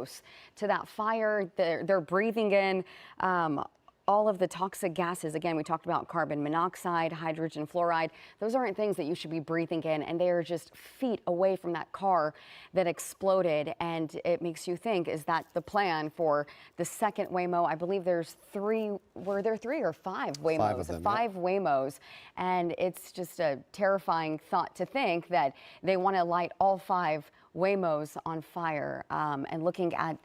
close to that fire. They're breathing in all of the toxic gases. Again, we talked about carbon monoxide, hydrogen fluoride. Those aren't things that you should be breathing in, and they are just feet away from that car that exploded. And it makes you think, is that the plan for the second Waymo? I believe there's three. Were there 3 or 5 Waymos? 5 of them, 5 Waymos. And it's just a terrifying thought to think that they want to light all 5 Waymos on fire. And looking at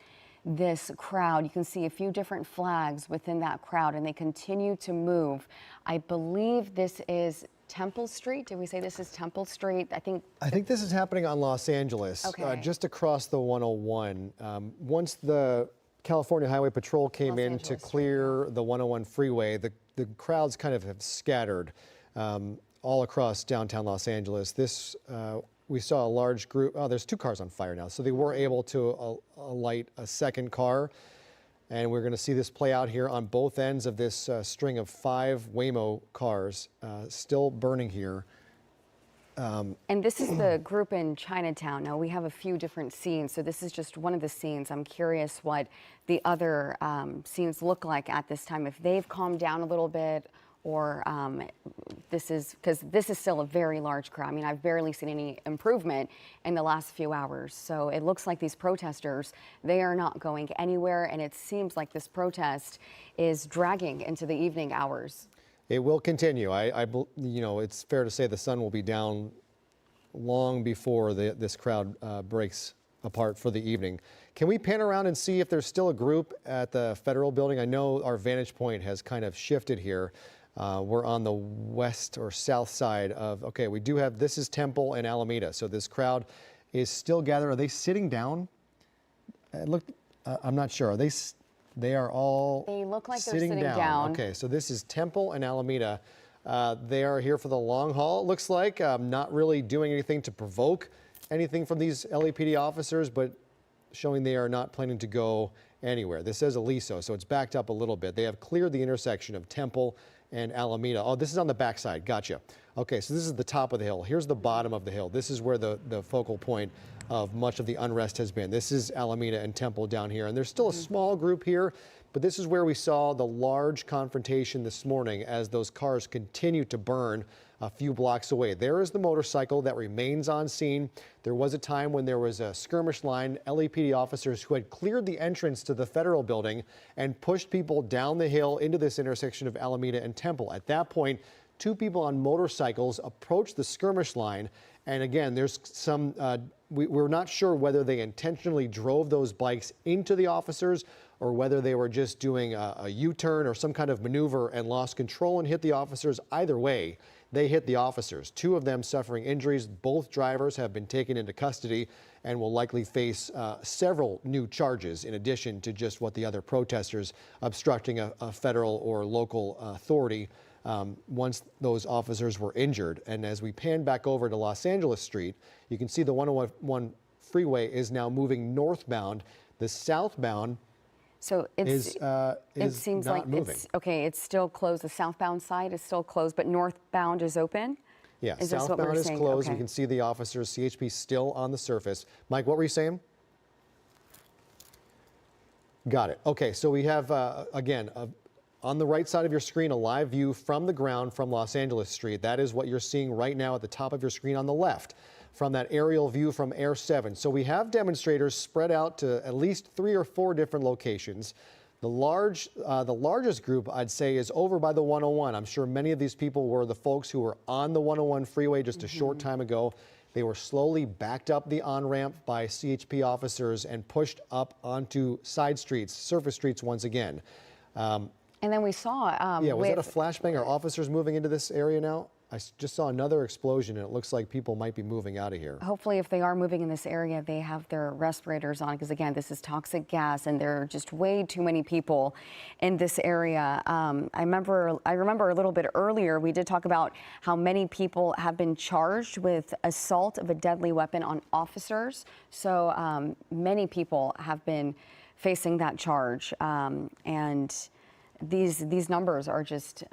this crowd, you can see a few different flags within that crowd, and they continue to move. I believe this is Temple Street. Did we say this is Temple Street? I think this is happening on Los Angeles, just across the 101. Once the California Highway Patrol came in to clear the 101 freeway, the crowds kind of have scattered all across downtown Los Angeles. We saw a large group. Oh, there's 2 cars on fire now. So they were able to light a second car. And we're going to see this play out here on both ends of this string of 5 Waymo cars still burning here. And this is the group in Chinatown. Now, we have a few different scenes, so this is just one of the scenes. I'm curious what the other scenes look like at this time, if they've calmed down a little bit, or this is, because this is still a very large crowd. I mean, I've barely seen any improvement in the last few hours. So it looks like these protesters, they are not going anywhere, and it seems like this protest is dragging into the evening hours. It will continue. You know, it's fair to say the sun will be down long before this crowd breaks apart for the evening. Can we pan around and see if there's still a group at the federal building? I know our vantage point has kind of shifted here. We're on the west or south side of, okay, we do have, this is Temple and Alameda. So this crowd is still gathered. Are they sitting down? Look, I'm not sure. They are all They look like they're sitting down. Okay, so this is Temple and Alameda. They are here for the long haul, it looks like. Not really doing anything to provoke anything from these LAPD officers, but showing they are not planning to go anywhere. This says Aliso, so it's backed up a little bit. They have cleared the intersection of Temple and Alameda. Oh, this is on the backside. Gotcha. Okay, so this is the top of the hill. Here's the bottom of the hill. This is where the focal point of much of the unrest has been. This is Alameda and Temple down here. And there's still a small group here, but this is where we saw the large confrontation this morning as those cars continue to burn a few blocks away. There is the motorcycle that remains on scene. There was a time when there was a skirmish line, LAPD officers who had cleared the entrance to the federal building and pushed people down the hill into this intersection of Alameda and Temple. At that point, 2 people on motorcycles approached the skirmish line. And again, there's some, we're not sure whether they intentionally drove those bikes into the officers or whether they were just doing a U-turn or some kind of maneuver and lost control and hit the officers. Either way, they hit the officers. 2 of them suffering injuries. Both drivers have been taken into custody and will likely face several new charges in addition to just what the other protesters obstructing a federal or local authority once those officers were injured. And as we pan back over to Los Angeles Street, you can see the 101 freeway is now moving northbound. The southbound it seems like moving. It's still closed. The southbound side is still closed, but northbound is open? Yeah, southbound is closed. Okay. You can see the officers, CHP still on the surface. Mike, what were you saying? Got it. Okay, so we have, again, on the right side of your screen, a live view from the ground from Los Angeles Street. That is what you're seeing right now at the top of your screen on the left from that aerial view from Air 7. So we have demonstrators spread out to at least 3 or 4 different locations. The largest group, I'd say, is over by the 101. I'm sure many of these people were the folks who were on the 101 freeway just a short time ago. They were slowly backed up the on-ramp by CHP officers and pushed up onto side streets, surface streets once again. And then we saw... was that a flashbang? Are officers moving into this area now? I just saw another explosion, and it looks like people might be moving out of here. Hopefully, if they are moving in this area, they have their respirators on, because again, this is toxic gas, and there are just way too many people in this area. I remember a little bit earlier, we did talk about how many people have been charged with assault of a deadly weapon on officers. So many people have been facing that charge, and these numbers are just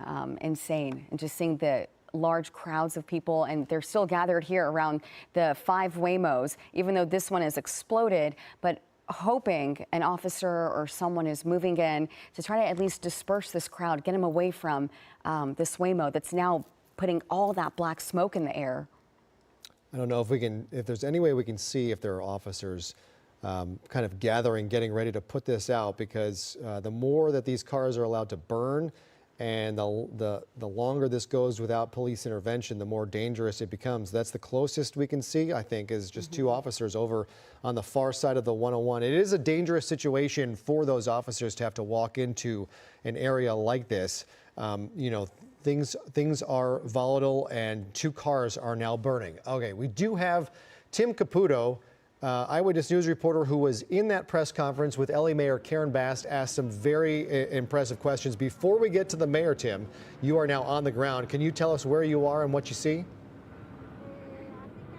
insane. And just seeing the large crowds of people, and they're still gathered here around the 5 Waymos, even though this one has exploded. But hoping an officer or someone is moving in to try to at least disperse this crowd, get them away from this Waymo that's now putting all that black smoke in the air. I don't know if there's any way we can see if there are officers kind of gathering, getting ready to put this out, because the more that these cars are allowed to burn and the longer this goes without police intervention, the more dangerous it becomes. That's the closest we can see, I think, is just two officers over on the far side of the 101. It is a dangerous situation for those officers to have to walk into an area like this. You know, things are volatile, and two cars are now burning. Okay, we do have Tim Caputo, Eyewitness News reporter who was in that press conference with LA Mayor Karen Bass, asked some very impressive questions. Before we get to the mayor, Tim, you are now on the ground. Can you tell us where you are and what you see?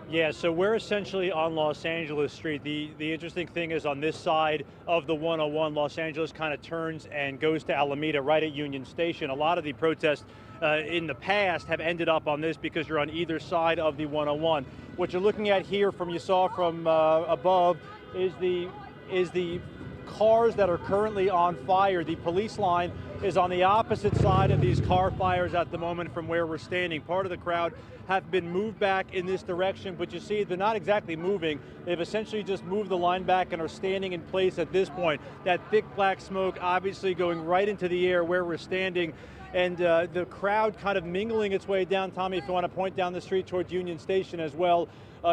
Yeah, so we're essentially on Los Angeles Street. The interesting thing is on this side of the 101, Los Angeles kind of turns and goes to Alameda right at Union Station. A lot of the protests in the past have ended up on this because you're on either side of the 101. What you're looking at here you saw from above is the cars that are currently on fire. The police line is on the opposite side of these car fires at the moment from where we're standing. Part of the crowd have been moved back in this direction, but you see they're not exactly moving. They've essentially just moved the line back and are standing in place at this point. That thick black smoke obviously going right into the air where we're standing. And the crowd kind of mingling its way down, Tommy, if you want to point down the street towards Union Station as well,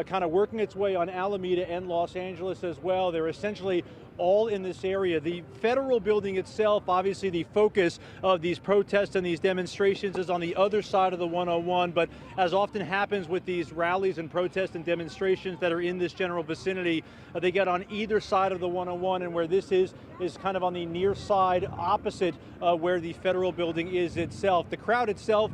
kind of working its way on Alameda and Los Angeles as well. They're essentially all in this area. The federal building itself, obviously the focus of these protests and these demonstrations is on the other side of the 101, but as often happens with these rallies and protests and demonstrations that are in this general vicinity, they get on either side of the 101, and where this is kind of on the near side opposite where the federal building is itself. The crowd itself,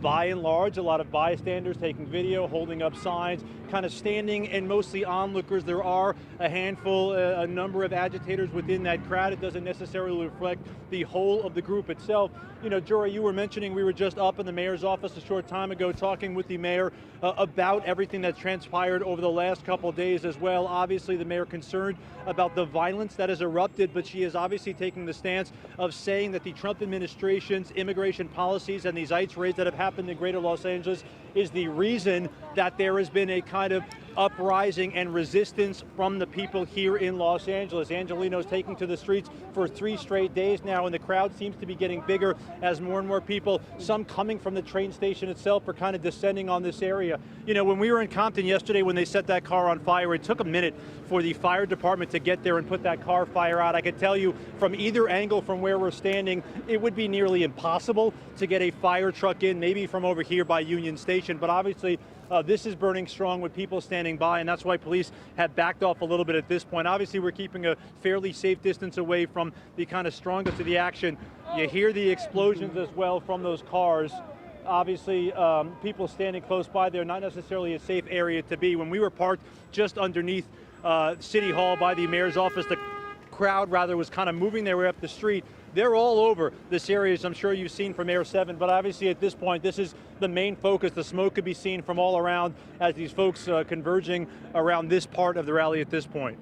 by and large, a lot of bystanders taking video, holding up signs, kind of standing, and mostly onlookers. There are a handful, a number of agitators within that crowd. It doesn't necessarily reflect the whole of the group itself. You know, Jorah, you were mentioning we were just up in the mayor's office a short time ago talking with the mayor about everything that's transpired over the last couple of days as well. Obviously, the mayor concerned about the violence that has erupted, but she is obviously taking the stance of saying that the Trump administration's immigration policies and these ICE raids that have happened in greater Los Angeles is the reason that there has been a kind of uprising and resistance from the people here in Los Angeles. Angelino's taking to the streets for 3 straight days now, and the crowd seems to be getting bigger as more and more people, some coming from the train station itself, are kind of descending on this area. You know, when we were in Compton yesterday when they set that car on fire, it took a minute for the fire department to get there and put that car fire out. I could tell you from either angle from where we're standing, it would be nearly impossible to get a fire truck in, maybe from over here by Union Station, but obviously this is burning strong with people standing by, and that's why police have backed off a little bit at this point. Obviously, we're keeping a fairly safe distance away from the kind of strongest of the action. You hear the explosions as well from those cars. Obviously, people standing close by there, not necessarily a safe area to be. When we were parked just underneath City Hall by the mayor's office, the crowd rather was kind of moving their way up the street. They're all over this area, as I'm sure you've seen from Air 7, but obviously at this point, this is the main focus. The smoke could be seen from all around as these folks converging around this part of the rally at this point.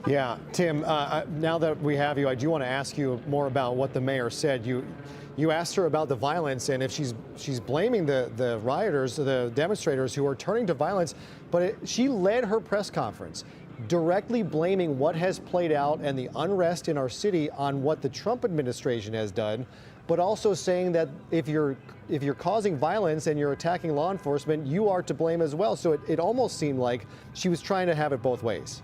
Yeah, Tim, now that we have you, I do want to ask you more about what the mayor said. You asked her about the violence and if she's blaming the rioters, the demonstrators who are turning to violence, but she led her press conference directly blaming what has played out and the unrest in our city on what the Trump administration has done, but also saying that if you're causing violence and you're attacking law enforcement, you are to blame as well. So it almost seemed like she was trying to have it both ways.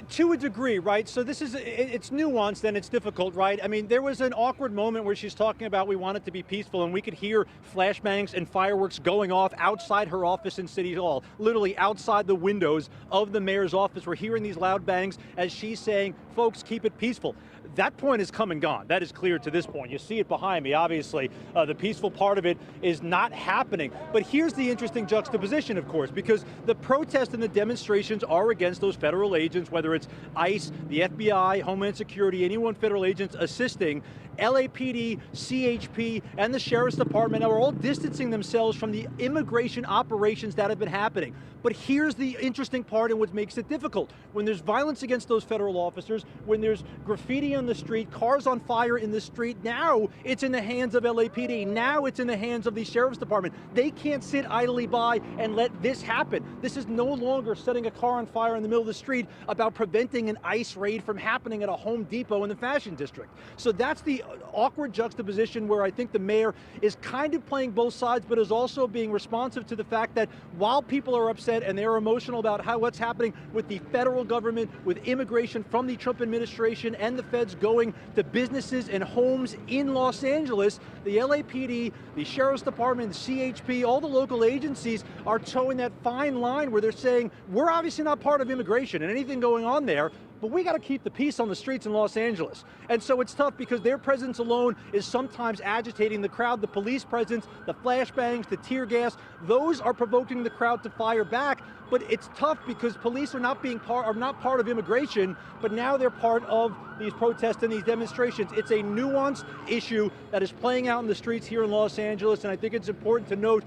To a degree, right? So this is, it's nuanced and it's difficult, right? I mean, there was an awkward moment where she's talking about we want it to be peaceful, and we could hear flashbangs and fireworks going off outside her office in City Hall, literally outside the windows of the mayor's office. We're hearing these loud bangs as she's saying, folks, keep it peaceful. That point is come and gone. That is clear to this point. You see it behind me, obviously. The peaceful part of it is not happening. But here's the interesting juxtaposition, of course, because the protests and the demonstrations are against those federal agents, whether whether it's ICE, the FBI, Homeland Security, anyone federal agents assisting, LAPD, CHP, and the Sheriff's Department are all distancing themselves from the immigration operations that have been happening. But here's the interesting part and what makes it difficult. When there's violence against those federal officers, when there's graffiti on the street, cars on fire in the street, now it's in the hands of LAPD. Now it's in the hands of the Sheriff's Department. They can't sit idly by and let this happen. This is no longer setting a car on fire in the middle of the street about preventing an ICE raid from happening at a Home Depot in the Fashion District. So that's the awkward juxtaposition where I think the mayor is kind of playing both sides, but is also being responsive to the fact that while people are upset and they're emotional about what's happening with the federal government, with immigration from the Trump administration and the feds going to businesses and homes in Los Angeles, the LAPD, the Sheriff's Department, the CHP, all the local agencies are towing that fine line where they're saying, we're obviously not part of immigration and anything going on there, but we got to keep the peace on the streets in Los Angeles. And so it's tough because their presence alone is sometimes agitating the crowd. The police presence, the flashbangs, the tear gas, those are provoking the crowd to fire back. But it's tough because police are not part of immigration, but now they're part of these protests and these demonstrations. It's a nuanced issue that is playing out in the streets here in Los Angeles, and I think it's important to note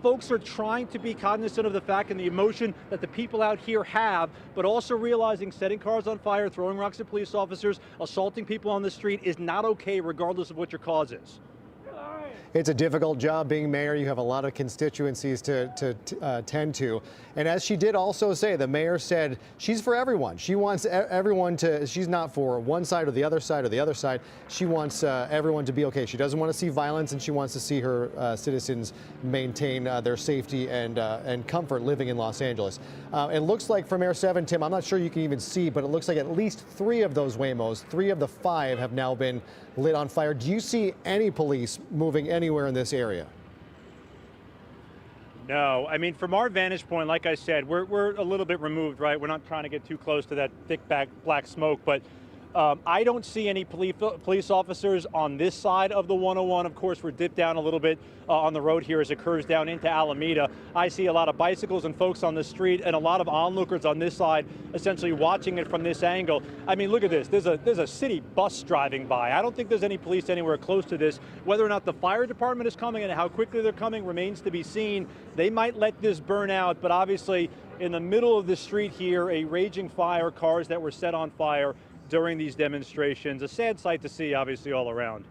folks are trying to be cognizant of the fact and the emotion that the people out here have, but also realizing setting cars on fire, throwing rocks at police officers, assaulting people on the street is not okay regardless of what your cause is. It's a difficult job being mayor. You have a lot of constituencies to tend to. And as she did also say, the mayor said she's for everyone. She wants everyone to, she's not for one side or the other side or the other side. She wants everyone to be okay. She doesn't want to see violence, and she wants to see her citizens maintain their safety and comfort living in Los Angeles. It looks like from Air 7, Tim, I'm not sure you can even see, but it looks like at least 3 of those Waymos, 3 of the 5 have now been lit on fire. Do you see any police moving anywhere in this area? No, I mean, from our vantage point, like I said, we're a little bit removed, right? We're not trying to get too close to that thick black smoke, but I don't see any police officers on this side of the 101. Of course, we're dipped down a little bit on the road here as it curves down into Alameda. I see a lot of bicycles and folks on the street and a lot of onlookers on this side essentially watching it from this angle. I mean, look at this. There's a city bus driving by. I don't think there's any police anywhere close to this. Whether or not the fire department is coming and how quickly they're coming remains to be seen. They might let this burn out, but obviously in the middle of the street here, a raging fire, cars that were set on fire during these demonstrations. A sad sight to see, obviously, all around.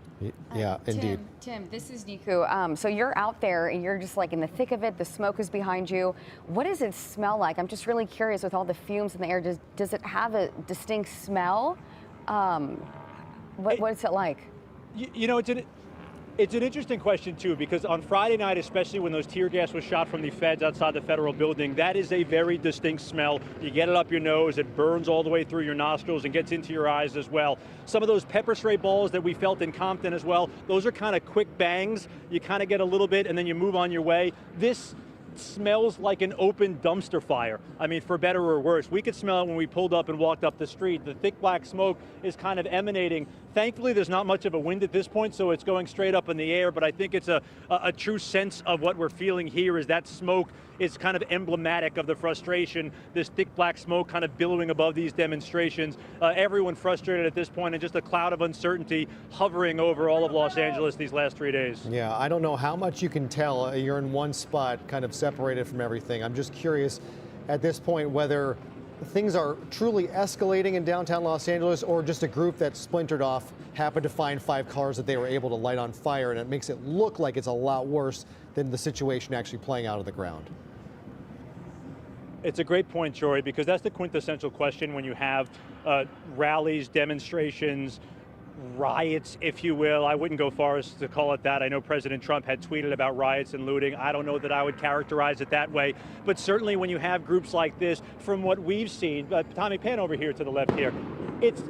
Yeah, indeed. Tim, this is Niku. So you're out there and you're just like in the thick of it. The smoke is behind you. What does it smell like? I'm just really curious with all the fumes in the air. Does it have a distinct smell? What's it like? You know, it's an interesting question, too, because on Friday night, especially when those tear gas was shot from the feds outside the federal building, that is a very distinct smell. You get it up your nose, it burns all the way through your nostrils and gets into your eyes as well. Some of those pepper spray balls that we felt in Compton as well, those are kind of quick bangs. You kind of get a little bit and then you move on your way. This smells like an open dumpster fire. I mean, for better or worse. We could smell it when we pulled up and walked up the street. The thick black smoke is kind of emanating. Thankfully, there's not much of a wind at this point, so it's going straight up in the air, but I think it's a true sense of what we're feeling here is that smoke is kind of emblematic of the frustration, this thick black smoke kind of billowing above these demonstrations. Everyone frustrated at this point, and just a cloud of uncertainty hovering over all of Los Angeles these last 3 days. Yeah, I don't know how much you can tell. You're in one spot, kind of separated from everything. I'm just curious at this point whether things are truly escalating in downtown Los Angeles or just a group that splintered off happened to find 5 cars that they were able to light on fire, and it makes it look like it's a lot worse than the situation actually playing out on the ground. It's a great point, Jory, because that's the quintessential question when you have rallies, demonstrations, riots, if you will. I wouldn't go far as to call it that. I know President Trump had tweeted about riots and looting. I don't know that I would characterize it that way. But certainly when you have groups like this, from what we've seen, Tommy, pan over here to the left here, it's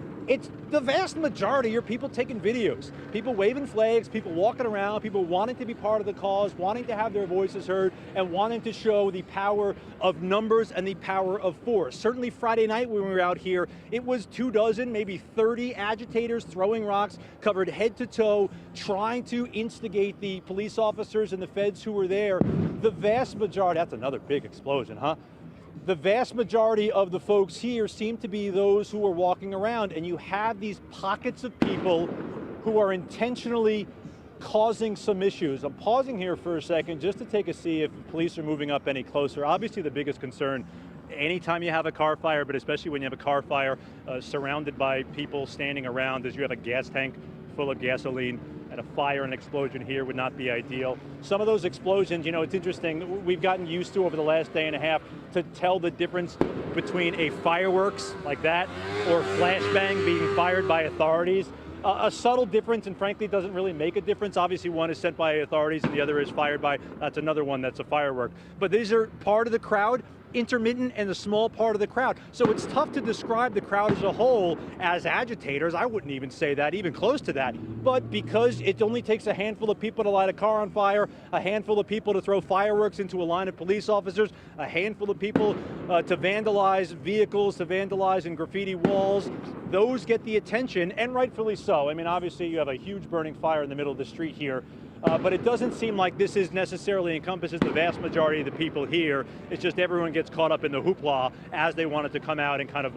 the vast majority are people taking videos, people waving flags, people walking around, people wanting to be part of the cause, wanting to have their voices heard, and wanting to show the power of numbers and the power of force. Certainly Friday night when we were out here, it was 24, maybe 30 agitators throwing rocks, covered head to toe, trying to instigate the police officers and the feds who were there. The vast majority, that's another big explosion, huh? the vast majority of the folks here seem to be those who are walking around, and you have these pockets of people who are intentionally causing some issues. I'm pausing here for a second just to take a see if police are moving up any closer. Obviously the biggest concern anytime you have a car fire, but especially when you have a car fire surrounded by people standing around, is you have a gas tank full of gasoline, and a fire and explosion here would not be ideal. Some of those explosions, you know, it's interesting, we've gotten used to over the last day and a half to tell the difference between a fireworks like that or flashbang being fired by authorities. A subtle difference, and frankly doesn't really make a difference. Obviously one is sent by authorities and the other is fired by, that's another one that's a firework. But these are part of the crowd, intermittent and a small part of the crowd. So it's tough to describe the crowd as a whole as agitators. I wouldn't even say that, even close to that. But because it only takes a handful of people to light a car on fire, a handful of people to throw fireworks into a line of police officers, a handful of people to vandalize vehicles, to vandalize and graffiti walls, those get the attention, and rightfully so. I mean, obviously you have a huge burning fire in the middle of the street here. But it doesn't seem like this is necessarily encompasses the vast majority of the people here. It's just everyone gets caught up in the hoopla as they wanted to come out and kind of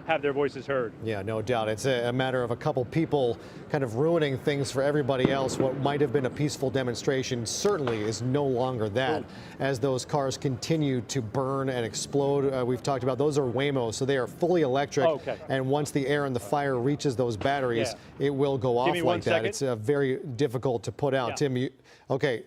have their voices heard. Yeah, no doubt. It's a matter of a couple people kind of ruining things for everybody else. What might have been a peaceful demonstration certainly is no longer that, as those cars continue to burn and explode. We've talked about those are Waymos, so they are fully electric. Okay. And once the air and the fire reaches those batteries, it will go off like that. It's very difficult to put out. Yeah. Tim, you okay?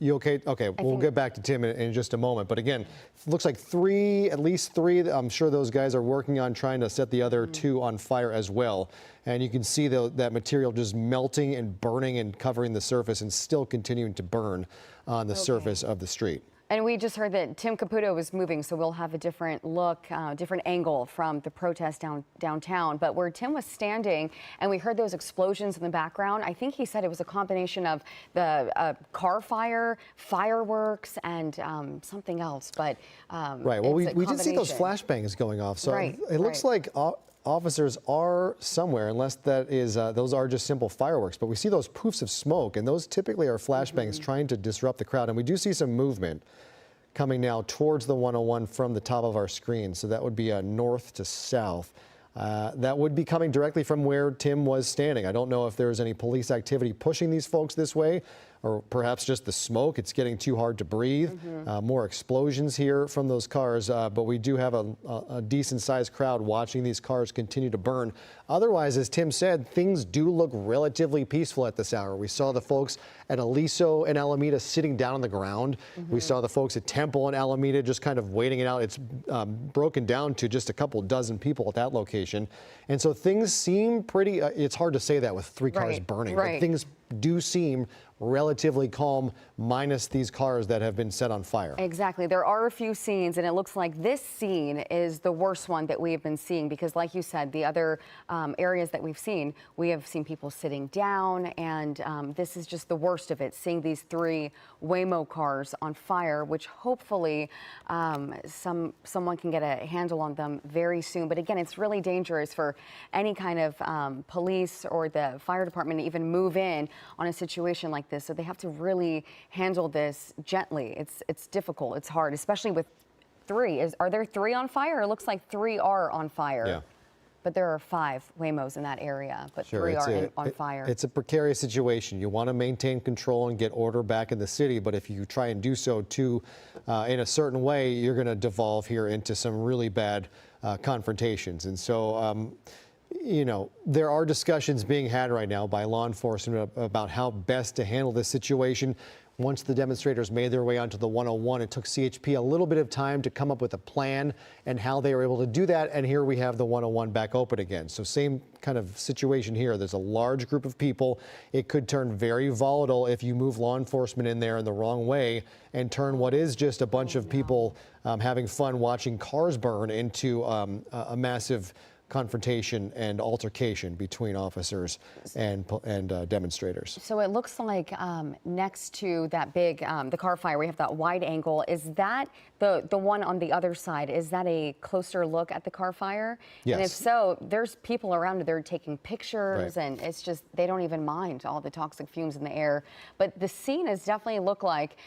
Okay, we'll get back to Tim in just a moment. But again, looks like at least three. I'm sure those guys are working on trying to set the other two on fire as well. And you can see that material just melting and burning and covering the surface and still continuing to burn on the surface of the street. And we just heard that Tim Caputo was moving, so we'll have a different look, different angle from the protest downtown. But where Tim was standing and we heard those explosions in the background, I think he said it was a combination of the car fire, fireworks, and something else. But right. Well, we did see those flashbangs going off, so it looks like officers are somewhere, unless that is those are just simple fireworks. But we see those poofs of smoke, and those typically are flashbangs trying to disrupt the crowd. And we do see some movement coming now towards the 101 from the top of our screen. So that would be north to south. That would be coming directly from where Tim was standing. I don't know if there's any police activity pushing these folks this way, or perhaps just the smoke. It's getting too hard to breathe. More explosions here from those cars, but we do have a decent-sized crowd watching these cars continue to burn. Otherwise, as Tim said, things do look relatively peaceful at this hour. We saw the folks at Aliso and Alameda sitting down on the ground. We saw the folks at Temple and Alameda just kind of waiting it out. It's broken down to just a couple dozen people at that location. And so things seem pretty, it's hard to say that with three cars burning, but things do seem relatively calm, minus these cars that have been set on fire. Exactly. There are a few scenes, and it looks like this scene is the worst one that we have been seeing, because like you said, the other areas that we have seen people sitting down, and this is just the worst of it, seeing these three Waymo cars on fire, which hopefully someone can get a handle on them very soon. But again, it's really dangerous for any kind of police or the fire department to even move in on a situation like this. So they have to really handle this gently. It's difficult. It's hard, especially with three. Are there three on fire? It looks like three are on fire. Yeah. But there are 5 Waymos in that area, but Sure, 3 are on fire. It's a precarious situation. You want to maintain control and get order back in the city, but if you try and do so in a certain way, you're going to devolve here into some really bad confrontations. And so, you know, there are discussions being had right now by law enforcement about how best to handle this situation. Once the demonstrators made their way onto the 101, it took CHP a little bit of time to come up with a plan and how they were able to do that. And here we have the 101 back open again. So same kind of situation here. There's a large group of people. It could turn very volatile if you move law enforcement in there in the wrong way and turn what is just a bunch of people having fun watching cars burn into a massive confrontation and altercation between officers and demonstrators. So it looks like next to that big, the car fire, we have that wide angle. Is that the one on the other side? Is that a closer look at the car fire? Yes. And if so, there's people around it. They're taking pictures, Right. and it's just, they don't even mind all the toxic fumes in the air. But the scene is definitely look like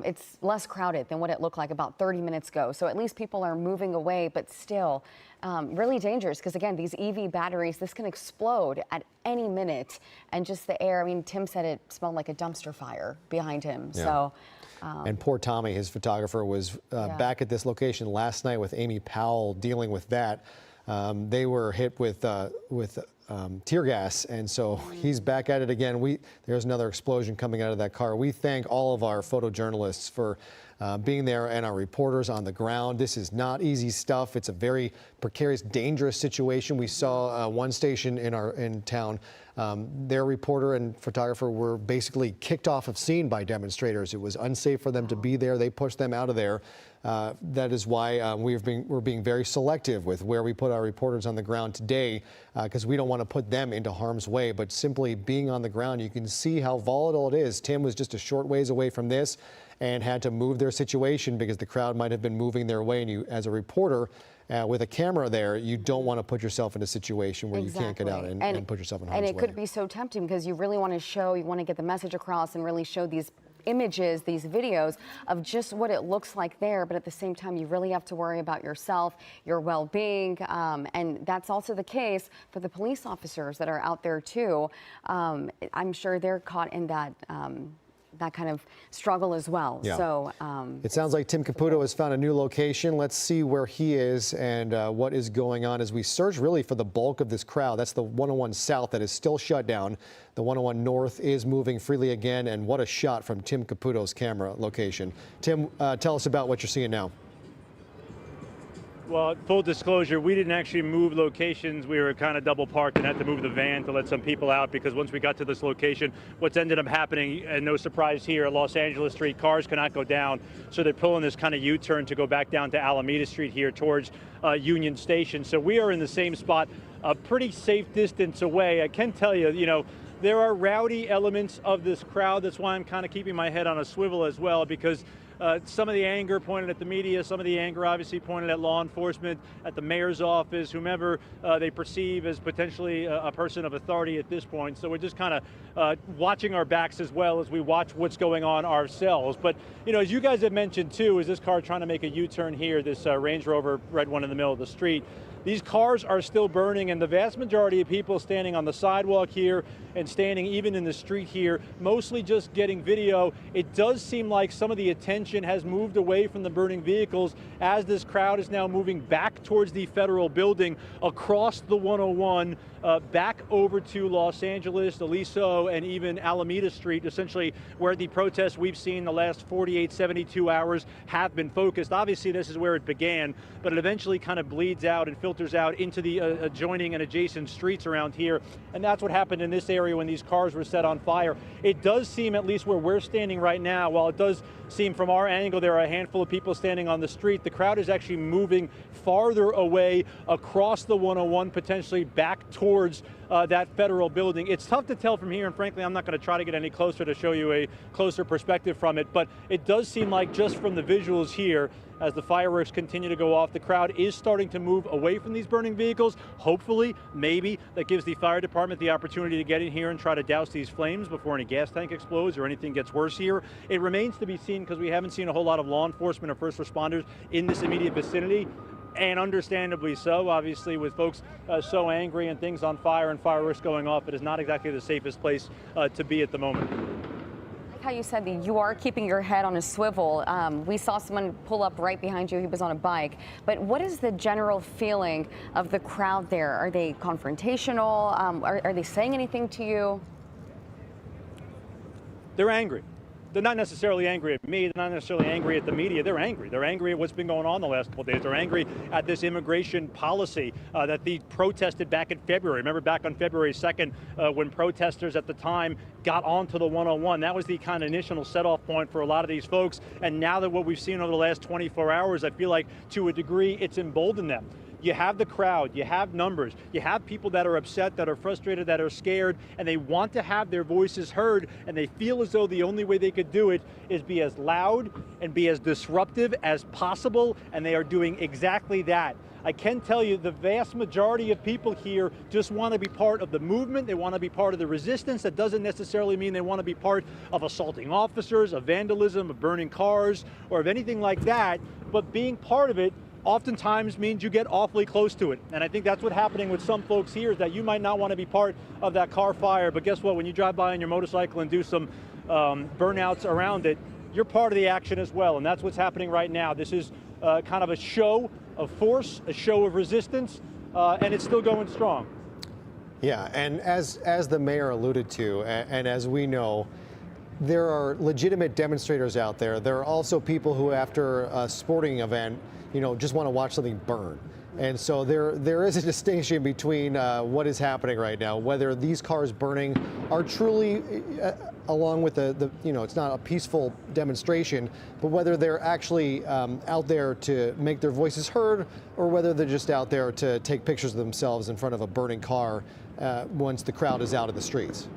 it's less crowded than what it looked like about 30 minutes ago. So at least people are moving away, but still really dangerous, because again, these EV batteries, this can explode at any minute. And just the air, I mean, Tim said it smelled like a dumpster fire behind him. Yeah. So. And poor Tommy, his photographer, was back at this location last night with Amy Powell dealing with that. They were hit with tear gas, and so he's back at it again. There's another explosion coming out of that car. We thank all of our photojournalists for being there, and our reporters on the ground. This is not easy stuff. It's a very precarious, dangerous situation. We saw one station in town. Their reporter and photographer were basically kicked off of scene by demonstrators. It was unsafe for them to be there. They pushed them out of there. That is why we're being very selective with where we put our reporters on the ground today, because we don't want to put them into harm's way. But simply being on the ground, you can see how volatile it is. Tim was just a short ways away from this and had to move their situation because the crowd might have been moving their way. And you, as a reporter, with a camera there, you don't want to put yourself in a situation where you can't get out and put yourself in harm's way. And it could be so tempting, because you really want to show, you want to get the message across and really show these images, these videos of just what it looks like there. But at the same time, you really have to worry about yourself, your well-being. And that's also the case for the police officers that are out there too. I'm sure they're caught in that that kind of struggle as well. Yeah. So it sounds like Tim Caputo has found a new location. Let's see where he is and what is going on as we search really for the bulk of this crowd. That's the 101 South that is still shut down. The 101 North is moving freely again, and what a shot from Tim Caputo's camera location. Tim, tell us about what you're seeing now. Well, full disclosure, we didn't actually move locations. We were kind of double parked and had to move the van to let some people out, because once we got to this location, what's ended up happening, and no surprise here, Los Angeles Street, cars cannot go down. So they're pulling this kind of U-turn to go back down to Alameda Street here towards Union Station. So we are in the same spot, a pretty safe distance away. I can tell you, there are rowdy elements of this crowd. That's why I'm kind of keeping my head on a swivel as well, because some of the anger pointed at the media, some of the anger obviously pointed at law enforcement, at the mayor's office, whomever they perceive as potentially a person of authority at this point. So we're just kind of watching our backs as well as we watch what's going on ourselves. But, as you guys have mentioned too, is this car trying to make a U-turn here, this Range Rover red one in the middle of the street. These cars are still burning, and the vast majority of people standing on the sidewalk here and standing even in the street here, mostly just getting video. It does seem like some of the attention has moved away from the burning vehicles as this crowd is now moving back towards the federal building, across the 101, back over to Los Angeles, Aliso, and even Alameda Street, essentially where the protests we've seen the last 48, 72 hours have been focused. Obviously, this is where it began, but it eventually kind of bleeds out and filters out into the adjoining and adjacent streets around here. And that's what happened in this area when these cars were set on fire. It does seem, at least where we're standing right now, while it does seem from our angle there are a handful of people standing on the street, the crowd is actually moving farther away across the 101, potentially back towards that federal building. It's tough to tell from here, and frankly, I'm not going to try to get any closer to show you a closer perspective from it, but it does seem like, just from the visuals here, as the fireworks continue to go off, the crowd is starting to move away from these burning vehicles. Hopefully, maybe, that gives the fire department the opportunity to get in here and try to douse these flames before any gas tank explodes or anything gets worse here. It remains to be seen, because we haven't seen a whole lot of law enforcement or first responders in this immediate vicinity. And understandably so, obviously, with folks so angry and things on fire and fireworks going off, it is not exactly the safest place to be at the moment. How you said that you are keeping your head on a swivel. We saw someone pull up right behind you. He was on a bike. But what is the general feeling of the crowd there? Are they confrontational? Are they saying anything to you? They're angry. They're not necessarily angry at me. They're not necessarily angry at the media. They're angry. They're angry at what's been going on the last couple of days. They're angry at this immigration policy that they protested back in February. Remember back on February 2nd when protesters at the time got onto the 101. That was the kind of initial set-off point for a lot of these folks. And now that what we've seen over the last 24 hours, I feel like to a degree it's emboldened them. you have the crowd, you have numbers, you have people that are upset, that are frustrated, that are scared, and they want to have their voices heard, and they feel as though the only way they could do it is be as loud and be as disruptive as possible, and they are doing exactly that. I can tell you the vast majority of people here just want to be part of the movement. They want to be part of the resistance. That doesn't necessarily mean they want to be part of assaulting officers, of vandalism, of burning cars, or of anything like that. But being part of it oftentimes means you get awfully close to it. And I think that's what's happening with some folks here, is that you might not want to be part of that car fire, but guess what? When you drive by on your motorcycle and do some burnouts around it, you're part of the action as well. And that's what's happening right now. This is kind of a show of force, a show of resistance, and it's still going strong. Yeah, and as the mayor alluded to, and as we know, there are legitimate demonstrators out there. There are also people who, after a sporting event, just want to watch something burn. And so there is a distinction between what is happening right now, whether these cars burning are truly along with it's not a peaceful demonstration, but whether they're actually out there to make their voices heard, or whether they're just out there to take pictures of themselves in front of a burning car once the crowd is out of the streets.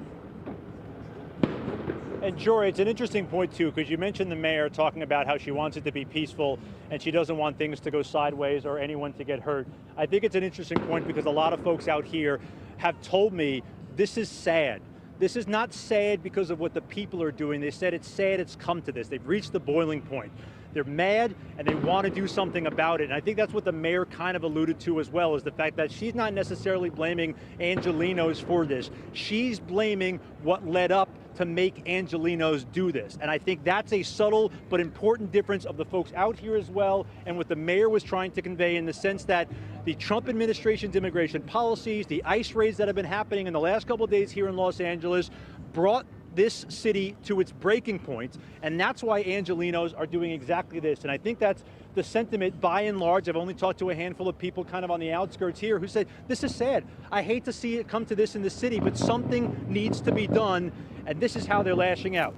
And Jory, it's an interesting point too, because you mentioned the mayor talking about how she wants it to be peaceful and she doesn't want things to go sideways or anyone to get hurt. I think it's an interesting point because a lot of folks out here have told me this is sad. This is not sad because of what the people are doing. They said it's sad it's come to this. They've reached the boiling point. They're mad and they want to do something about it. And I think that's what the mayor kind of alluded to as well, is the fact that she's not necessarily blaming Angelenos for this. She's blaming what led up to make Angelenos do this. And I think that's a subtle but important difference of the folks out here as well, and what the mayor was trying to convey, in the sense that the Trump administration's immigration policies, the ICE raids that have been happening in the last couple of days here in Los Angeles, brought this city to its breaking point, and that's why Angelenos are doing exactly this. And I think that's the sentiment by and large. I've only talked to a handful of people kind of on the outskirts here who said, this is sad. I hate to see it come to this in the city, but something needs to be done, and this is how they're lashing out.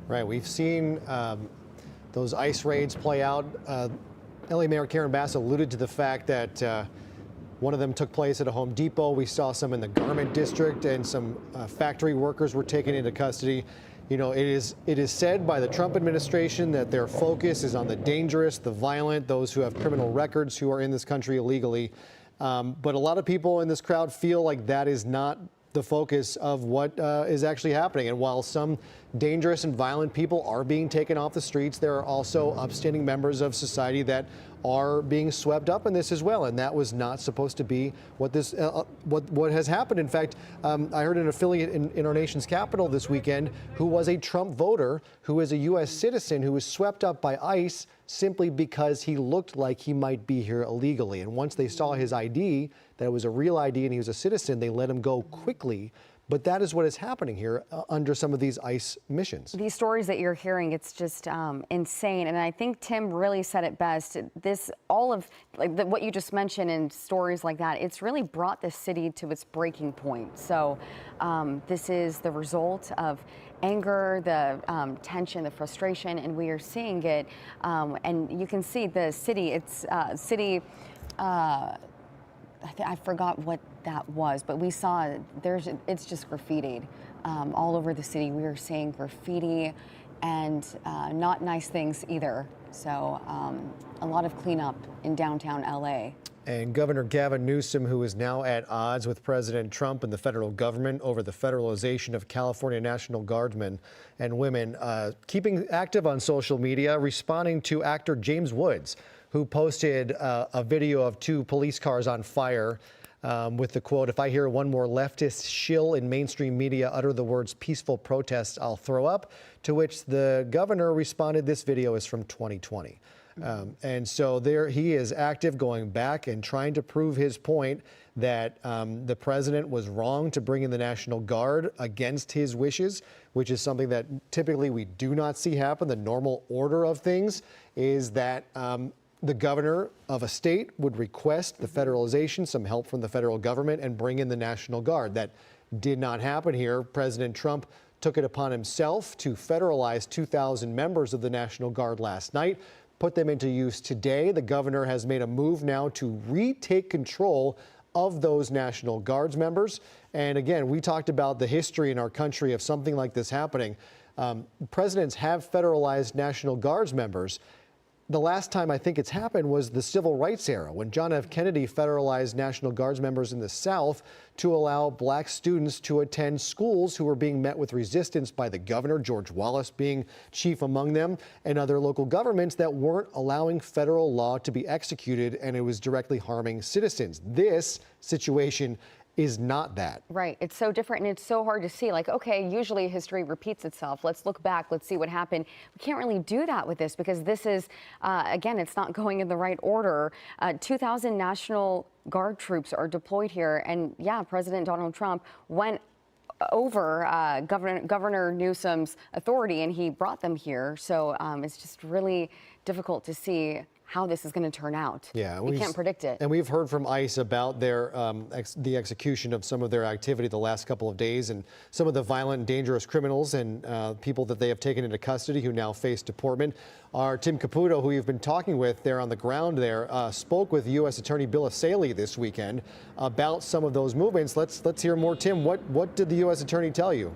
Right, we've seen those ICE raids play out. LA Mayor Karen Bass alluded to the fact that one of them took place at a Home Depot. We saw some in the garment district, and some factory workers were taken into custody. It is said by the Trump administration that their focus is on the dangerous, the violent, those who have criminal records, who are in this country illegally. But a lot of people in this crowd feel like that is not the focus of what is actually happening. And while some dangerous and violent people are being taken off the streets, there are also upstanding members of society that are being swept up in this as well. And that was not supposed to be what this what has happened. In fact, I heard an affiliate in our nation's capital this weekend who was a Trump voter, who is a U.S. citizen, who was swept up by ICE simply because he looked like he might be here illegally. And once they saw his ID, that it was a real ID and he was a citizen, they let him go quickly. But that is what is happening here under some of these ICE missions. These stories that you're hearing, it's just insane. And I think Tim really said it best. All of what you just mentioned and stories like that, it's really brought this city to its breaking point. So this is the result of anger, the tension, the frustration, and we are seeing it. And you can see the city, I forgot what that was, but we saw it's just graffitied all over the city. We are seeing graffiti and not nice things either. So a lot of cleanup in downtown LA. And Governor Gavin Newsom, who is now at odds with President Trump and the federal government over the federalization of California National Guardsmen and women, keeping active on social media, responding to actor James Woods, who posted a video of 2 police cars on fire with the quote, "If I hear one more leftist shill in mainstream media utter the words peaceful protests, I'll throw up," to which the governor responded, "This video is from 2020. And so there he is, active, going back and trying to prove his point that the president was wrong to bring in the National Guard against his wishes, which is something that typically we do not see happen. The normal order of things is that the governor of a state would request the federalization, some help from the federal government, and bring in the National Guard. That did not happen here. President Trump took it upon himself to federalize 2,000 members of the National Guard last night, put them into use today. The governor has made a move now to retake control of those National Guards members. And again, we talked about the history in our country of something like this happening. Presidents have federalized National Guards members. The last time I think it's happened was the civil rights era, when John F. Kennedy federalized National Guards members in the South to allow black students to attend schools who were being met with resistance by the governor, George Wallace being chief among them, and other local governments that weren't allowing federal law to be executed, and it was directly harming citizens. This situation is not that. Right. It's so different, and it's so hard to see. Like, okay, usually history repeats itself. Let's look back. Let's see what happened. We can't really do that with this because this is, again, it's not going in the right order. 2,000 National Guard troops are deployed here. And yeah, President Donald Trump went over Governor Newsom's authority, and he brought them here. So it's just really difficult to see how this is going to turn out. Yeah, we can't predict it. And we've heard from ICE about their the execution of some of their activity the last couple of days, and some of the violent and dangerous criminals and people that they have taken into custody who now face deportment. Our Tim Caputo, who you've been talking with there on the ground there, spoke with U.S. Attorney Bill Asaley this weekend about some of those movements. Let's hear more. Tim, what did the U.S. Attorney tell you?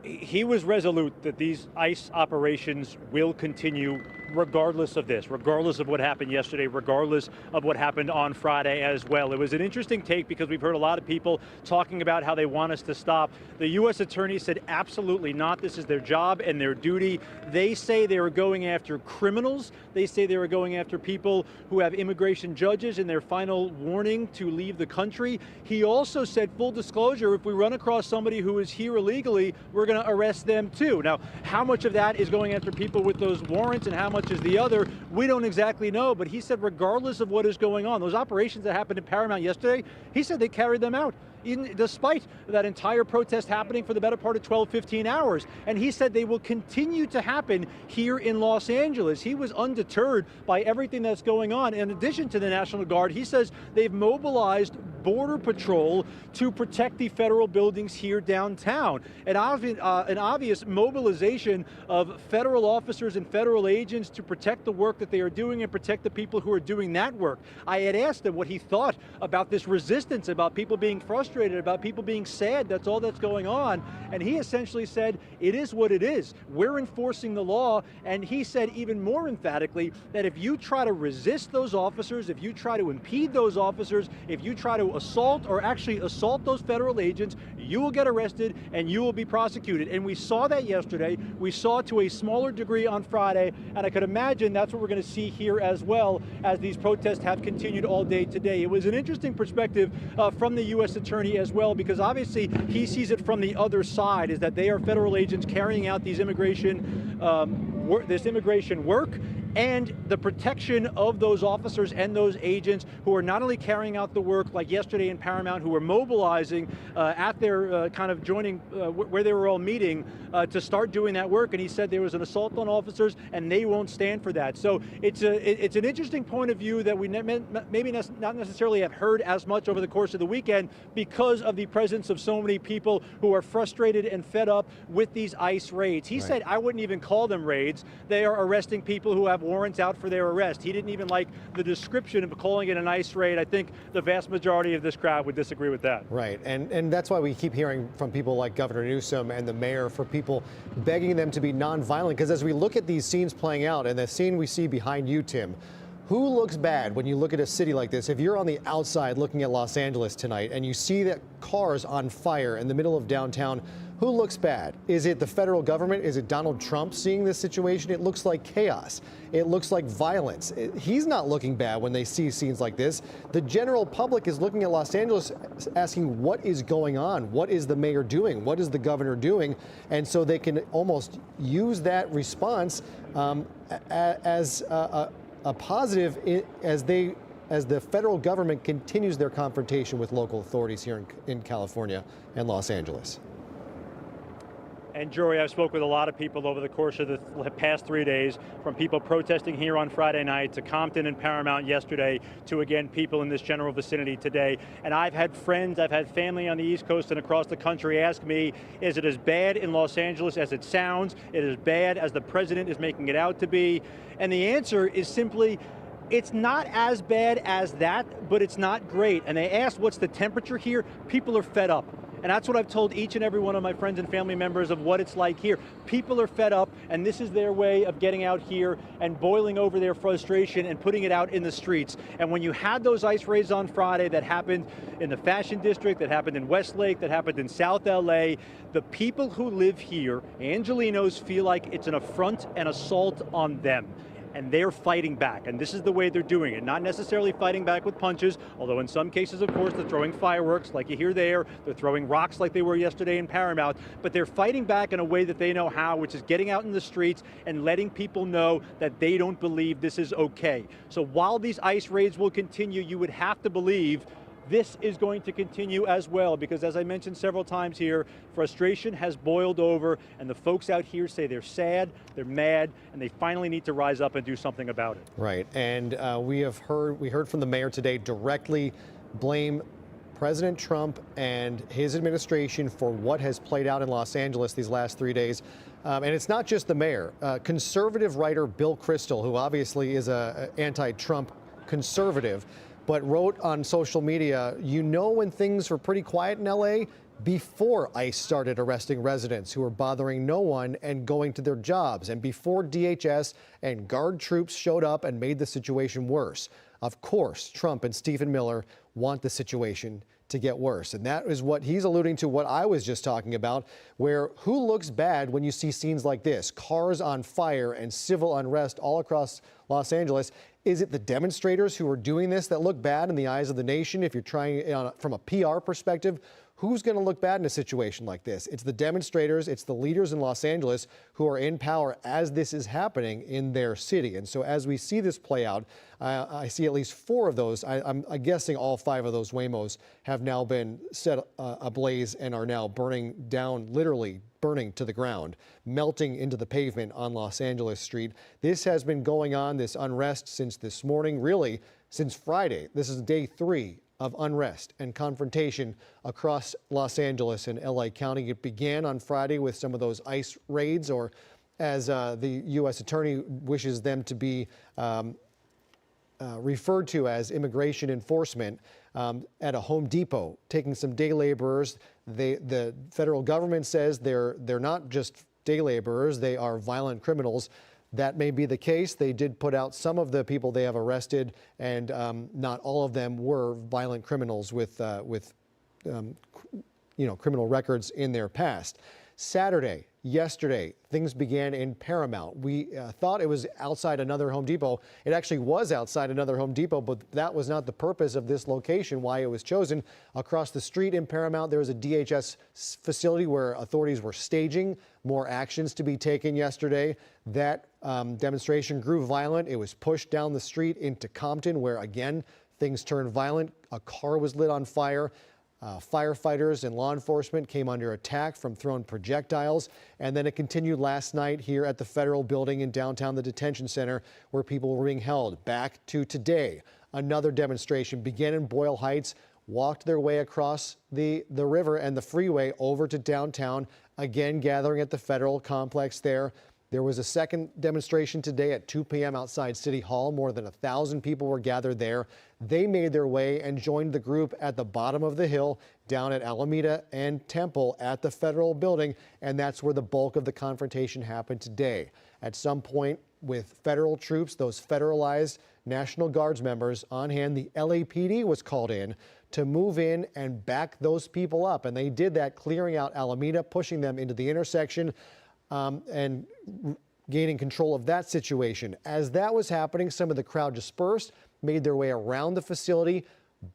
He was resolute that these ICE operations will continue regardless of this, regardless of what happened yesterday, regardless of what happened on Friday as well. It was an interesting take because we've heard a lot of people talking about how they want us to stop. The U.S. Attorney said absolutely not. This is their job and their duty. They say they were going after criminals. They say they were going after people who have immigration judges in their final warning to leave the country. He also said, full disclosure, if we run across somebody who is here illegally, we're going to arrest them too. Now, how much of that is going after people with those warrants and how much is the other, we don't exactly know, but he said regardless of what is going on, those operations that happened in Paramount yesterday, he said they carried them out. Despite that entire protest happening for the better part of 12, 15 hours. And he said they will continue to happen here in Los Angeles. He was undeterred by everything that's going on. In addition to the National Guard, he says they've mobilized Border Patrol to protect the federal buildings here downtown. An obvious mobilization of federal officers and federal agents to protect the work that they are doing and protect the people who are doing that work. I had asked him what he thought about this resistance, about people being frustrated, about people being sad, that's all that's going on. And he essentially said, it is what it is. We're enforcing the law. And he said even more emphatically that if you try to resist those officers, if you try to impede those officers, if you try to assault or actually assault those federal agents, you will get arrested and you will be prosecuted. And we saw that yesterday. We saw it to a smaller degree on Friday. And I could imagine that's what we're going to see here as well as these protests have continued all day today. It was an interesting perspective from the U.S. Attorney as well, because obviously he sees it from the other side, is that they are federal agents carrying out these immigration work and the protection of those officers and those agents who are not only carrying out the work like yesterday in Paramount, who were mobilizing at their kind of joining where they were all meeting to start doing that work. And he said there was an assault on officers and they won't stand for that. So it's an interesting point of view that we maybe not necessarily have heard as much over the course of the weekend because of the presence of so many people who are frustrated and fed up with these ICE raids. He said, I wouldn't even call them raids. They are arresting people who have warrants out for their arrest. He didn't even like the description of calling it an ICE raid. I think the vast majority of this crowd would disagree with that. Right, and that's why we keep hearing from people like Governor Newsom and the mayor for people begging them to be nonviolent, because as we look at these scenes playing out, and the scene we see behind you, Tim, who looks bad when you look at a city like this? If you're on the outside looking at Los Angeles tonight and you see that cars on fire in the middle of downtown, who looks bad? Is it the federal government? Is it Donald Trump seeing this situation? It looks like chaos. It looks like violence. He's not looking bad when they see scenes like this. The general public is looking at Los Angeles asking what is going on? What is the mayor doing? What is the governor doing? And so they can almost use that response as a positive as the federal government continues their confrontation with local authorities here in California and Los Angeles. And Jory, I've spoke with a lot of people over the course of the past 3 days, from people protesting here on Friday night to Compton and Paramount yesterday to, again, people in this general vicinity today. And I've had friends, I've had family on the East Coast and across the country ask me, is it as bad in Los Angeles as it sounds? Is it as bad as the president is making it out to be? And the answer is simply, it's not as bad as that, but it's not great. And they asked, what's the temperature here? People are fed up. And that's what I've told each and every one of my friends and family members of what it's like here. People are fed up, and this is their way of getting out here and boiling over their frustration and putting it out in the streets. And when you had those ice raids on Friday that happened in the Fashion District, that happened in Westlake, that happened in South LA, the people who live here, Angelenos, feel like it's an affront and assault on them. And they're fighting back, and this is the way they're doing it. Not necessarily fighting back with punches, although in some cases, of course, they're throwing fireworks like you hear there. They're throwing rocks like they were yesterday in Paramount, but they're fighting back in a way that they know how, which is getting out in the streets and letting people know that they don't believe this is okay. So while these ICE raids will continue, you would have to believe this is going to continue as well, because as I mentioned several times here, frustration has boiled over, and the folks out here say they're sad, they're mad, and they finally need to rise up and do something about it. Right, and we heard from the mayor today directly blame President Trump and his administration for what has played out in Los Angeles these last 3 days. And it's not just the mayor. Conservative writer Bill Kristol, who obviously is an anti-Trump conservative, but wrote on social media, you know when things were pretty quiet in LA? Before ICE started arresting residents who were bothering no one and going to their jobs, and before DHS and guard troops showed up and made the situation worse. Of course, Trump and Stephen Miller want the situation to get worse. And that is what he's alluding to, what I was just talking about, where who looks bad when you see scenes like this? Cars on fire and civil unrest all across Los Angeles. Is it the demonstrators who are doing this that look bad in the eyes of the nation? If you're trying from a PR perspective, who's going to look bad in a situation like this? It's the demonstrators, it's the leaders in Los Angeles who are in power as this is happening in their city. And so as we see this play out, I see at least 4 of those. I'm guessing all 5 of those Waymos have now been set ablaze and are now burning down, literally burning to the ground, melting into the pavement on Los Angeles Street. This has been going on, this unrest, since this morning, really since Friday. This is day 3 of unrest and confrontation across Los Angeles and LA County. It began on Friday with some of those ICE raids, or as the U.S. Attorney wishes them to be referred to as immigration enforcement, at a Home Depot, taking some day laborers. The federal government says they're not just day laborers, they are violent criminals. That may be the case. They did put out some of the people they have arrested, and not all of them were violent criminals with criminal records in their past. Saturday, yesterday, things began in Paramount. We thought it was outside another Home Depot. It actually was outside another Home Depot, but that was not the purpose of this location, why it was chosen. Across the street in Paramount, there was a DHS facility where authorities were staging more actions to be taken yesterday. That demonstration grew violent. It was pushed down the street into Compton, where, again, things turned violent. A car was lit on fire. Firefighters and law enforcement came under attack from thrown projectiles, and then it continued last night here at the federal building in downtown, the detention center, where people were being held. Back to today, another demonstration began in Boyle Heights, walked their way across the river and the freeway over to downtown, again gathering at the federal complex there. There was a second demonstration today at 2 p.m. outside City Hall. More than 1,000 people were gathered there. They made their way and joined the group at the bottom of the hill down at Alameda and Temple at the federal building, and that's where the bulk of the confrontation happened today. At some point, with federal troops, those federalized National Guards members on hand, the LAPD was called in to move in and back those people up, and they did that, clearing out Alameda, pushing them into the intersection, and gaining control of that situation. As that was happening, some of the crowd dispersed, made their way around the facility,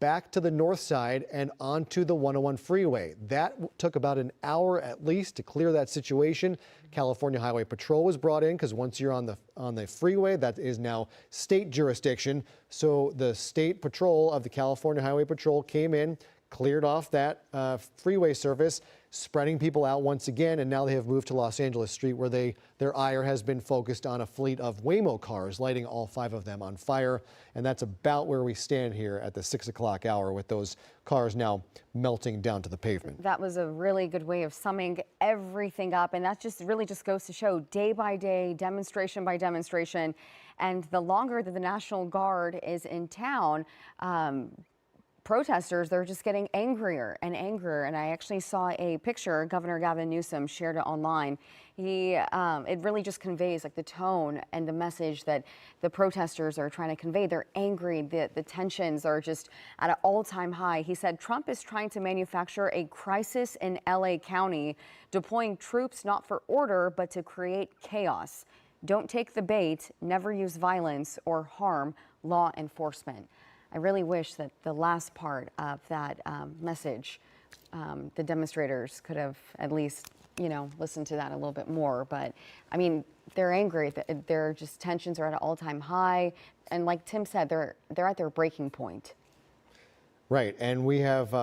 back to the north side and onto the 101 freeway. That took about an hour at least to clear that situation. California Highway Patrol was brought in, because once you're on the freeway, that is now state jurisdiction. So the state patrol of the California Highway Patrol came in, cleared off that freeway surface, spreading people out once again, and now they have moved to Los Angeles Street, where their ire has been focused on a fleet of Waymo cars, lighting all 5 of them on fire. And that's about where we stand here at the 6 o'clock hour, with those cars now melting down to the pavement. That was a really good way of summing everything up, and that just really just goes to show day by day, demonstration by demonstration, and the longer that the National Guard is in town, protesters, they're just getting angrier and angrier. And I actually saw a picture Governor Gavin Newsom shared it online. It really just conveys like the tone and the message that the protesters are trying to convey. They're angry. The tensions are just at an all-time high. He said Trump is trying to manufacture a crisis in LA County, deploying troops not for order, but to create chaos. Don't take the bait, never use violence or harm law enforcement. I really wish that the last part of that message, the demonstrators could have at least, listened to that a little bit more. But I mean, they're angry. They're just tensions are at an all-time high, and like Tim said, they're at their breaking point. Right, and we have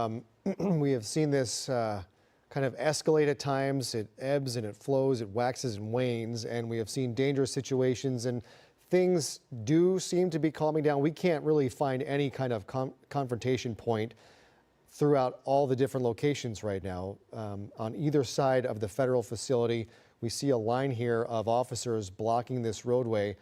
seen this kind of escalate at times. It ebbs and it flows, it waxes and wanes, and we have seen dangerous situations, and things do seem to be calming down. We can't really find any kind of confrontation point throughout all the different locations right now. On either side of the federal facility, we see a line here of officers blocking this roadway,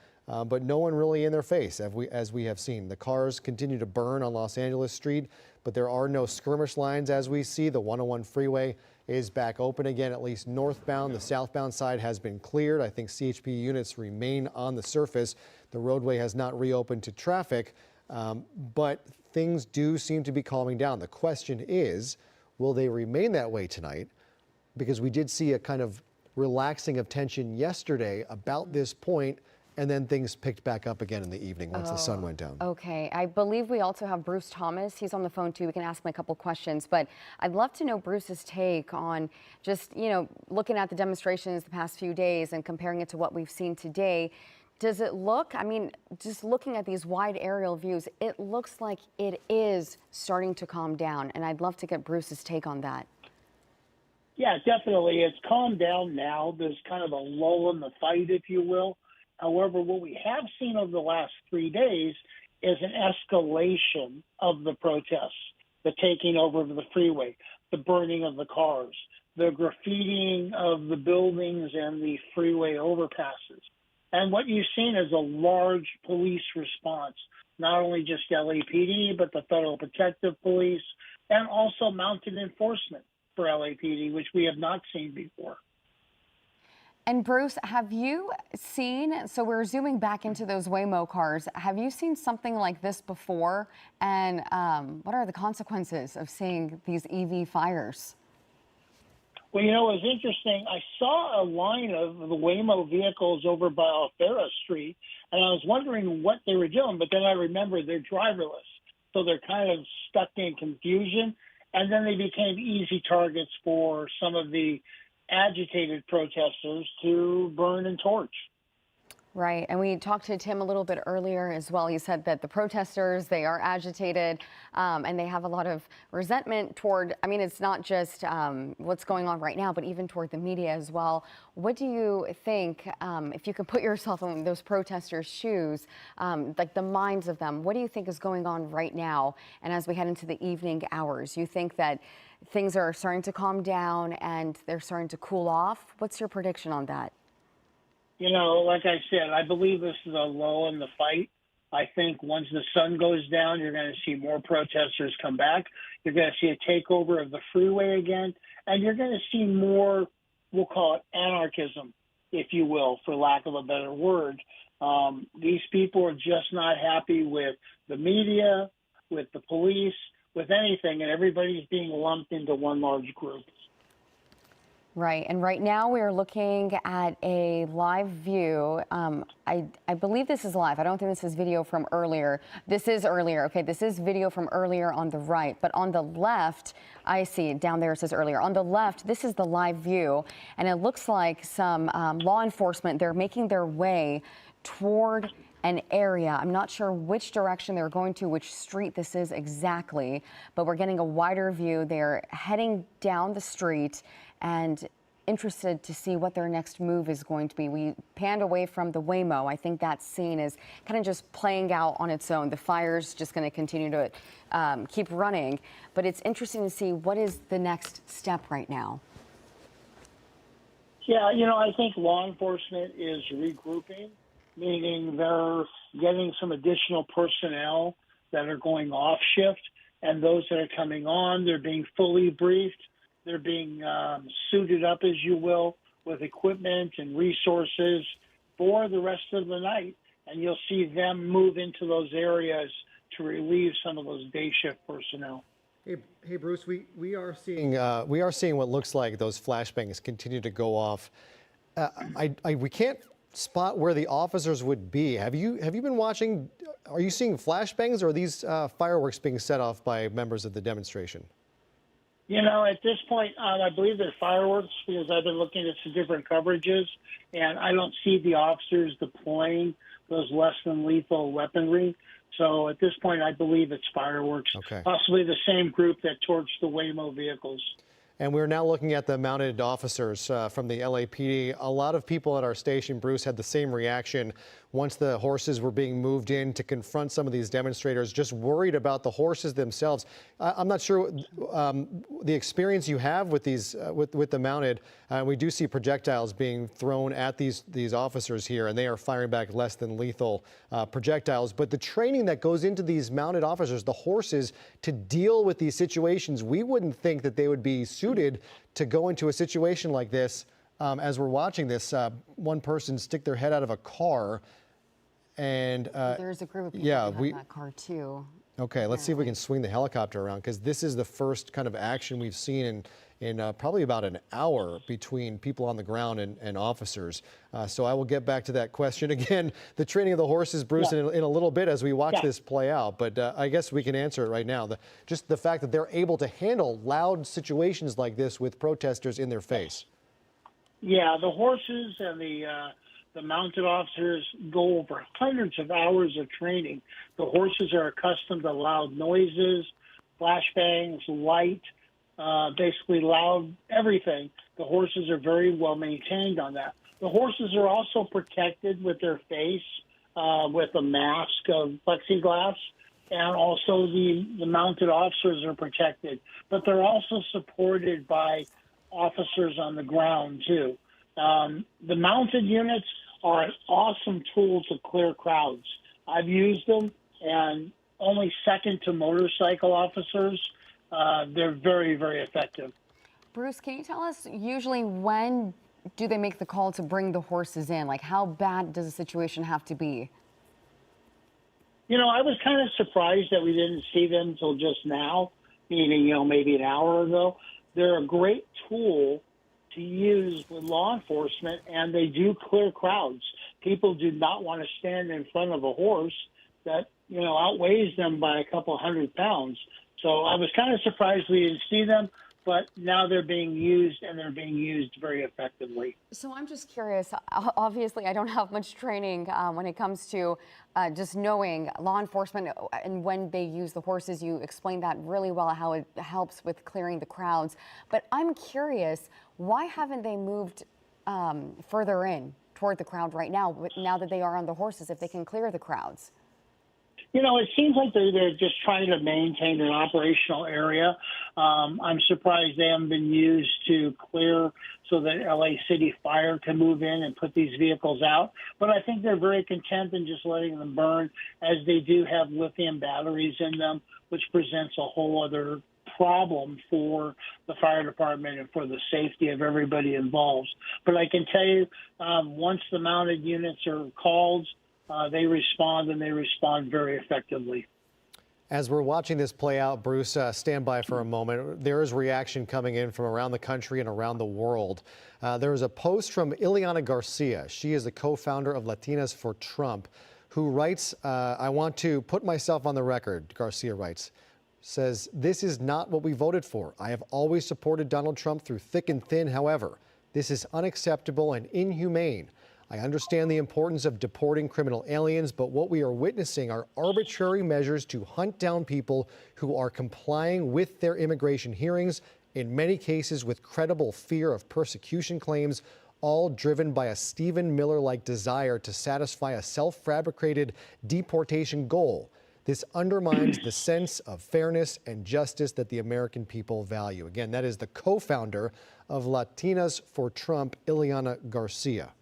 but no one really in their face, as we have seen. The cars continue to burn on Los Angeles Street, but there are no skirmish lines as we see. The 101 freeway is back open again, at least northbound. The southbound side has been cleared. I think CHP units remain on the surface. The roadway has not reopened to traffic, but things do seem to be calming down. The question is, will they remain that way tonight? Because we did see a kind of relaxing of tension yesterday about this point, and then things picked back up again in the evening once the sun went down. Okay, I believe we also have Bruce Thomas. He's on the phone too. We can ask him a couple questions, but I'd love to know Bruce's take on just, looking at the demonstrations the past few days and comparing it to what we've seen today. Does it look, just looking at these wide aerial views, it looks like it is starting to calm down, and I'd love to get Bruce's take on that. Yeah, definitely. It's calmed down now. There's kind of a lull in the fight, if you will. However, what we have seen over the last 3 days is an escalation of the protests, the taking over of the freeway, the burning of the cars, the graffitiing of the buildings and the freeway overpasses. And what you've seen is a large police response, not only just LAPD, but the Federal Protective Police, and also mounted enforcement for LAPD, which we have not seen before. And Bruce, have you seen, so we're zooming back into those Waymo cars, have you seen something like this before? And what are the consequences of seeing these EV fires? Well, it was interesting. I saw a line of the Waymo vehicles over by Alfera Street, and I was wondering what they were doing, but then I remembered they're driverless. So they're kind of stuck in confusion, and then they became easy targets for some of the agitated protesters to burn and torch. Right, and we talked to Tim a little bit earlier as well. He said that the protesters, they are agitated and they have a lot of resentment toward, it's not just what's going on right now, but even toward the media as well. What do you think, if you can put yourself in those protesters' shoes, like the minds of them, what do you think is going on right now? And as we head into the evening hours, you think that things are starting to calm down and they're starting to cool off? What's your prediction on that? Like I said, I believe this is a lull in the fight. I think once the sun goes down, you're going to see more protesters come back. You're going to see a takeover of the freeway again, and you're going to see more, we'll call it anarchism, if you will, for lack of a better word. These people are just not happy with the media, with the police, with anything, and everybody's being lumped into one large group. Right, and right now we are looking at a live view. I believe this is live. I don't think this is video from earlier. This is earlier. Okay, this is video from earlier on the right, but on the left, I see it down there. It says earlier. On the left, this is the live view, and it looks like some law enforcement. They're making their way toward an area. I'm not sure which direction they're going to, which street this is exactly, but we're getting a wider view. They're heading down the street and interested to see what their next move is going to be. We panned away from the Waymo. I think that scene is kind of just playing out on its own. The fire's just going to continue to keep running, but it's interesting to see what is the next step right now. Yeah, I think law enforcement is regrouping, meaning they're getting some additional personnel that are going off shift, and those that are coming on, they're being fully briefed. They're being suited up, as you will, with equipment and resources for the rest of the night. And you'll see them move into those areas to relieve some of those day shift personnel. Hey, Bruce, we are seeing what looks like those flashbangs continue to go off. We can't spot where the officers would be. Have you been watching? Are you seeing flashbangs, or are these fireworks being set off by members of the demonstration? At this point, I believe they're fireworks because I've been looking at some different coverages, and I don't see the officers deploying those less than lethal weaponry. So at this point, I believe it's fireworks, okay. Possibly the same group that torched the Waymo vehicles. And we're now looking at the mounted officers from the LAPD. A lot of people at our station, Bruce, had the same reaction once the horses were being moved in to confront some of these demonstrators, just worried about the horses themselves. I'm not sure the experience you have with these with the mounted. We do see projectiles being thrown at these officers here, and they are firing back less than lethal projectiles. But the training that goes into these mounted officers, the horses, to deal with these situations, we wouldn't think that they would be suited to go into a situation like this. As we're watching this, one person stick their head out of a car, and there's a group of people in that car too. Okay, let's see if we can swing the helicopter around, because this is the first kind of action we've seen in probably about an hour between people on the ground and officers. So I will get back to that question again, the training of the horses, Bruce, in a little bit as we watch this play out. But I guess we can answer it right now. Just the fact that they're able to handle loud situations like this with protesters in their face. Yeah, the horses and the mounted officers go over hundreds of hours of training. The horses are accustomed to loud noises, flashbangs, light, basically loud everything. The horses are very well maintained on that. The horses are also protected with their face, with a mask of plexiglass, and also the mounted officers are protected. But they're also supported by officers on the ground, too. The mounted units are an awesome tool to clear crowds. I've used them, and only second to motorcycle officers. They're very, very effective. Bruce, can you tell us usually when do they make the call to bring the horses in? Like, how bad does the situation have to be? I was kind of surprised that we didn't see them until just now, meaning, maybe an hour ago. They're a great tool to use with law enforcement, and they do clear crowds. People do not want to stand in front of a horse that, outweighs them by a couple 100 pounds. So I was kind of surprised we didn't see them, but now they're being used, and they're being used very effectively. So I'm just curious. Obviously, I don't have much training when it comes to just knowing law enforcement and when they use the horses. You explained that really well, how it helps with clearing the crowds. But I'm curious, why haven't they moved further in toward the crowd right now, now that they are on the horses, if they can clear the crowds? It seems like they're just trying to maintain an operational area. I'm surprised they haven't been used to clear so that LA City Fire can move in and put these vehicles out. But I think they're very content in just letting them burn, as they do have lithium batteries in them, which presents a whole other problem for the fire department and for the safety of everybody involved. But I can tell you, once the mounted units are called, they respond, and they respond very effectively. As we're watching this play out, Bruce, stand by for a moment. There is reaction coming in from around the country and around the world. There is a post from Ileana Garcia. She is the co-founder of Latinas for Trump, who writes, I want to put myself on the record, Garcia writes, says, this is not what we voted for. I have always supported Donald Trump through thick and thin. However, this is unacceptable and inhumane. I understand the importance of deporting criminal aliens, but what we are witnessing are arbitrary measures to hunt down people who are complying with their immigration hearings, in many cases with credible fear of persecution claims, all driven by a Stephen Miller-like desire to satisfy a self-fabricated deportation goal. This undermines the sense of fairness and justice that the American people value. Again, that is the co-founder of Latinas for Trump, Ileana Garcia.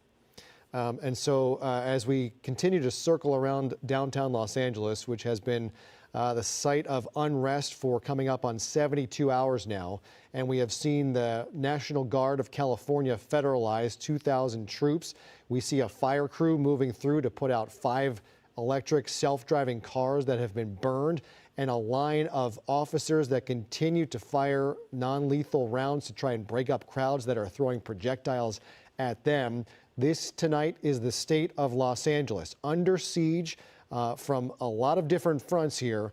And so as we continue to circle around downtown Los Angeles, which has been the site of unrest for coming up on 72 hours now, and we have seen the National Guard of California federalize 2,000 troops. We see a fire crew moving through to put out 5 electric self-driving cars that have been burned, and a line of officers that continue to fire non-lethal rounds to try and break up crowds that are throwing projectiles at them. This tonight is the state of Los Angeles, under siege from a lot of different fronts here.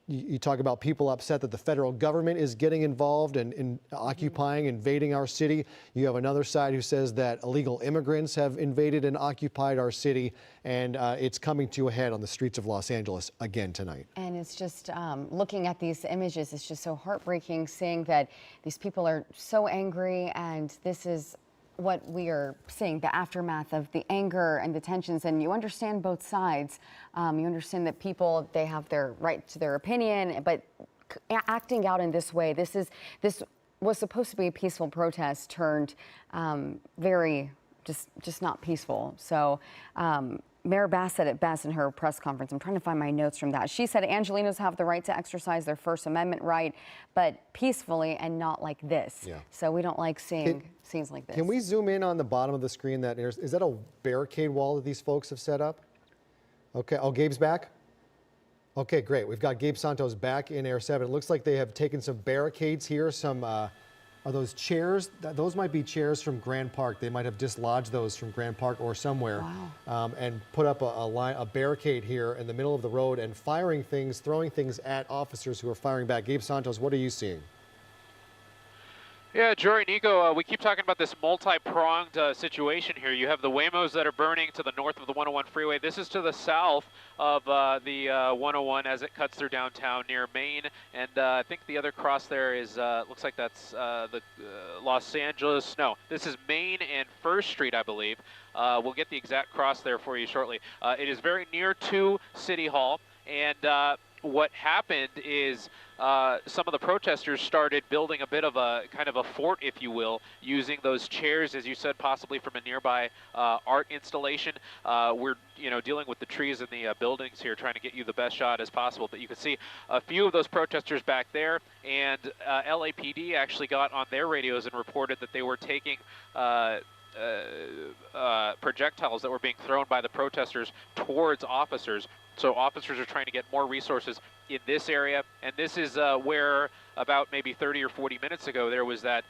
You talk about people upset that the federal government is getting involved and in occupying, invading our city. You have another side who says that illegal immigrants have invaded and occupied our city, and it's coming to a head on the streets of Los Angeles again tonight. And it's just looking at these images, it's just so heartbreaking seeing that these people are so angry, and this is what we are seeing, the aftermath of the anger and the tensions, and you understand both sides. You understand that people, they have their right to their opinion, but acting out in this way, this was supposed to be a peaceful protest turned very, just not peaceful. So Mayor Bass said it best in her press conference. I'm trying to find my notes from that. She said Angelenos have the right to exercise their First Amendment right, but peacefully and not like this. Yeah. So we don't like seeing scenes like this. Can we zoom in on the bottom of the screen? Is that a barricade wall that these folks have set up? Okay. Oh, Gabe's back? Okay, great. We've got Gabe Santos back in Air 7. It looks like they have taken some barricades here, some are those chairs? Those might be chairs from Grand Park. They might have dislodged those from Grand Park or somewhere. Wow. And put up a barricade here in the middle of the road and firing things, throwing things at officers who are firing back. Gabe Santos, what are you seeing? Yeah, Jory, Nico, we keep talking about this multi-pronged situation here. You have the Waymos that are burning to the north of the 101 freeway. This is to the south of the 101 as it cuts through downtown near Main. And I think the other cross there is, looks like that's the Los Angeles. No, this is Main and 1st Street, I believe. We'll get the exact cross there for you shortly. It is very near to City Hall. And what happened is some of the protesters started building a bit of a kind of a fort, if you will, using those chairs, as you said, possibly from a nearby art installation. We're dealing with the trees and the buildings here, trying to get you the best shot as possible. But you can see a few of those protesters back there, and LAPD actually got on their radios and reported that they were taking projectiles that were being thrown by the protesters towards officers. So officers are trying to get more resources in this area, and this is where about maybe 30 or 40 minutes ago there was that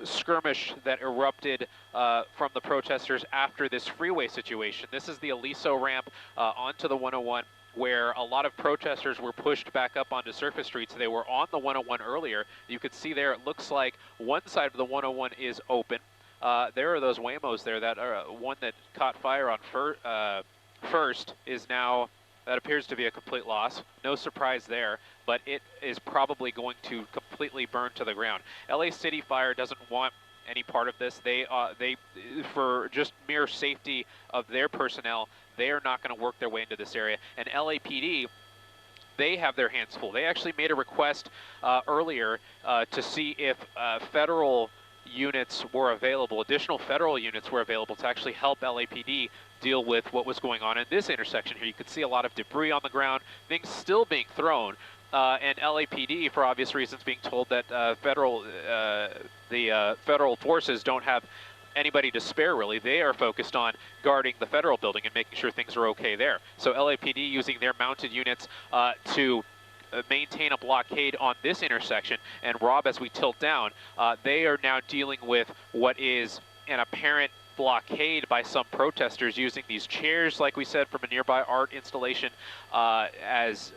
skirmish that erupted from the protesters after this freeway situation. This is the Aliso ramp onto the 101, where a lot of protesters were pushed back up onto surface streets. They were on the 101 earlier. You could see there, it looks like one side of the 101 is open. There are those Waymos there that are one that caught fire on First is now, that appears to be a complete loss. No surprise there, but it is probably going to completely burn to the ground. LA City Fire doesn't want any part of this. They for just mere safety of their personnel, they are not going to work their way into this area. And LAPD, they have their hands full. They actually made a request earlier to see if federal units were available, additional federal units were available to actually help LAPD deal with what was going on in this intersection here. You could see a lot of debris on the ground, things still being thrown, and LAPD, for obvious reasons, being told that the federal forces don't have anybody to spare, really. They are focused on guarding the federal building and making sure things are okay there. So LAPD using their mounted units to maintain a blockade on this intersection. And Rob, as we tilt down, they are now dealing with what is an apparent blockade by some protesters using these chairs, like we said, from a nearby art installation, as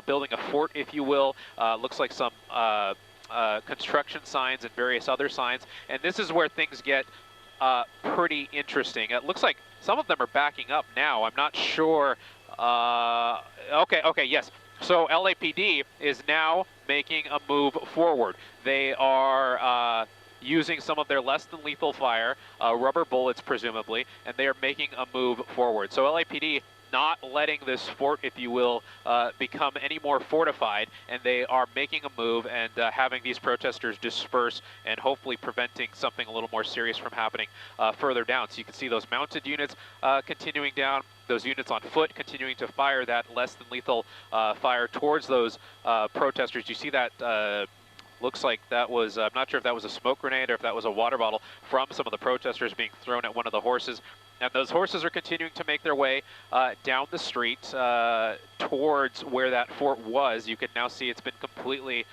building a fort, if you will. Looks like some construction signs and various other signs. And this is where things get pretty interesting. It looks like some of them are backing up now. I'm not sure. Okay, yes. So LAPD is now making a move forward. They are using some of their less than lethal fire, rubber bullets presumably, and they are making a move forward. So LAPD not letting this fort, if you will, become any more fortified, and they are making a move and having these protesters disperse and hopefully preventing something a little more serious from happening further down. So you can see those mounted units continuing down, those units on foot continuing to fire that less than lethal fire towards those protesters. You see that looks like that was, I'm not sure if that was a smoke grenade or if that was a water bottle from some of the protesters being thrown at one of the horses. And those horses are continuing to make their way down the street towards where that fort was. You can now see it's been completely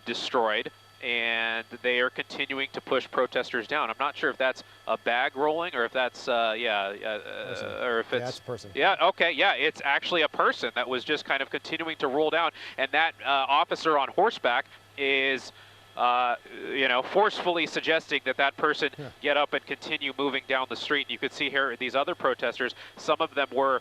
destroyed, and they are continuing to push protesters down. I'm not sure if that's a bag rolling or if that's, or if it's... That's a person. Yeah, okay, yeah, it's actually a person that was just kind of continuing to roll down, and that officer on horseback is... you know, forcefully suggesting that that person get up and continue moving down the street. You could see here these other protesters, some of them were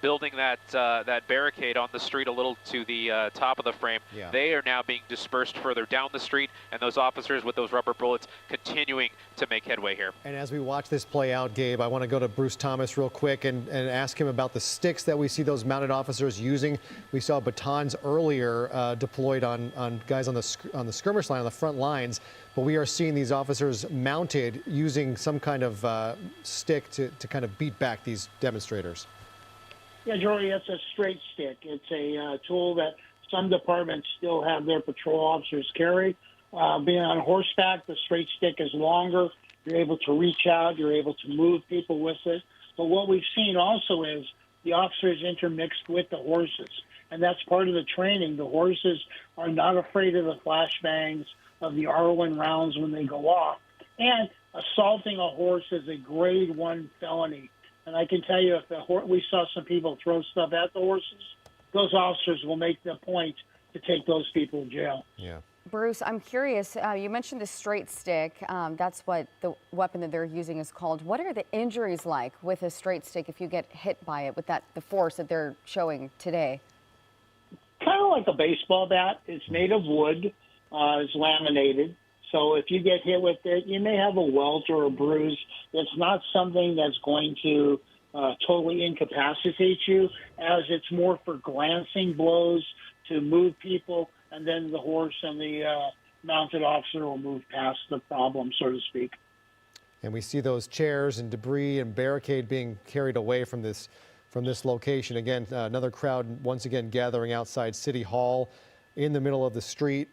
building that that barricade on the street a little to the top of the frame. Yeah. They are now being dispersed further down the street, and those officers with those rubber bullets continuing to make headway here. And as we watch this play out, Gabe, I want to go to Bruce Thomas real quick and ask him about the sticks that we see those mounted officers using. We saw batons earlier deployed on guys on the skirmish line, on the front lines, but we are seeing these officers mounted using some kind of stick to kind of beat back these demonstrators. Yeah, Jory, it's a straight stick. It's a tool that some departments still have their patrol officers carry. Being on horseback, the straight stick is longer. You're able to reach out. You're able to move people with it. But what we've seen also is the officers intermixed with the horses, and that's part of the training. The horses are not afraid of the flashbangs of the R1 rounds when they go off. And assaulting a horse is a grade 1 felony. And I can tell you, if we saw some people throw stuff at the horses, those officers will make the point to take those people to jail. Yeah. Bruce, I'm curious, you mentioned the straight stick. That's what the weapon that they're using is called. What are the injuries like with a straight stick if you get hit by it with the force that they're showing today? Kind of like a baseball bat. It's made of wood. It's laminated. So if you get hit with it, you may have a welt or a bruise. It's not something that's going to totally incapacitate you, as it's more for glancing blows to move people, and then the horse and the mounted officer will move past the problem, so to speak. And we see those chairs and debris and barricade being carried away from this location. Again, another crowd once again gathering outside City Hall in the middle of the street.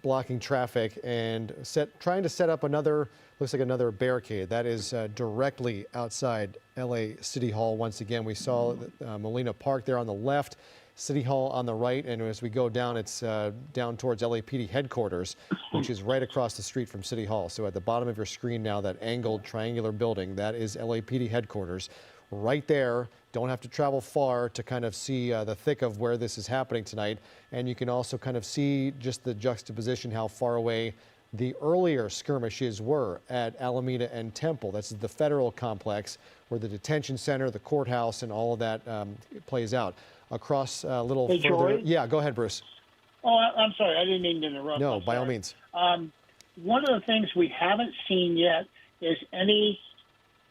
Blocking traffic and trying to set up another, looks like another barricade. That is directly outside LA City Hall. Once again, we saw Molina Park there on the left, City Hall on the right, and as we go down, it's down towards LAPD headquarters, which is right across the street from City Hall. So at the bottom of your screen now, that angled triangular building, that is LAPD headquarters. Right there, don't have to travel far to kind of see the thick of where this is happening tonight. And you can also kind of see just the juxtaposition, how far away the earlier skirmishes were at Alameda and Temple. That's the federal complex where the detention center, the courthouse, and all of that plays out. Across a little further. Jory? Yeah, go ahead, Bruce. Oh, I'm sorry. I didn't mean to interrupt. No, by all means. One of the things we haven't seen yet is any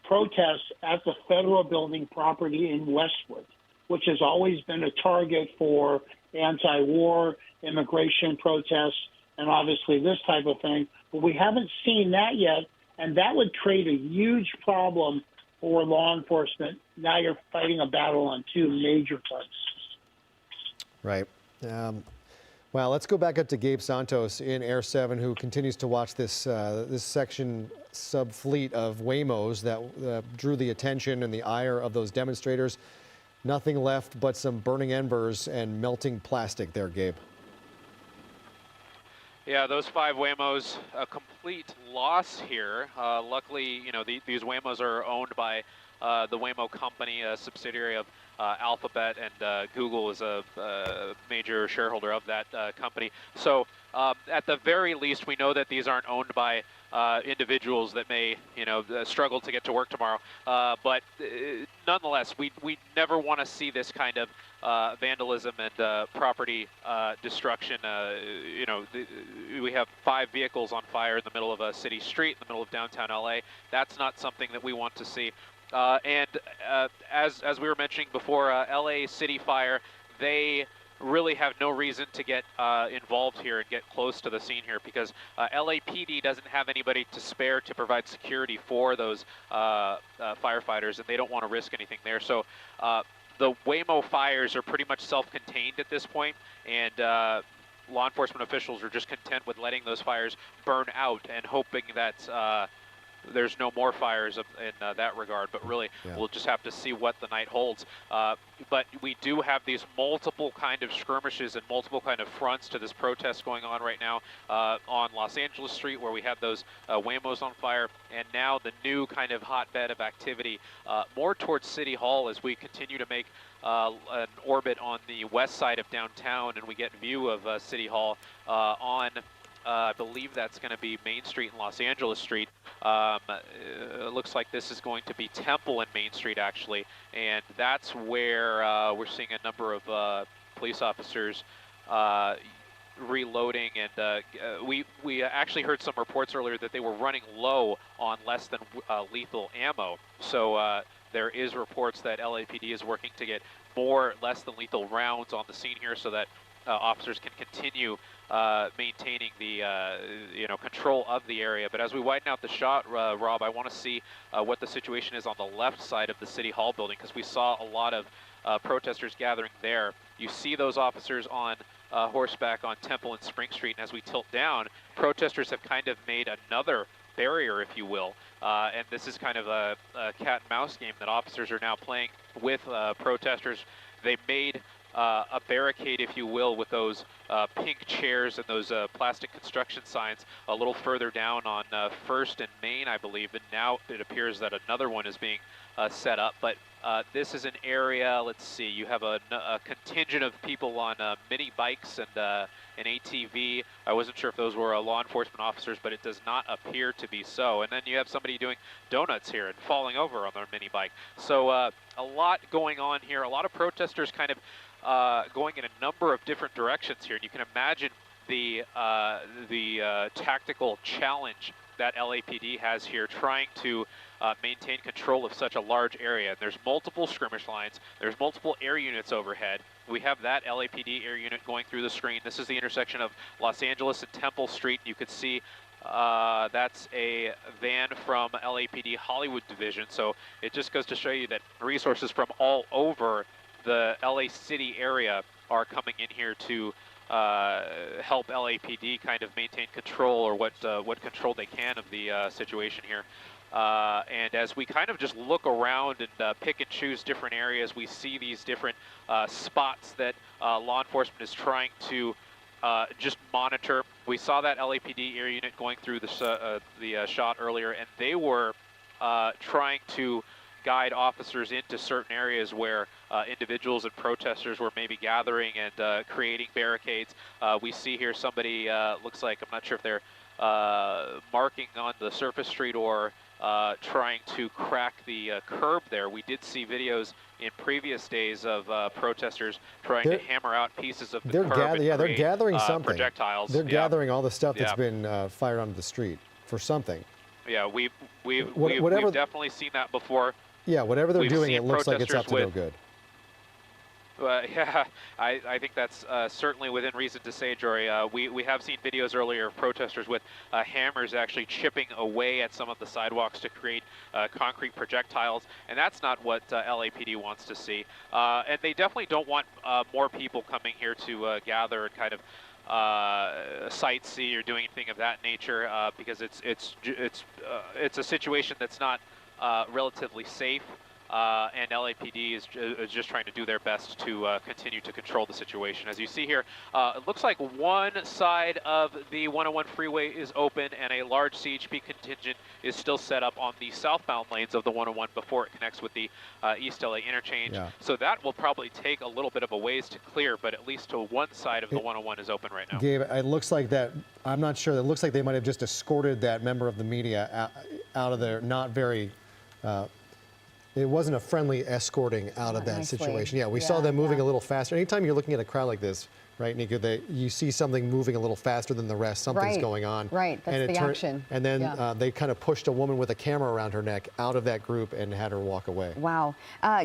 protests at the federal building property in Westwood, which has always been a target for anti-war, immigration protests, and obviously this type of thing. But we haven't seen that yet, and that would create a huge problem for law enforcement. Now you're fighting a battle on two major fronts. Right. Well, let's go back up to Gabe Santos in Air 7, who continues to watch this this section sub-fleet of Waymos that drew the attention and the ire of those demonstrators. Nothing left but some burning embers and melting plastic there, Gabe. Yeah, those 5 Waymos, a complete loss here. Luckily, you know, these Waymos are owned by the Waymo company, a subsidiary of Alphabet, and Google is a major shareholder of that company. So at the very least, we know that these aren't owned by individuals that may, struggle to get to work tomorrow. But nonetheless, we never want to see this kind of vandalism and property destruction. We have 5 vehicles on fire in the middle of a city street, in the middle of downtown LA. That's not something that we want to see. And as we were mentioning before, LA City Fire, they really have no reason to get involved here and get close to the scene here, because LAPD doesn't have anybody to spare to provide security for those firefighters, and they don't want to risk anything there. So the Waymo fires are pretty much self-contained at this point, and law enforcement officials are just content with letting those fires burn out and hoping that there's no more fires in that regard, but really we'll just have to see what the night holds. But we do have these multiple kind of skirmishes and multiple kind of fronts to this protest going on right now on Los Angeles Street, where we have those Waymos on fire, and now the new kind of hotbed of activity more towards City Hall as we continue to make an orbit on the west side of downtown, and we get view of City Hall on I believe that's going to be Main Street and Los Angeles Street. It looks like this is going to be Temple and Main Street, actually, and that's where we're seeing a number of police officers reloading, and we actually heard some reports earlier that they were running low on less than lethal ammo. So there is reports that LAPD is working to get more less than lethal rounds on the scene here, so that officers can continue maintaining the control of the area. But as we widen out the shot, Rob, I want to see what the situation is on the left side of the City Hall building, because we saw a lot of protesters gathering there. You see those officers on horseback on Temple and Spring Street, and as we tilt down, protesters have kind of made another barrier, if you will, and this is kind of a cat and mouse game that officers are now playing with protesters. They made a barricade, if you will, with those pink chairs and those plastic construction signs a little further down on First and Main, I believe, and now it appears that another one is being set up. But this is an area, let's see, you have a contingent of people on mini bikes and an ATV. I wasn't sure if those were law enforcement officers, but it does not appear to be so. And then you have somebody doing donuts here and falling over on their mini bike. So a lot going on here, a lot of protesters kind of going in a number of different directions here. And you can imagine the tactical challenge that LAPD has here, trying to maintain control of such a large area. And there's multiple skirmish lines. There's multiple air units overhead. We have that LAPD air unit going through the screen. This is the intersection of Los Angeles and Temple Street. You could see that's a van from LAPD Hollywood Division. So it just goes to show you that resources from all over the LA City area are coming in here to help LAPD kind of maintain control, or what control they can of the situation here. And as we kind of just look around and pick and choose different areas, we see these different spots that law enforcement is trying to just monitor. We saw that LAPD air unit going through the shot earlier, and they were trying to guide officers into certain areas where individuals and protesters were maybe gathering and creating barricades. We see here somebody, looks like, I'm not sure if they're marking on the surface street or trying to crack the curb there. We did see videos in previous days of protesters trying to hammer out pieces of the curb. They're gathering something. Projectiles. They're gathering all the stuff that's been fired onto the street for something. Yeah, we've definitely seen that before. Yeah, whatever they're doing, it looks like it's up to no good. Yeah, I think that's certainly within reason to say, Jory. We have seen videos earlier of protesters with hammers actually chipping away at some of the sidewalks to create concrete projectiles, and that's not what LAPD wants to see. And they definitely don't want more people coming here to gather and kind of sightsee or do anything of that nature, because it's a situation that's not relatively safe. and LAPD is just trying to do their best to continue to control the situation. As you see here, it looks like one side of the 101 freeway is open and a large CHP contingent is still set up on the southbound lanes of the 101 before it connects with the East LA interchange. Yeah. So that will probably take a little bit of a ways to clear, but at least to one side of the 101 is open right now. Gabe, it looks like that, I'm not sure, it looks like they might have just escorted that member of the media out of there, not very, it wasn't a friendly escorting out of that nicely. situation. Yeah, we saw them moving a little faster. Anytime you're looking at a crowd like this, right, Nico, you see something moving a little faster than the rest, something's going on. Right, that's the action. And then they kind of pushed a woman with a camera around her neck out of that group and had her walk away. Wow.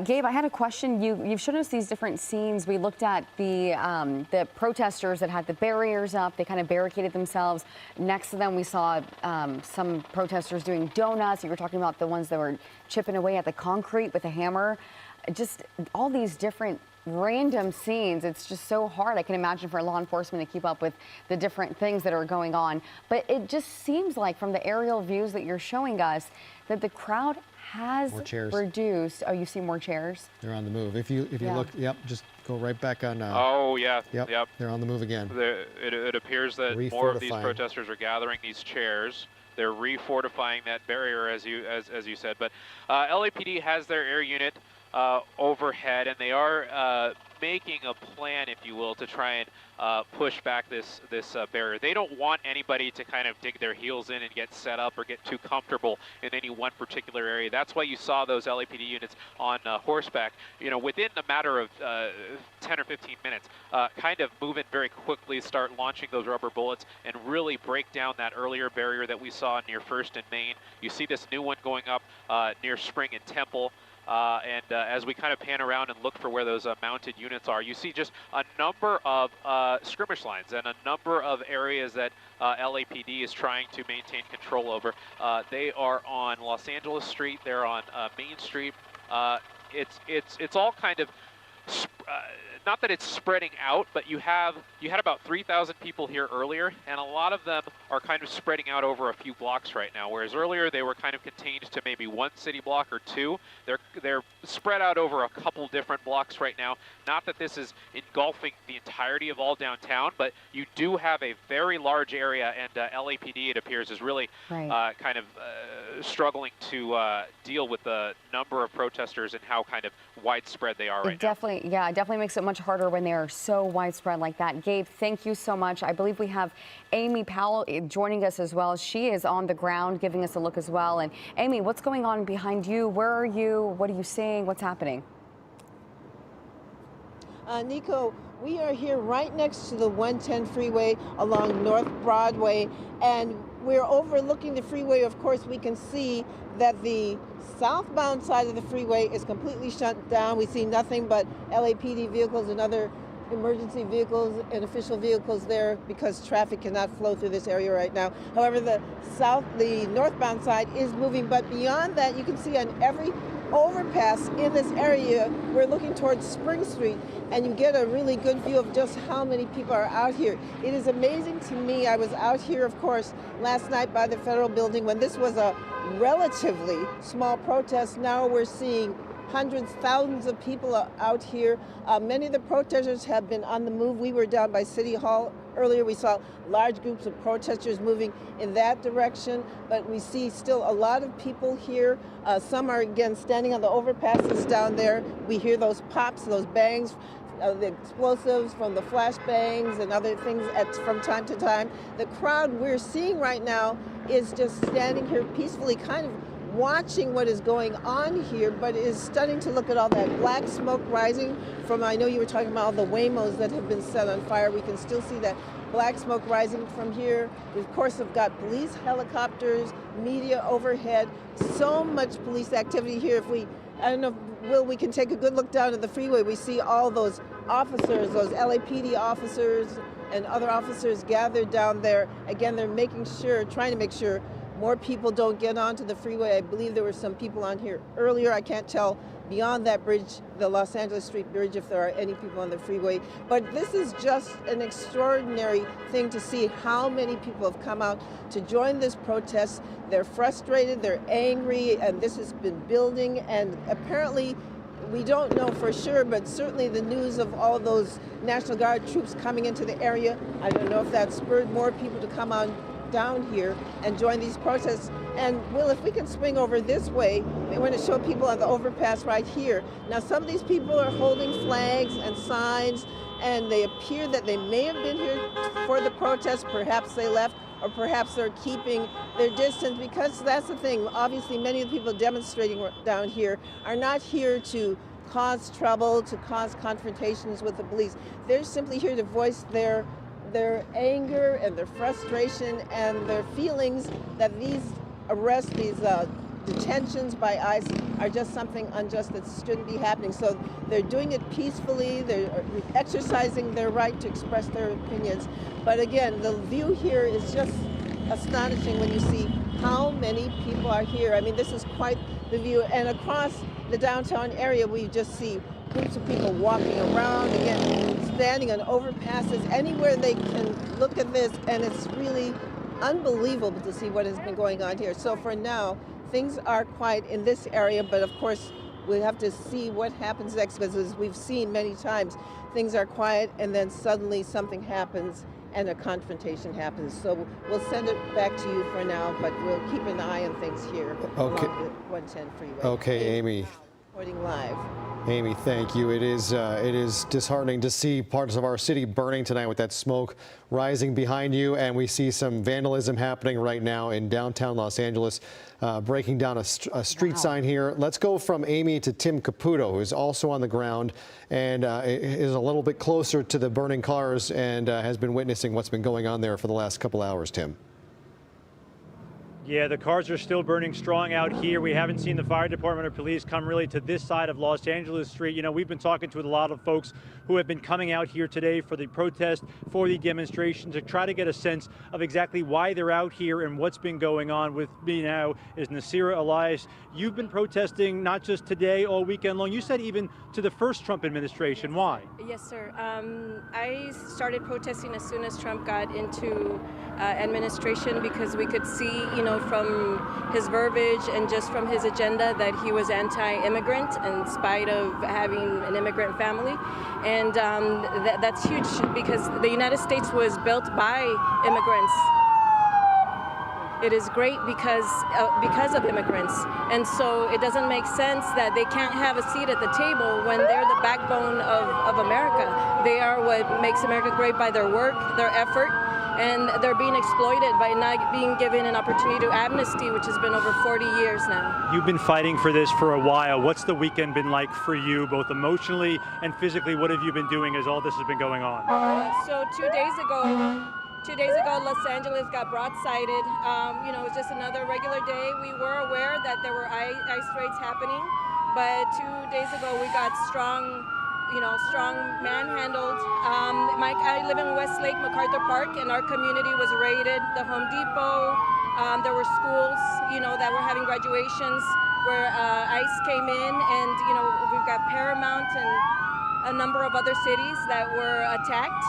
Gabe, I had a question. You've shown us these different scenes. We looked at the protesters that had the barriers up. They kind of barricaded themselves. Next to them, we saw some protesters doing donuts. You were talking about the ones that were chipping away at the concrete with a hammer. Just all these different random scenes. It's just so hard, I can imagine, for law enforcement to keep up with the different things that are going on. But it just seems like from the aerial views that you're showing us that the crowd has reduced. Oh, you see more chairs? They're on the move. If you look, yep, just go right back on. Oh, yeah. Yep. They're on the move again. It appears that more of these protesters are gathering these chairs. They're refortifying that barrier, as you said. But LAPD has their air unit overhead, and they are making a plan, if you will, to try and push back this barrier. They don't want anybody to kind of dig their heels in and get set up or get too comfortable in any one particular area. That's why you saw those LAPD units on horseback, within a matter of 10 or 15 minutes, kind of move in very quickly, start launching those rubber bullets, and really break down that earlier barrier that we saw near 1st and Main. You see this new one going up near Spring and Temple. As we kind of pan around and look for where those mounted units are, you see just a number of skirmish lines and a number of areas that LAPD is trying to maintain control over. They are on Los Angeles Street. They're on Main Street. It's all kind of not that it's spreading out, but you had about 3,000 people here earlier, and a lot of them are kind of spreading out over a few blocks right now, whereas earlier they were kind of contained to maybe one city block or two. They're spread out over a couple different blocks right now. Not that this is engulfing the entirety of all downtown, but you do have a very large area, and LAPD, it appears, is really kind of struggling to deal with the number of protesters and how kind of widespread they are right now. It definitely makes it much harder when they are so widespread like that. Gabe, thank you so much. I believe we have Amy Powell joining us as well. She is on the ground giving us a look as well. And Amy, what's going on behind you? Where are you? What are you seeing? What's happening? Nico, we are here right next to the 110 freeway along North Broadway, and we're overlooking the freeway. Of course, we can see that the southbound side of the freeway is completely shut down. We see nothing but LAPD vehicles and other emergency vehicles and official vehicles there because traffic cannot flow through this area right now. However, the northbound side is moving, but beyond that, you can see on every overpass in this area, we're looking towards Spring Street, and you get a really good view of just how many people are out here. It is amazing to me. I was out here, of course, last night by the Federal Building when this was a relatively small protest. Now we're seeing hundreds, thousands of people out here. Many of the protesters have been on the move. We were down by City Hall earlier. We saw large groups of protesters moving in that direction, but we see still a lot of people here. Some are, again, standing on the overpasses down there. We hear those pops, those bangs, the explosives from the flashbangs and other things from time to time. The crowd we're seeing right now is just standing here peacefully, kind of watching what is going on here, but it is stunning to look at all that black smoke rising from, I know you were talking about all the Waymos that have been set on fire. We can still see that black smoke rising from here. We, of course, have got police helicopters, media overhead, so much police activity here. I don't know, Will, we can take a good look down at the freeway. We see all those officers, those LAPD officers and other officers gathered down there. Again, they're trying to make sure more people don't get onto the freeway. I believe there were some people on here earlier. I can't tell beyond that bridge, the Los Angeles Street Bridge, if there are any people on the freeway. But this is just an extraordinary thing to see how many people have come out to join this protest. They're frustrated, they're angry, and this has been building. And apparently, we don't know for sure, but certainly the news of all those National Guard troops coming into the area, I don't know if that spurred more people to come on down here and join these protests. And Will, if we can swing over this way, we want to show people on the overpass right here. Now, some of these people are holding flags and signs, and they appear that they may have been here for the protest. Perhaps they left, or perhaps they're keeping their distance, because that's the thing. Obviously, many of the people demonstrating down here are not here to cause trouble, to cause confrontations with the police. They're simply here to voice their anger and their frustration and their feelings that these arrests, these detentions by ICE are just something unjust that shouldn't be happening. So they're doing it peacefully, they're exercising their right to express their opinions. But again, the view here is just astonishing when you see how many people are here. I mean, this is quite the view. And across the downtown area, we just see groups of people walking around, again, standing on overpasses, anywhere they can look at this, and it's really unbelievable to see what has been going on here. So for now, things are quiet in this area, but of course, we have to see what happens next, because as we've seen many times, things are quiet and then suddenly something happens and a confrontation happens. So we'll send it back to you for now, but we'll keep an eye on things here along the 110 freeway. Okay, Amy. Reporting live. Amy, thank you. It is disheartening to see parts of our city burning tonight with that smoke rising behind you, and we see some vandalism happening right now in downtown Los Angeles, breaking down a street sign here. Let's go from Amy to Tim Caputo, who's also on the ground and is a little bit closer to the burning cars and has been witnessing what's been going on there for the last couple hours. Tim. Yeah, the cars are still burning strong out here. We haven't seen the fire department or police come really to this side of Los Angeles Street. You know, we've been talking to a lot of folks who have been coming out here today for the protest, for the demonstration, to try to get a sense of exactly why they're out here and what's been going on. With me now is Nasira Elias. You've been protesting not just today, all weekend long. You said even to the first Trump administration. Why? Yes, sir. I started protesting as soon as Trump got into administration, because we could see, you know, from his verbiage and just from his agenda that he was anti-immigrant in spite of having an immigrant family. And that's huge, because the United States was built by immigrants. It is great because of immigrants. And so it doesn't make sense that they can't have a seat at the table when they're the backbone of America. They are what makes America great by their work, their effort, and they're being exploited by not being given an opportunity to amnesty, which has been over 40 years now. You've been fighting for this for a while. What's the weekend been like for you, both emotionally and physically? What have you been doing as all this has been going on? So 2 days ago, Los Angeles got broadsided. You know, it was just another regular day. We were aware that there were ice raids happening, but 2 days ago we got strong manhandled. I live in Westlake, MacArthur Park, and our community was raided. The Home Depot, there were schools, you know, that were having graduations where ICE came in, and, you know, we've got Paramount and a number of other cities that were attacked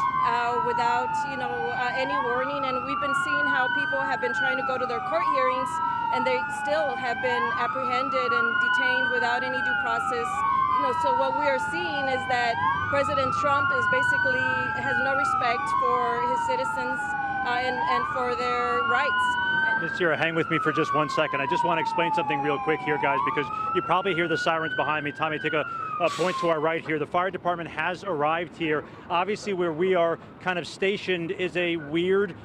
without, you know, any warning. And we've been seeing how people have been trying to go to their court hearings, and they still have been apprehended and detained without any due process. You know, so what we are seeing is that President Trump is basically has no respect for his citizens and for their rights. Ms. Sierra, hang with me for just 1 second. I just want to explain something real quick here, guys, because you probably hear the sirens behind me. Tommy, take a point to our right here. The fire department has arrived here. Obviously, where we are kind of stationed is a weird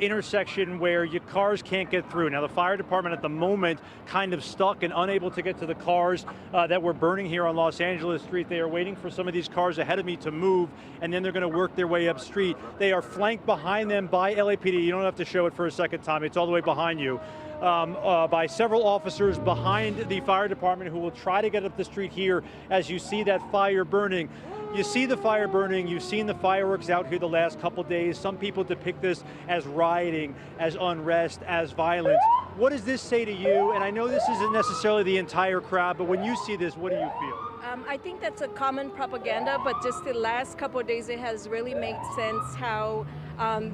intersection where your cars can't get through. Now, the fire department at the moment kind of stuck and unable to get to the cars that were burning here on Los Angeles Street. They are waiting for some of these cars ahead of me to move, and then they're going to work their way up street. They are flanked behind them by LAPD. You don't have to show it for a second, Tommy. It's all the way behind you. By several officers behind the fire department who will try to get up the street here as you see that fire burning. you see the fire burning, you've seen the fireworks out here the last couple days. Some people depict this as rioting, as unrest, as violence. What does this say to you? And I know this isn't necessarily the entire crowd, but when you see this, what do you feel? I think that's a common propaganda, but just the last couple of days it has really made sense how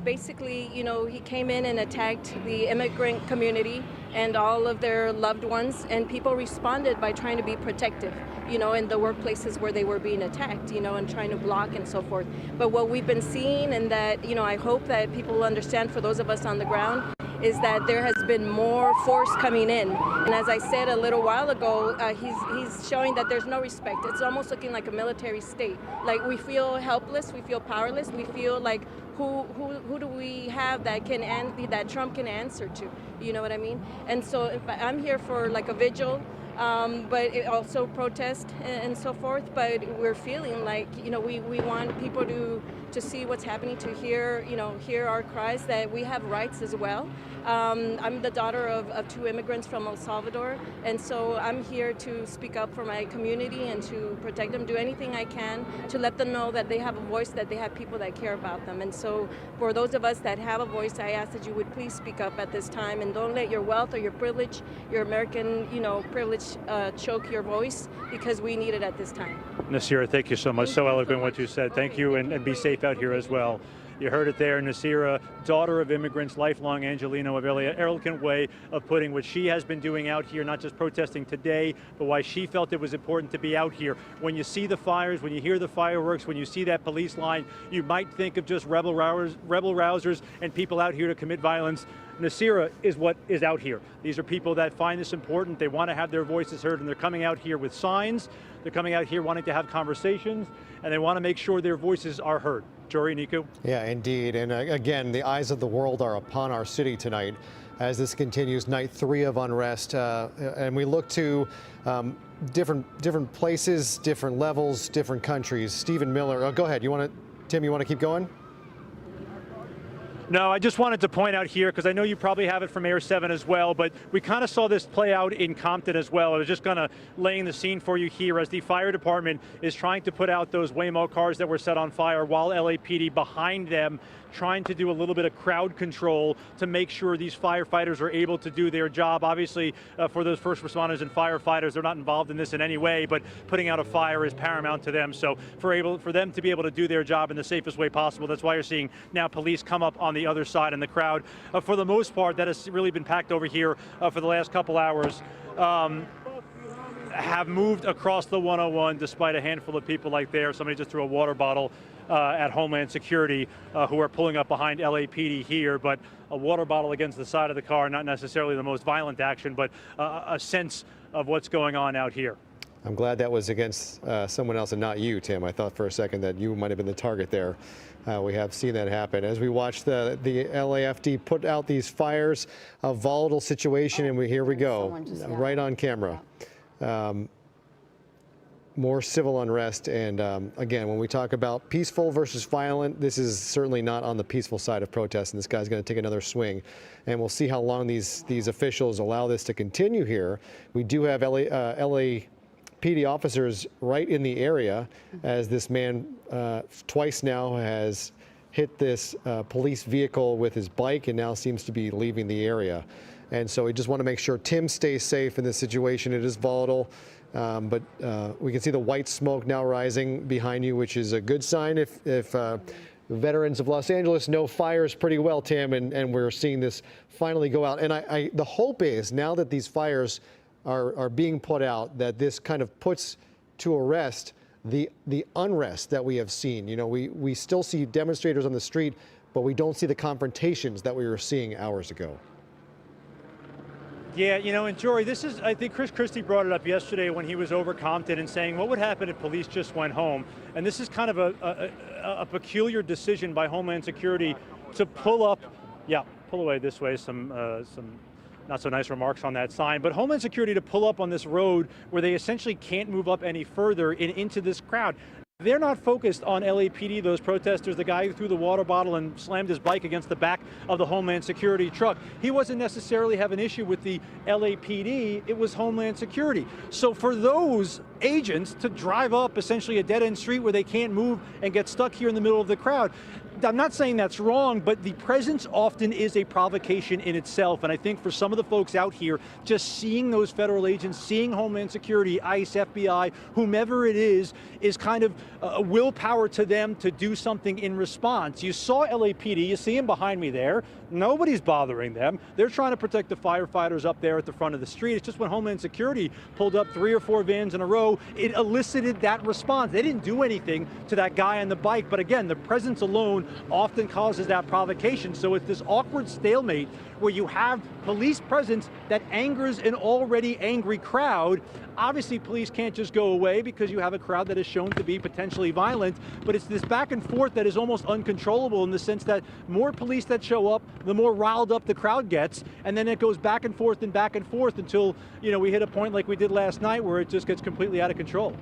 basically, you know, he came in and attacked the immigrant community and all of their loved ones, and people responded by trying to be protective, you know, in the workplaces where they were being attacked, you know, and trying to block and so forth. But what we've been seeing, and that, you know, I hope that people will understand for those of us on the ground, is that there has been more force coming in. And as I said a little while ago, he's showing that there's no respect. It's almost looking like a military state. Like, we feel helpless, we feel powerless, we feel like who do we have that Trump can answer to? You know what I mean? And so I'm here for like a vigil, but it also protest and so forth. But we're feeling like, you know, we want people to see what's happening, to hear our cries that we have rights as well. I'm the daughter of two immigrants from El Salvador, and so I'm here to speak up for my community and to protect them, do anything I can to let them know that they have a voice, that they have people that care about them. And so for those of us that have a voice, I ask that you would please speak up at this time, and don't let your wealth or your privilege, your American, you know, privilege choke your voice, because we need it at this time. Nasira, thank you so much. So eloquent what you said. Thank you, and be safe out here as well. You heard it there, Nasira, daughter of immigrants, lifelong Angelino, a very eloquent way of putting what she has been doing out here, not just protesting today, but why she felt it was important to be out here. When you see the fires, when you hear the fireworks, when you see that police line, you might think of just rebel rousers and people out here to commit violence. Nasira is what is out here. These are people that find this important. They want to have their voices heard, and they're coming out here with signs. They're coming out here wanting to have conversations, and they want to make sure their voices are heard. Jory, Nico? Yeah, indeed. And again, the eyes of the world are upon our city tonight as this continues night 3 of unrest. And we look to different places, different levels, different countries. Stephen Miller, go ahead. Tim, you want to keep going? No, I just wanted to point out here, because I know you probably have it from Air 7 as well, but we kind of saw this play out in Compton as well. I was just going to lay in the scene for you here as the fire department is trying to put out those Waymo cars that were set on fire, while LAPD behind them trying to do a little bit of crowd control to make sure these firefighters are able to do their job. Obviously, for those first responders and firefighters, they're not involved in this in any way, but putting out a fire is paramount to them. So for them to be able to do their job in the safest way possible, that's why you're seeing now police come up on the other side, and the crowd, for the most part, that has really been packed over here for the last couple hours, have moved across the 101 despite a handful of people like there. Somebody just threw a water bottle at Homeland Security who are pulling up behind LAPD here, but a water bottle against the side of the car, not necessarily the most violent action, but a sense of what's going on out here. I'm glad that was against someone else and not you, Tim. I thought for a second that you might have been the target there. We have seen that happen. As we watch the LAFD put out these fires, a volatile situation, and here we go, right on camera. More civil unrest, and again, when we talk about peaceful versus violent, this is certainly not on the peaceful side of protest, and this guy's going to take another swing, and we'll see how long these officials allow this to continue here. We do have LAPD officers right in the area, as this man twice now has hit this police vehicle with his bike and now seems to be leaving the area. And so we just want to make sure Tim stays safe in this situation. It is volatile. But we can see the white smoke now rising behind you, which is a good sign if veterans of Los Angeles know fires pretty well, Tim, and we're seeing this finally go out. And the hope is, now that these fires are being put out, that this kind of puts to rest the unrest that we have seen. You know, we still see demonstrators on the street, but we don't see the confrontations that we were seeing hours ago. Yeah, you know, and Jory, I think Chris Christie brought it up yesterday when he was over Compton and saying, what would happen if police just went home? And this is kind of a peculiar decision by Homeland Security to pull away this way, some not so nice remarks on that sign, but Homeland Security to pull up on this road where they essentially can't move up any further into this crowd. They're not focused on LAPD, those protesters, the guy who threw the water bottle and slammed his bike against the back of the Homeland Security truck. He wasn't necessarily having an issue with the LAPD, it was Homeland Security. So for those agents to drive up essentially a dead-end street where they can't move and get stuck here in the middle of the crowd, I'm not saying that's wrong, but the presence often is a provocation in itself. And I think for some of the folks out here, just seeing those federal agents, seeing Homeland Security, ICE, FBI, whomever it is kind of a willpower to them to do something in response. You saw LAPD, you see them behind me there. Nobody's bothering them. They're trying to protect the firefighters up there at the front of the street. It's just when Homeland Security pulled up 3 or 4 vans in a row, it elicited that response. They didn't do anything to that guy on the bike, but again, the presence alone often causes that provocation. So it's this awkward stalemate where you have police presence that angers an already angry crowd. Obviously, police can't just go away because you have a crowd that is shown to be potentially violent, but it's this back and forth that is almost uncontrollable in the sense that more police that show up, the more riled up the crowd gets, and then it goes back and forth until, you know, we hit a point like we did last night where it just gets completely out of control.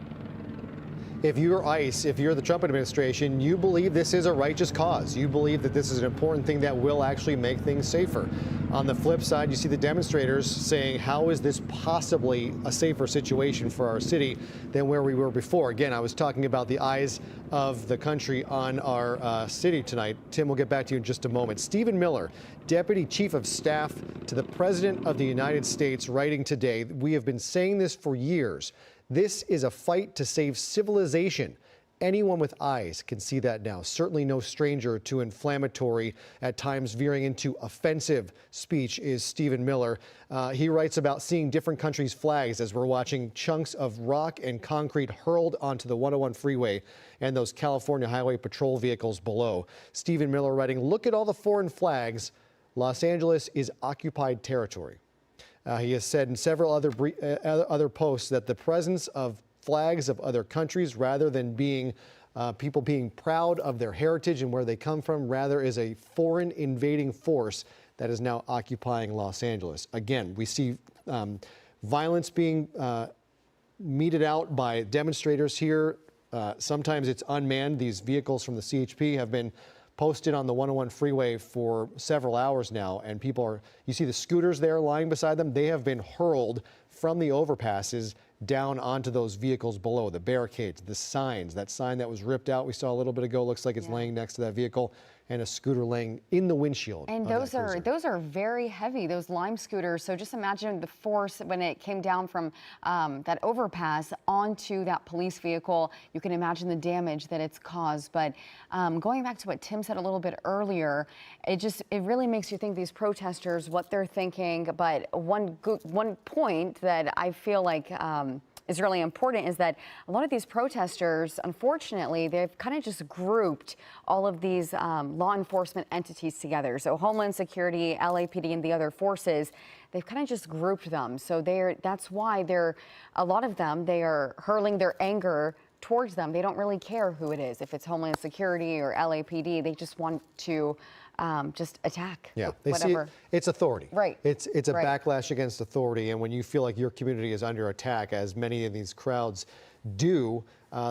If you're ICE, if you're the Trump administration, you believe this is a righteous cause. You believe that this is an important thing that will actually make things safer. On the flip side, you see the demonstrators saying, how is this possibly a safer situation for our city than where we were before? Again, I was talking about the eyes of the country on our city tonight. Tim, we'll get back to you in just a moment. Stephen Miller, Deputy Chief of Staff to the President of the United States, writing today, we have been saying this for years. This is a fight to save civilization. Anyone with eyes can see that now. Certainly no stranger to inflammatory, at times veering into offensive speech is Stephen Miller. He writes about seeing different countries' flags as we're watching chunks of rock and concrete hurled onto the 101 freeway and those California Highway Patrol vehicles below. Stephen Miller writing, look at all the foreign flags. Los Angeles is occupied territory. He has said in several other posts that the presence of flags of other countries, rather than being people being proud of their heritage and where they come from, rather is a foreign invading force that is now occupying Los Angeles. Again, we see violence being meted out by demonstrators here. Sometimes it's unmanned. These vehicles from the CHP have been posted on the 101 freeway for several hours now, and people are, you see the scooters there lying beside them, they have been hurled from the overpasses down onto those vehicles below, the barricades, the signs. That sign that was ripped out we saw a little bit ago looks like it's laying next to that vehicle, and a scooter laying in the windshield. And those are very heavy, those Lime scooters. So just imagine the force when it came down from that overpass onto that police vehicle. You can imagine the damage that it's caused. But going back to what Tim said a little bit earlier, it really makes you think, these protesters, what they're thinking. But one point that I feel like is really important is that a lot of these protesters, unfortunately, they've kind of just grouped all of these law enforcement entities together. So Homeland Security, LAPD, and the other forces, they've kind of just grouped them. So that's why a lot of them, they are hurling their anger towards them. They don't really care who it is, if it's Homeland Security or LAPD. They just want to just attack. Yeah, they whatever. see it's authority. Right. It's a backlash against authority, and when you feel like your community is under attack, as many of these crowds do,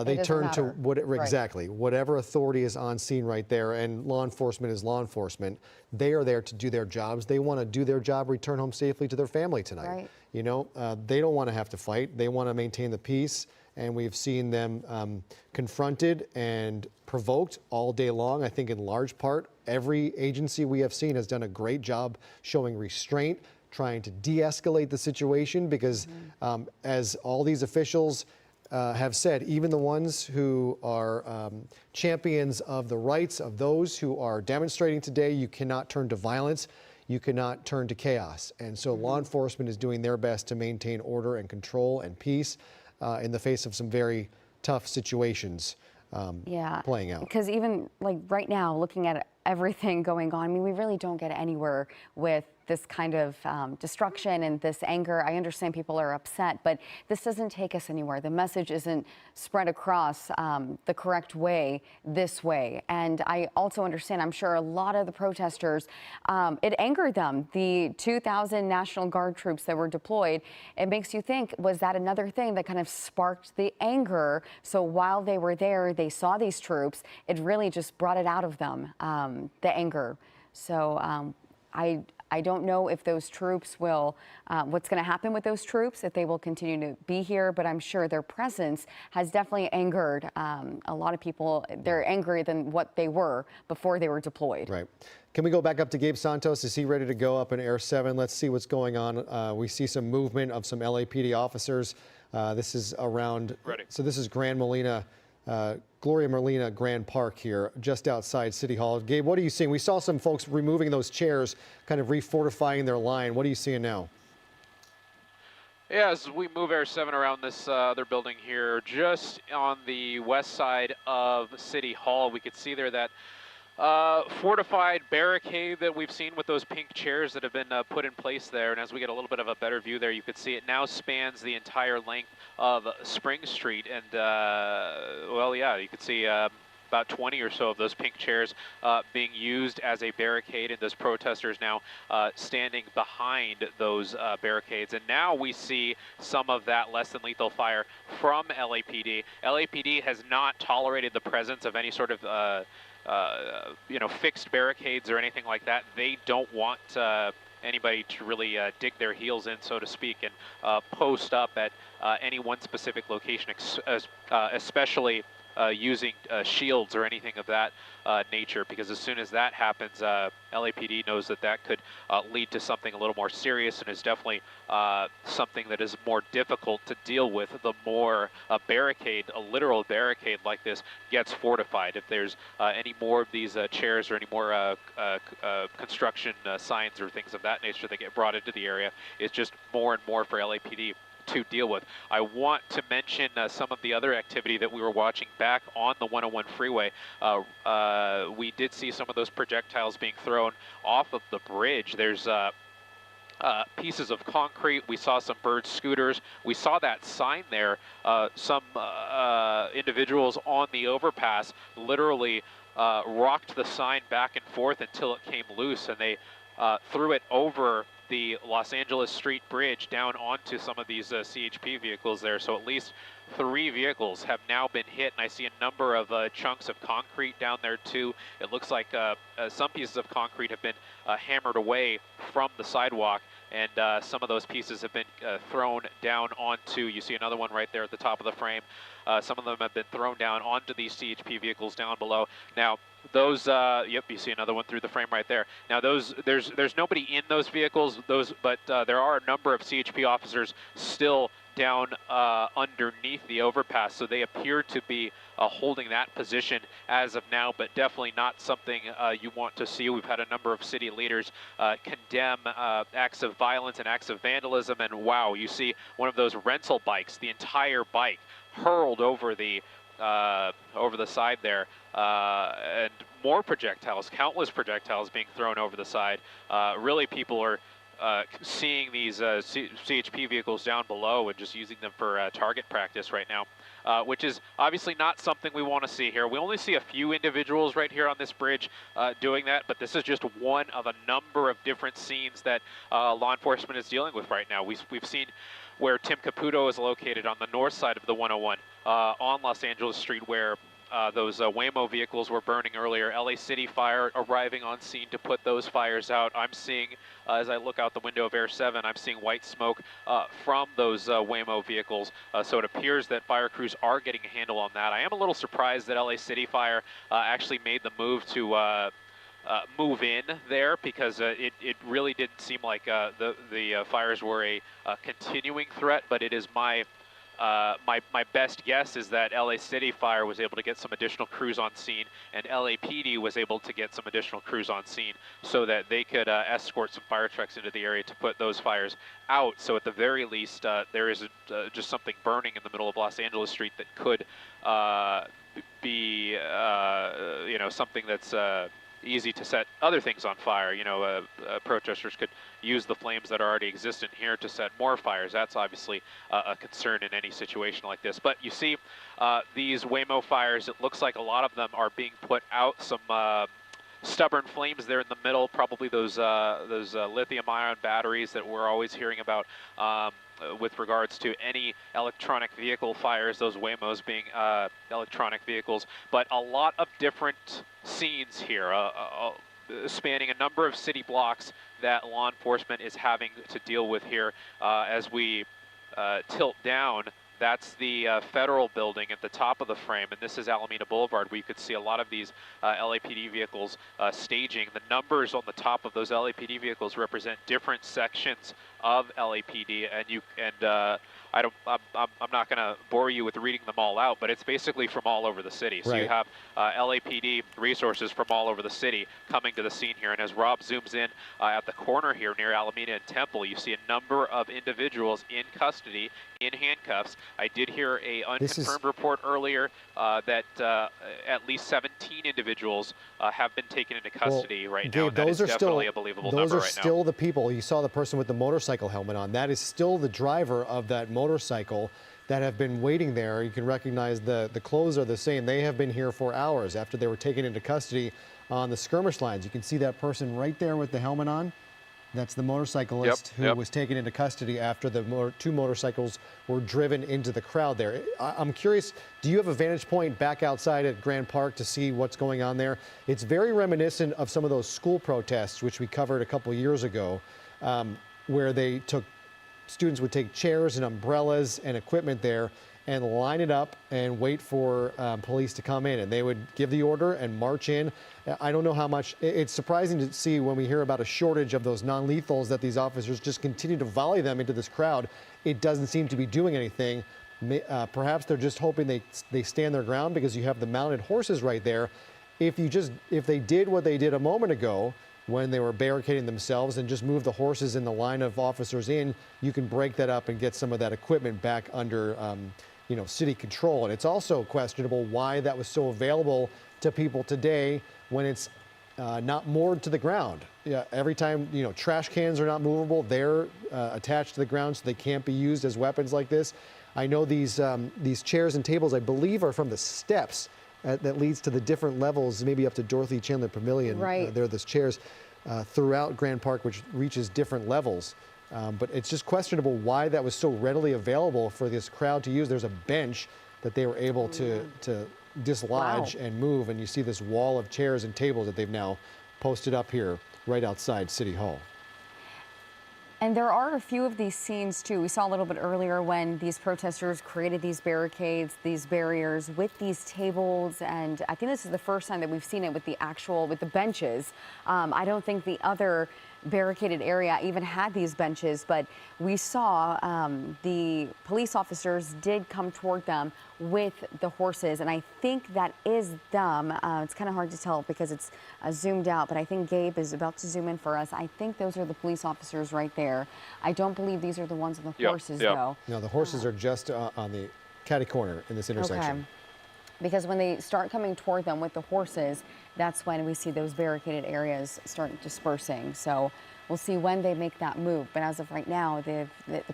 they turn to whatever authority is on scene right there, and law enforcement is law enforcement. They are there to do their jobs. They want to do their job, return home safely to their family tonight. Right. You know, they don't want to have to fight. They want to maintain the peace. And we've seen them confronted and provoked all day long. I think in large part, every agency we have seen has done a great job showing restraint, trying to de-escalate the situation, because as all these officials have said, even the ones who are champions of the rights of those who are demonstrating today, you cannot turn to violence. You cannot turn to chaos. And so law enforcement is doing their best to maintain order and control and peace in the face of some very tough situations playing out. Because even like right now, looking at everything going on. I mean, we really don't get anywhere with this kind of destruction and this anger. I understand people are upset, but this doesn't take us anywhere. The message isn't spread across the correct way this way. And I also understand, I'm sure a lot of the protesters, it angered them. The 2,000 National Guard troops that were deployed, it makes you think, was that another thing that kind of sparked the anger? So while they were there, they saw these troops, it really just brought it out of them, the anger. So I don't know if those troops will, what's going to happen with those troops, if they will continue to be here, but I'm sure their presence has definitely angered a lot of people. They're angrier than what they were before they were deployed. Right. Can we go back up to Gabe Santos? Is he ready to go up in Air 7? Let's see what's going on. We see some movement of some LAPD officers. This is around, so this is Grand Molina, Gloria Molina Grand Park here, just outside City Hall. Gabe, what are you seeing? We saw some folks removing those chairs, kind of refortifying their line. What are you seeing now? Yeah, as we move Air 7 around this other building here, just on the west side of City Hall, we could see there that fortified barricade that we've seen with those pink chairs that have been put in place there. And as we get a little bit of a better view there, you could see it now spans the entire length of Spring Street. And, well, yeah, you could see about 20 or so of those pink chairs being used as a barricade, and those protesters now standing behind those barricades. And now we see some of that less than lethal fire from LAPD. LAPD has not tolerated the presence of any sort of you know, fixed barricades or anything like that. They don't want anybody to really dig their heels in, so to speak, and post up at any one specific location, especially using shields or anything of that nature, because as soon as that happens, LAPD knows that that could lead to something a little more serious, and is definitely something that is more difficult to deal with the more a barricade, a literal barricade like this, gets fortified. If there's any more of these chairs or any more construction signs or things of that nature that get brought into the area, it's just more and more for LAPD to deal with. I want to mention some of the other activity that we were watching back on the 101 freeway. We did see some of those projectiles being thrown off of the bridge. There's pieces of concrete. We saw some bird scooters. We saw that sign there. Some individuals on the overpass literally rocked the sign back and forth until it came loose, and they threw it over the Los Angeles Street Bridge down onto some of these CHP vehicles there. So at least 3 vehicles have now been hit, and I see a number of chunks of concrete down there too. It looks like some pieces of concrete have been hammered away from the sidewalk, and some of those pieces have been thrown down onto, you see another one right there at the top of the frame. Some of them have been thrown down onto these CHP vehicles down below. Now, those, yep, you see another one through the frame right there. Now, those, there's nobody in those vehicles, but there are a number of CHP officers still down underneath the overpass, so they appear to be holding that position as of now, but definitely not something you want to see. We've had a number of city leaders condemn acts of violence and acts of vandalism, and wow, you see one of those rental bikes, the entire bike hurled over the side there, and more projectiles, countless projectiles being thrown over the side. Really, people are seeing these CHP vehicles down below and just using them for target practice right now, which is obviously not something we want to see here. We only see a few individuals right here on this bridge doing that, but this is just one of a number of different scenes that law enforcement is dealing with right now. We've seen where Tim Caputo is located on the north side of the 101 on Los Angeles Street, where those Waymo vehicles were burning earlier. LA City Fire arriving on scene to put those fires out. I'm seeing, as I look out the window of Air 7, I'm seeing white smoke from those Waymo vehicles. So it appears that fire crews are getting a handle on that. I am a little surprised that LA City Fire actually made the move to move in there, because it really didn't seem like the fires were a continuing threat, but it is my best guess is that LA City Fire was able to get some additional crews on scene, and LAPD was able to get some additional crews on scene so that they could escort some fire trucks into the area to put those fires out. So at the very least, there isn't just something burning in the middle of Los Angeles Street that could be, you know, something that's easy to set other things on fire. You know, protesters could use the flames that are already existent here to set more fires. That's obviously a concern in any situation like this. But you see these Waymo fires, it looks like a lot of them are being put out. Some stubborn flames there in the middle, probably those lithium-ion batteries that we're always hearing about with regards to any electronic vehicle fires, those Waymos being electronic vehicles. But a lot of different scenes here, spanning a number of city blocks that law enforcement is having to deal with here. As we tilt down, that's the federal building at the top of the frame, and this is Alameda Boulevard, where you could see a lot of these LAPD vehicles staging. The numbers on the top of those LAPD vehicles represent different sections of LAPD, and I'm not going to bore you with reading them all out, but it's basically from all over the city. So you have LAPD resources from all over the city coming to the scene here. And as Rob zooms in at the corner here near Alameda and Temple, you see a number of individuals in custody, in handcuffs. I did hear a unconfirmed report earlier that at least 17 individuals have been taken into custody right now. And that is definitely a believable number right now. Those are still the people. You saw the person with the motorcycle helmet on. That is still the driver of that motorcycle that have been waiting there. You can recognize the clothes are the same. They have been here for hours after they were taken into custody on the skirmish lines. You can see that person right there with the helmet on. That's the motorcyclist who was taken into custody after the two motorcycles were driven into the crowd there. I'm curious, do you have a vantage point back outside at Grand Park to see what's going on there? It's very reminiscent of some of those school protests, which we covered a couple years ago, where students would take chairs and umbrellas and equipment there and line it up and wait for police to come in, and they would give the order and march in. I don't know how much. It's surprising to see when we hear about a shortage of those non-lethals that these officers just continue to volley them into this crowd. It doesn't seem to be doing anything. Perhaps they're just hoping they stand their ground because you have the mounted horses right there. If they did what they did a moment ago when they were barricading themselves and just move the horses in the line of officers in, you can break that up and get some of that equipment back under city control. And it's also questionable why that was so available to people today when it's not moored to the ground. Every time, trash cans are not movable, they're attached to the ground so they can't be used as weapons like this. I know these chairs and tables, I believe, are from the steps that leads to the different levels, maybe up to Dorothy Chandler Pavilion. There are those chairs throughout Grand Park, which reaches different levels. But it's just questionable why that was so readily available for this crowd to use. There's a bench that they were able to dislodge and move, and you see this wall of chairs and tables that they've now posted up here right outside City Hall. And there are a few of these scenes too. We saw a little bit earlier when these protesters created these barricades, these barriers with these tables, and I think this is the first time that we've seen it with the benches. I don't think the other barricaded area even had these benches, but we saw the police officers did come toward them with the horses, and I think that is them. It's kind of hard to tell because it's zoomed out, but I think Gabe is about to zoom in for us. I think those are the police officers right there. I don't believe these are the ones on the horses, though. No, the horses are just on the catty corner in this intersection. Okay. Because when they start coming toward them with the horses, that's when we see those barricaded areas start dispersing. So we'll see when they make that move. But as of right now, the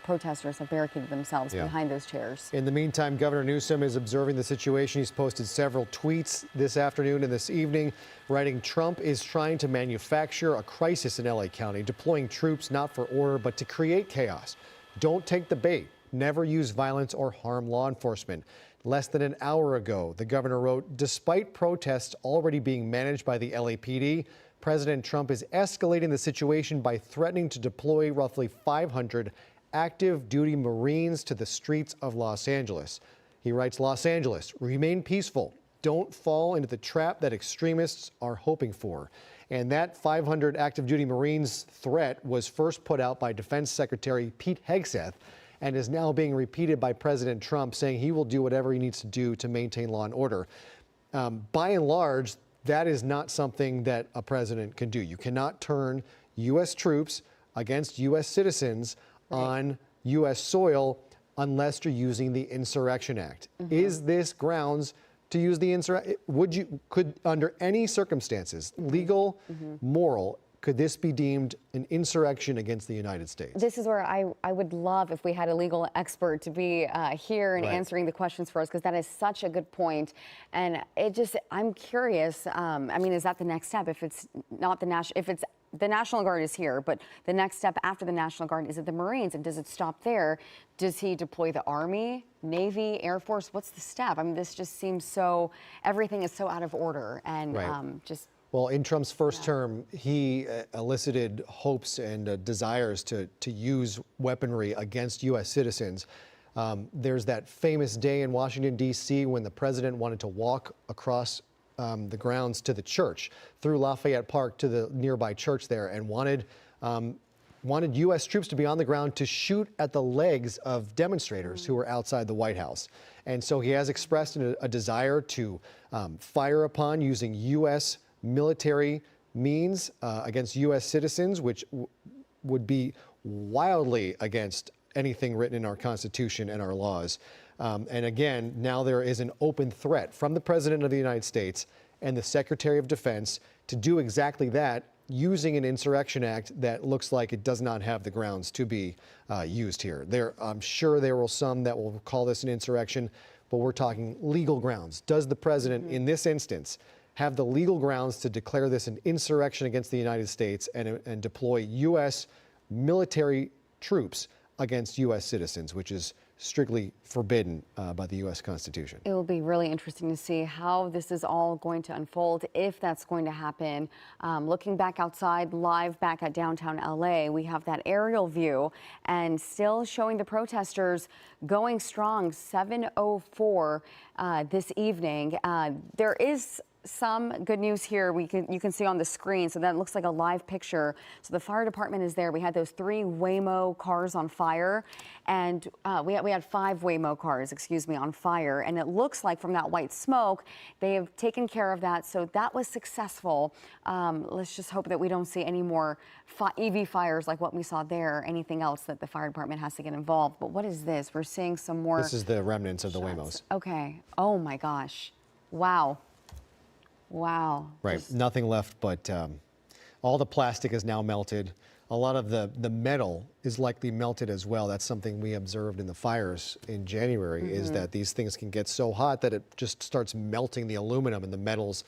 protesters have barricaded themselves behind those chairs. In the meantime, Governor Newsom is observing the situation. He's posted several tweets this afternoon and this evening, writing, "Trump is trying to manufacture a crisis in LA County, deploying troops not for order, but to create chaos. Don't take the bait. Never use violence or harm law enforcement." Less than an hour ago, the governor wrote, "Despite protests already being managed by the LAPD, President Trump is escalating the situation by threatening to deploy roughly 500 active duty Marines to the streets of Los Angeles." He writes, "Los Angeles, remain peaceful. Don't fall into the trap that extremists are hoping for." And that 500 active duty Marines threat was first put out by Defense Secretary Pete Hegseth and is now being repeated by President Trump, saying he will do whatever he needs to do to maintain law and order. By and large, that is not something that a president can do. You cannot turn U.S. troops against U.S. citizens on U.S. soil unless you're using the Insurrection Act. Is this grounds to use the insurrection? Could under any circumstances, legal, moral, could this be deemed an insurrection against the United States? This is where I would love if we had a legal expert to be here and answering the questions for us, because that is such a good point. And I'm curious, I mean, is that the next step? If it's not the National Guard is here, but the next step after the National Guard, is it the Marines? And does it stop there? Does he deploy the Army, Navy, Air Force? What's the step? I mean, this just seems everything is so out of order and Well, in Trump's first term, he elicited hopes and desires to use weaponry against U.S. citizens. There's that famous day in Washington, D.C. when the president wanted to walk across the grounds to the church, through Lafayette Park to the nearby church there, and wanted U.S. troops to be on the ground to shoot at the legs of demonstrators who were outside the White House. And so he has expressed a desire to fire upon using U.S. military means against U.S. citizens, which would be wildly against anything written in our Constitution and our laws. And again, now there is an open threat from the President of the United States and the Secretary of Defense to do exactly that, using an insurrection act that looks like it does not have the grounds to be used here. I'm sure there will some that will call this an insurrection, but we're talking legal grounds. Does the President, in this instance, have the legal grounds to declare this an insurrection against the United States and deploy U.S. military troops against U.S. citizens, which is strictly forbidden by the U.S. Constitution? It will be really interesting to see how this is all going to unfold, if that's going to happen. Looking back outside, live back at downtown LA, we have that aerial view and still showing the protesters going strong, 7:04 this evening. There is some good news here. You can see on the screen. So that looks like a live picture. So the fire department is there. We had those 3 Waymo cars on fire, and we had 5 Waymo cars, on fire. And it looks like from that white smoke, they have taken care of that. So that was successful. Let's just hope that we don't see any more EV fires like what we saw there, or anything else that the fire department has to get involved. But what is this? We're seeing some more. This is the remnants of the Waymos. Okay. Oh my gosh. Wow. Wow. Right. Nothing left but all the plastic is now melted. A lot of the metal is likely melted as well. That's something we observed in the fires in January, is that these things can get so hot that it just starts melting the aluminum and the metals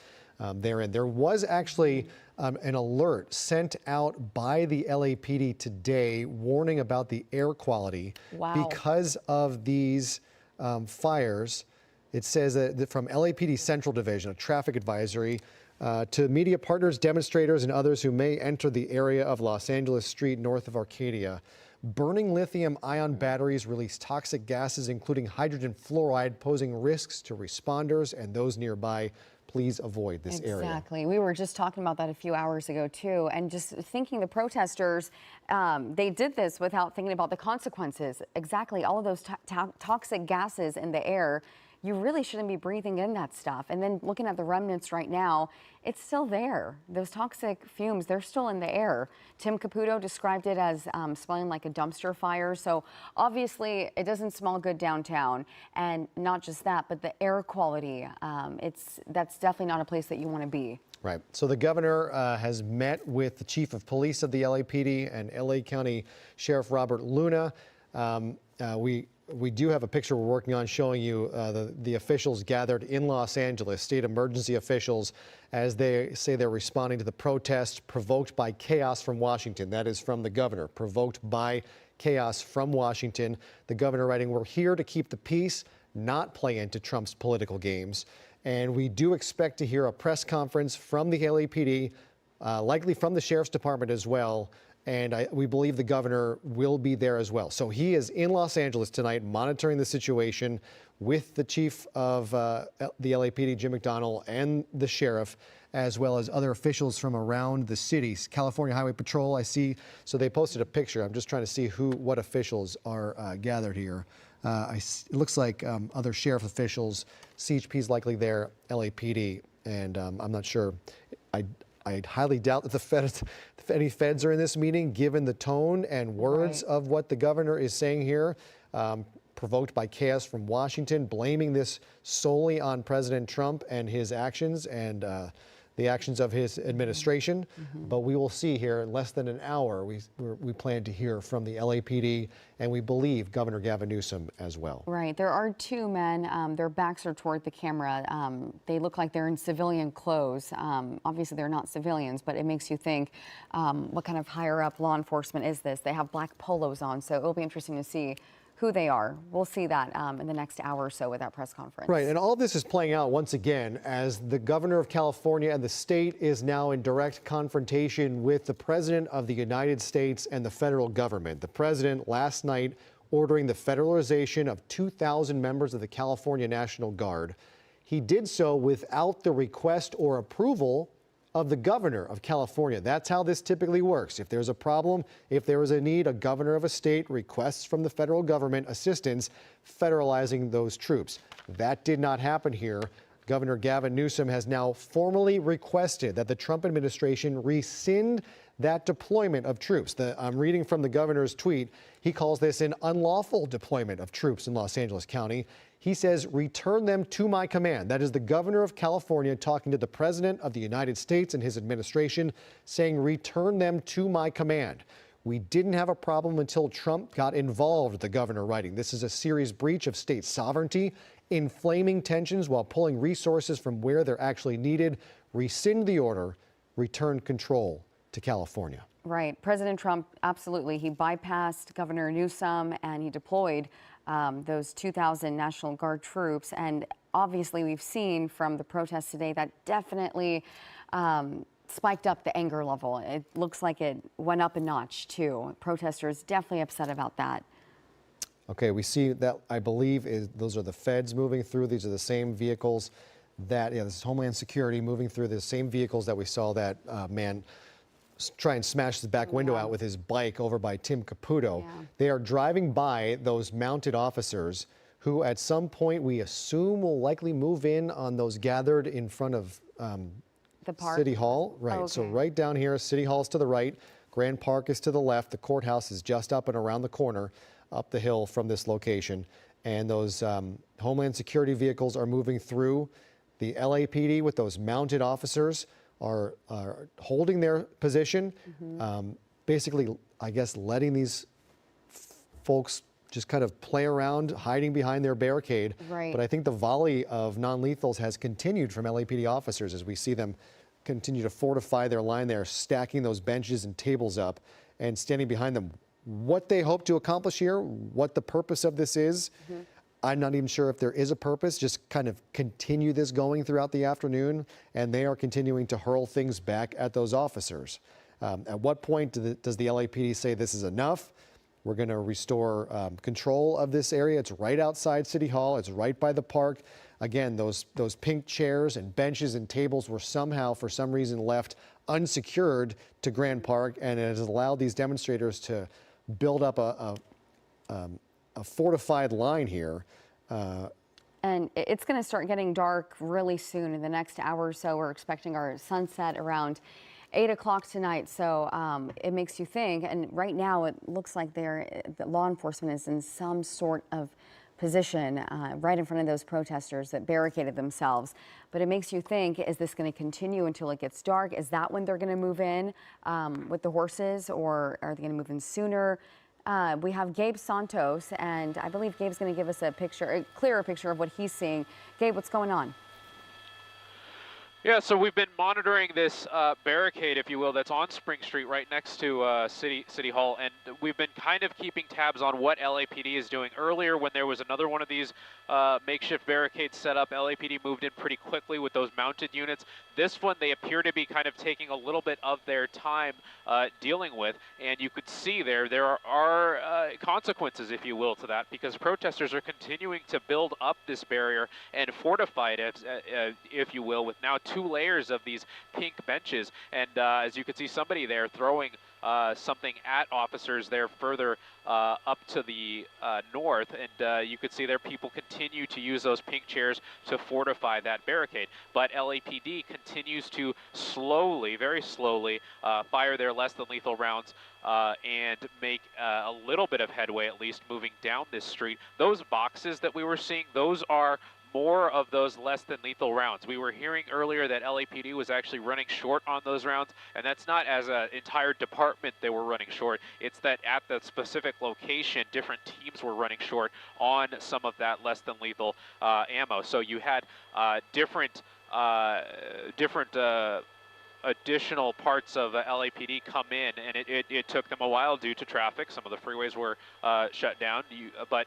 therein. There was actually an alert sent out by the LAPD today warning about the air quality because of these fires. It says that from LAPD Central Division, a traffic advisory to media partners, demonstrators, and others who may enter the area of Los Angeles Street north of Arcadia. Burning lithium-ion batteries release toxic gases, including hydrogen fluoride, posing risks to responders and those nearby. Please avoid this area. Exactly. We were just talking about that a few hours ago, too. And just thinking the protesters, they did this without thinking about the consequences. Exactly. All of those toxic gases in the air. You really shouldn't be breathing in that stuff. And then looking at the remnants right now, it's still there. Those toxic fumes, they're still in the air. Tim Caputo described it as smelling like a dumpster fire. So obviously it doesn't smell good downtown. And not just that, but the air quality, that's definitely not a place that you want to be. Right. So the governor has met with the chief of police of the LAPD and LA County Sheriff Robert Luna. We do have a picture we're working on showing you the officials gathered in Los Angeles, state emergency officials, as they say they're responding to the protest provoked by chaos from Washington. That is from the governor, provoked by chaos from Washington. The governor writing, "We're here to keep the peace, not play into Trump's political games." And we do expect to hear a press conference from the LAPD, likely from the Sheriff's Department as well. And we believe the governor will be there as well. So he is in Los Angeles tonight monitoring the situation with the chief of the LAPD, Jim McDonald, and the sheriff, as well as other officials from around the city. California Highway Patrol, I see. So they posted a picture. I'm just trying to see what officials are gathered here. It looks like other sheriff officials, CHP is likely there, LAPD, and I'm not sure. I highly doubt that any feds are in this meeting, given the tone and words of what the governor is saying here. provoked by chaos from Washington, blaming this solely on President Trump and his actions and the actions of his administration. But we will see here in less than an hour, we plan to hear from the LAPD and we believe Governor Gavin Newsom as well. Right. There are two men. Their backs are toward the camera. They look like they're in civilian clothes. Obviously, they're not civilians, but it makes you think, what kind of higher up law enforcement is this? They have black polos on, so it'll be interesting to see who they are. We'll see that in the next hour or so with that press conference. Right, and all this is playing out once again as the governor of California and the state is now in direct confrontation with the president of the United States and the federal government. The president last night ordering the federalization of 2,000 members of the California National Guard. He did so without the request or approval of the governor of California. That's how this typically works. If there's a problem, if there is a need, a governor of a state requests from the federal government assistance federalizing those troops. That did not happen here. Governor Gavin Newsom has now formally requested that the Trump administration rescind that deployment of troops. I'm reading from the governor's tweet. He calls this an unlawful deployment of troops in Los Angeles County. He says, return them to my command. That is the governor of California talking to the president of the United States and his administration, saying, return them to my command. We didn't have a problem until Trump got involved, the governor writing. This is a serious breach of state sovereignty, inflaming tensions while pulling resources from where they're actually needed. Rescind the order, return control to California. Right. President Trump, absolutely. He bypassed Governor Newsom and he deployed those 2,000 National Guard troops. And obviously, we've seen from the protests today that definitely spiked up the anger level. It looks like it went up a notch, too. Protesters definitely upset about that. Okay, we see that, I believe, those are the feds moving through. These are the same vehicles that, this is Homeland Security moving through the same vehicles that we saw that man try and smash the back window out with his bike over by Tim Caputo. They are driving by those mounted officers who at some point we assume will likely move in on those gathered in front of The park? City Hall. Right, Oh, so okay. right down here, City Hall is to the right, Grand Park is to the left, the courthouse is just up and around the corner, up the hill from this location. And those Homeland Security vehicles are moving through. The LAPD with those mounted officers are holding their position, basically, I guess, letting these folks just kind of play around, hiding behind their barricade. Right. But I think the volley of non-lethals has continued from LAPD officers as we see them continue to fortify their line there, stacking those benches and tables up and standing behind them. What they hope to accomplish here, what the purpose of this is, I'm not even sure if there is a purpose, just kind of continue this going throughout the afternoon, and they are continuing to hurl things back at those officers. At what point does the LAPD say this is enough? We're going to restore control of this area. It's right outside City Hall. It's right by the park. Again, those pink chairs and benches and tables were somehow, for some reason, left unsecured to Grand Park, and it has allowed these demonstrators to build up a fortified line here. And it's going to start getting dark really soon. In the next hour or so, we're expecting our sunset around 8 o'clock tonight. So it makes you think. And right now, it looks like the law enforcement is in some sort of position right in front of those protesters that barricaded themselves. But it makes you think, is this going to continue until it gets dark? Is that when they're going to move in with the horses, or are they going to move in sooner? We have Gabe Santos, and I believe Gabe's going to give us a clearer picture of what he's seeing. Gabe, what's going on? Yeah, so we've been monitoring this barricade, if you will, that's on Spring Street right next to City Hall, and we've been kind of keeping tabs on what LAPD is doing. Earlier, when there was another one of these makeshift barricades set up, LAPD moved in pretty quickly with those mounted units. This one, they appear to be kind of taking a little bit of their time dealing with, and you could see there are consequences, if you will, to that, because protesters are continuing to build up this barrier and fortify it, if you will, with now 2 layers of these pink benches. And as you can see, somebody there throwing something at officers there further up to the north, and you could see there people continue to use those pink chairs to fortify that barricade. But LAPD continues to slowly, very slowly, fire their less than lethal rounds and make a little bit of headway, at least moving down this street. Those boxes that we were seeing, those are more of those less than lethal rounds. We were hearing earlier that LAPD was actually running short on those rounds, and that's not as an entire department they were running short. It's that at the specific location, different teams were running short on some of that less than lethal ammo. So you had different additional parts of LAPD come in, and it took them a while due to traffic. Some of the freeways were shut down, but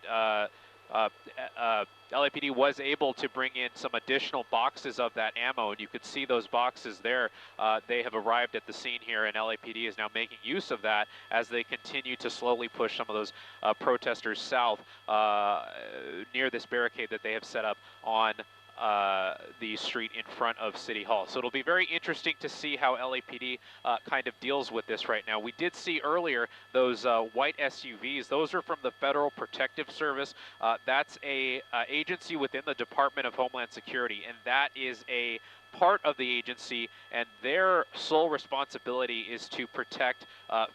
LAPD was able to bring in some additional boxes of that ammo, and you could see those boxes there. They have arrived at the scene here, and LAPD is now making use of that as they continue to slowly push some of those protesters south near this barricade that they have set up on the street in front of City Hall. So it'll be very interesting to see how LAPD kind of deals with this right now. We did see earlier those white SUVs. Those are from the Federal Protective Service. That's a agency within the Department of Homeland Security, and that is a part of the agency, and their sole responsibility is to protect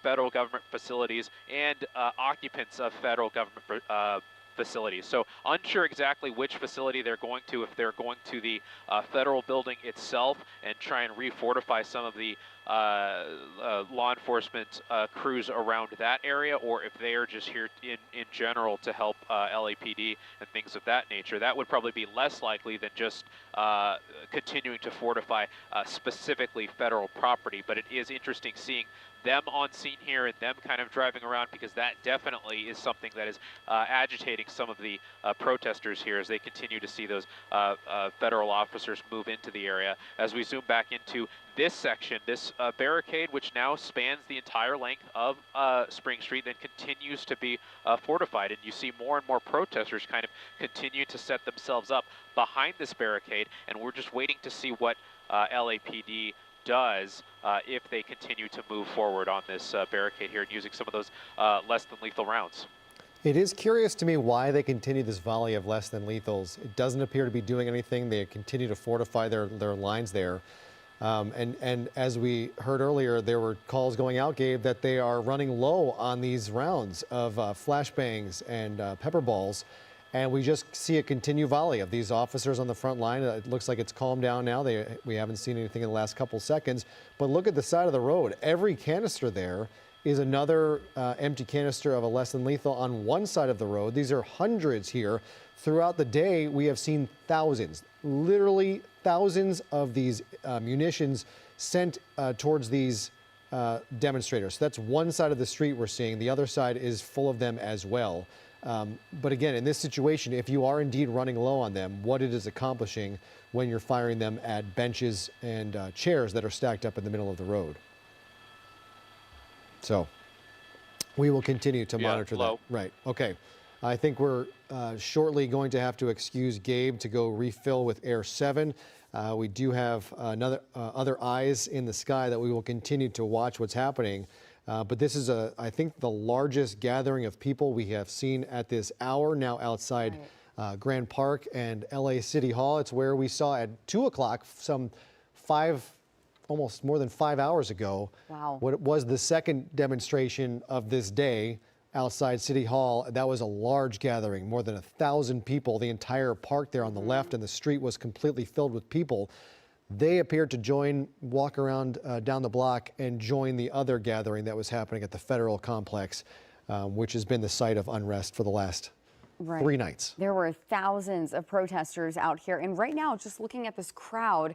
federal government facilities and occupants of federal government facilities. So unsure exactly which facility they're going to, if they're going to the federal building itself and try and refortify some of the law enforcement crews around that area, or if they are just here in general to help LAPD and things of that nature. That would probably be less likely than just continuing to fortify specifically federal property. But it is interesting seeing them on scene here and them kind of driving around, because that definitely is something that is agitating some of the protesters here as they continue to see those federal officers move into the area. As we zoom back into this section, this barricade, which now spans the entire length of Spring Street, then continues to be fortified, and you see more and more protesters kind of continue to set themselves up behind this barricade, and we're just waiting to see what LAPD does if they continue to move forward on this barricade here and using some of those less than lethal rounds. It is curious to me why they continue this volley of less than lethals. It doesn't appear to be doing anything. They continue to fortify their lines there. And as we heard earlier, there were calls going out, Gabe, that they are running low on these rounds of flashbangs and pepper balls. And we just see a continued volley of these officers on the front line. It looks like it's calmed down now. We haven't seen anything in the last couple seconds. But look at the side of the road. Every canister there is another empty canister of a less than lethal on one side of the road. These are hundreds here. Throughout the day, we have seen thousands, literally thousands of these munitions sent towards these demonstrators. So that's one side of the street we're seeing. The other side is full of them as well. But again, in this situation, if you are indeed running low on them, what it is accomplishing when you're firing them at benches and chairs that are stacked up in the middle of the road. So we will continue to monitor that. Right. Okay. I think we're shortly going to have to excuse Gabe to go refill with Air 7. We do have other eyes in the sky that we will continue to watch what's happening. But this is, I think, the largest gathering of people we have seen at this hour now outside Grand Park and LA City Hall. It's where we saw at 2 o'clock, almost more than 5 hours ago, what was the second demonstration of this day outside City Hall. That was a large gathering, more than 1,000 people. The entire park there on the left and the street was completely filled with people. They appeared to walk around down the block and join the other gathering that was happening at the federal complex, which has been the site of unrest for the last 3 nights. There were thousands of protesters out here. And right now, just looking at this crowd,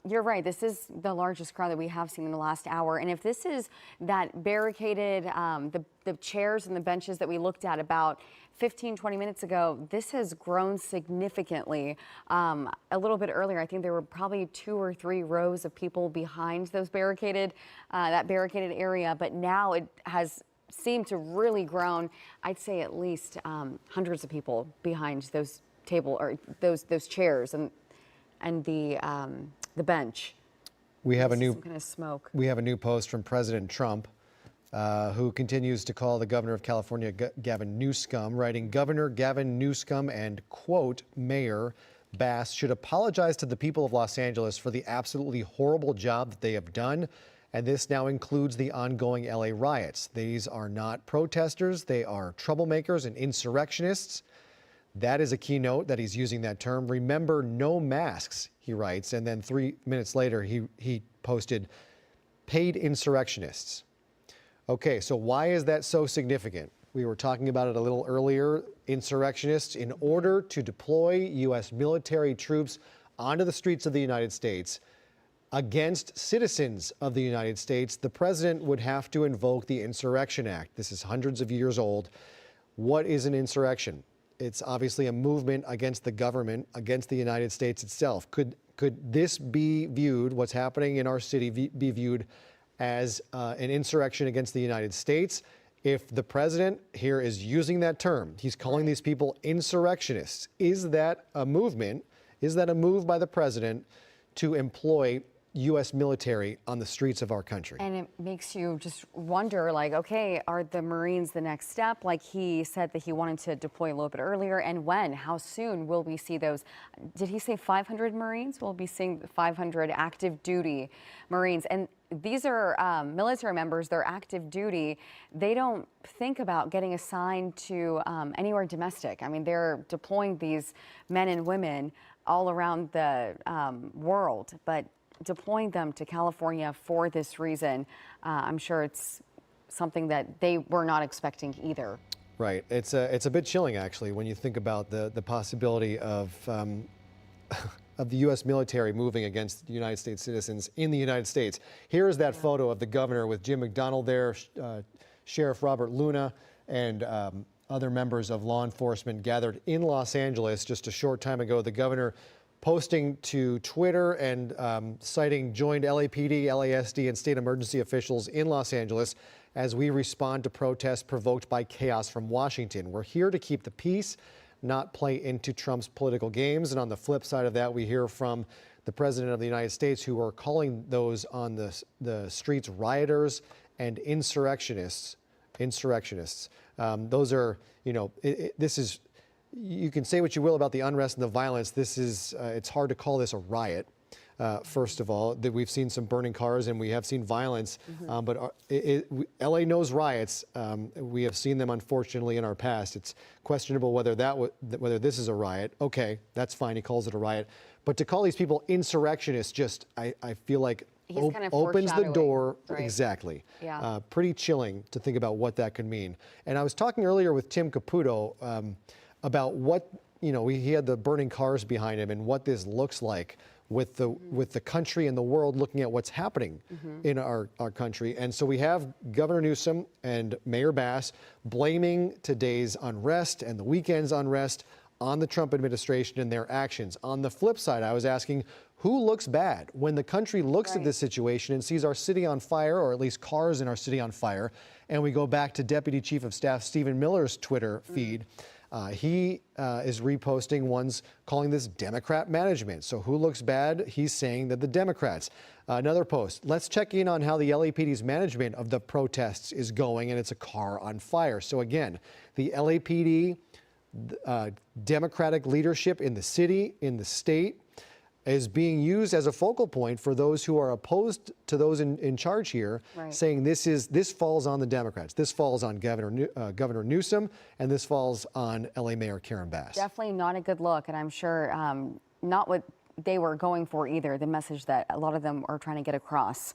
you're right, this is the largest crowd that we have seen in the last hour. And if this is that barricaded, the chairs and the benches that we looked at about 15, 20 minutes ago, this has grown significantly. A little bit earlier, I think there were probably 2 or 3 rows of people behind those barricaded, that barricaded area. But now it has seemed to really grown. I'd say at least hundreds of people behind those those chairs and the the bench. We have Some kind of smoke. We have a new post from President Trump, who continues to call the governor of California, Gavin Newsom, writing, Governor Gavin Newsom and, quote, Mayor Bass should apologize to the people of Los Angeles for the absolutely horrible job that they have done. And this now includes the ongoing LA riots. These are not protesters. They are troublemakers and insurrectionists. That is a key note that he's using that term. Remember, no masks, he writes. And then 3 minutes later, he posted paid insurrectionists. Okay, so why is that so significant? We were talking about it a little earlier. Insurrectionists, in order to deploy U.S. military troops onto the streets of the United States against citizens of the United States, the president would have to invoke the Insurrection Act. This is hundreds of years old. What is an insurrection? It's obviously a movement against the government, against the United States itself. Could this be viewed, what's happening in our city, be viewed as an insurrection against the United States? If the president here is using that term, he's calling these people insurrectionists. Is that a movement? Is that a move by the president to employ U.S. military on the streets of our country? And it makes you just wonder, like, okay, are the Marines the next step? Like he said that he wanted to deploy a little bit earlier. And when? How soon will we see those? Did he say 500 Marines? We'll be seeing 500 active duty Marines. And these are military members. They're active duty. They don't think about getting assigned to anywhere domestic. I mean, they're deploying these men and women all around the world, but deploying them to California for this reason, I'm sure it's something that they were not expecting either. Right. It's a bit chilling, actually, when you think about the possibility of the U.S. military moving against United States citizens in the United States. Here is that photo of the governor with Jim McDonald there, Sheriff Robert Luna, and other members of law enforcement gathered in Los Angeles just a short time ago. The governor posting to Twitter and citing joined LAPD, LASD, and state emergency officials in Los Angeles as we respond to protests provoked by chaos from Washington. We're here to keep the peace, not play into Trump's political games. And on the flip side of that, we hear from the president of the United States, who are calling those on the streets rioters and insurrectionists. Those are, you know, this is, you can say what you will about the unrest and the violence. This is, it's hard to call this a riot. First of all, that we've seen some burning cars and we have seen violence, but LA knows riots. We have seen them, unfortunately, in our past. It's questionable whether whether this is a riot. Okay, that's fine. He calls it a riot, but to call these people insurrectionists, just I feel like kind of opens the door. Right. Exactly. Yeah. Pretty chilling to think about what that could mean. And I was talking earlier with Tim Caputo about what, you know, he had the burning cars behind him and what this looks like with the country and the world looking at what's happening in our country. And so we have Governor Newsom and Mayor Bass blaming today's unrest and the weekend's unrest on the Trump administration and their actions. On the flip side, I was asking, who looks bad when the country looks at this situation and sees our city on fire, or at least cars in our city on fire? And we go back to Deputy Chief of Staff Stephen Miller's Twitter feed. He is reposting ones calling this Democrat management. So who looks bad? He's saying that the Democrats. Another post, let's check in on how the LAPD's management of the protests is going, and it's a car on fire. So again, the LAPD, Democratic leadership in the city, in the state, is being used as a focal point for those who are opposed to those in charge here, saying this falls on the Democrats, this falls on Governor Newsom, and this falls on LA Mayor Karen Bass. Definitely not a good look, and I'm sure not what they were going for either, the message that a lot of them are trying to get across.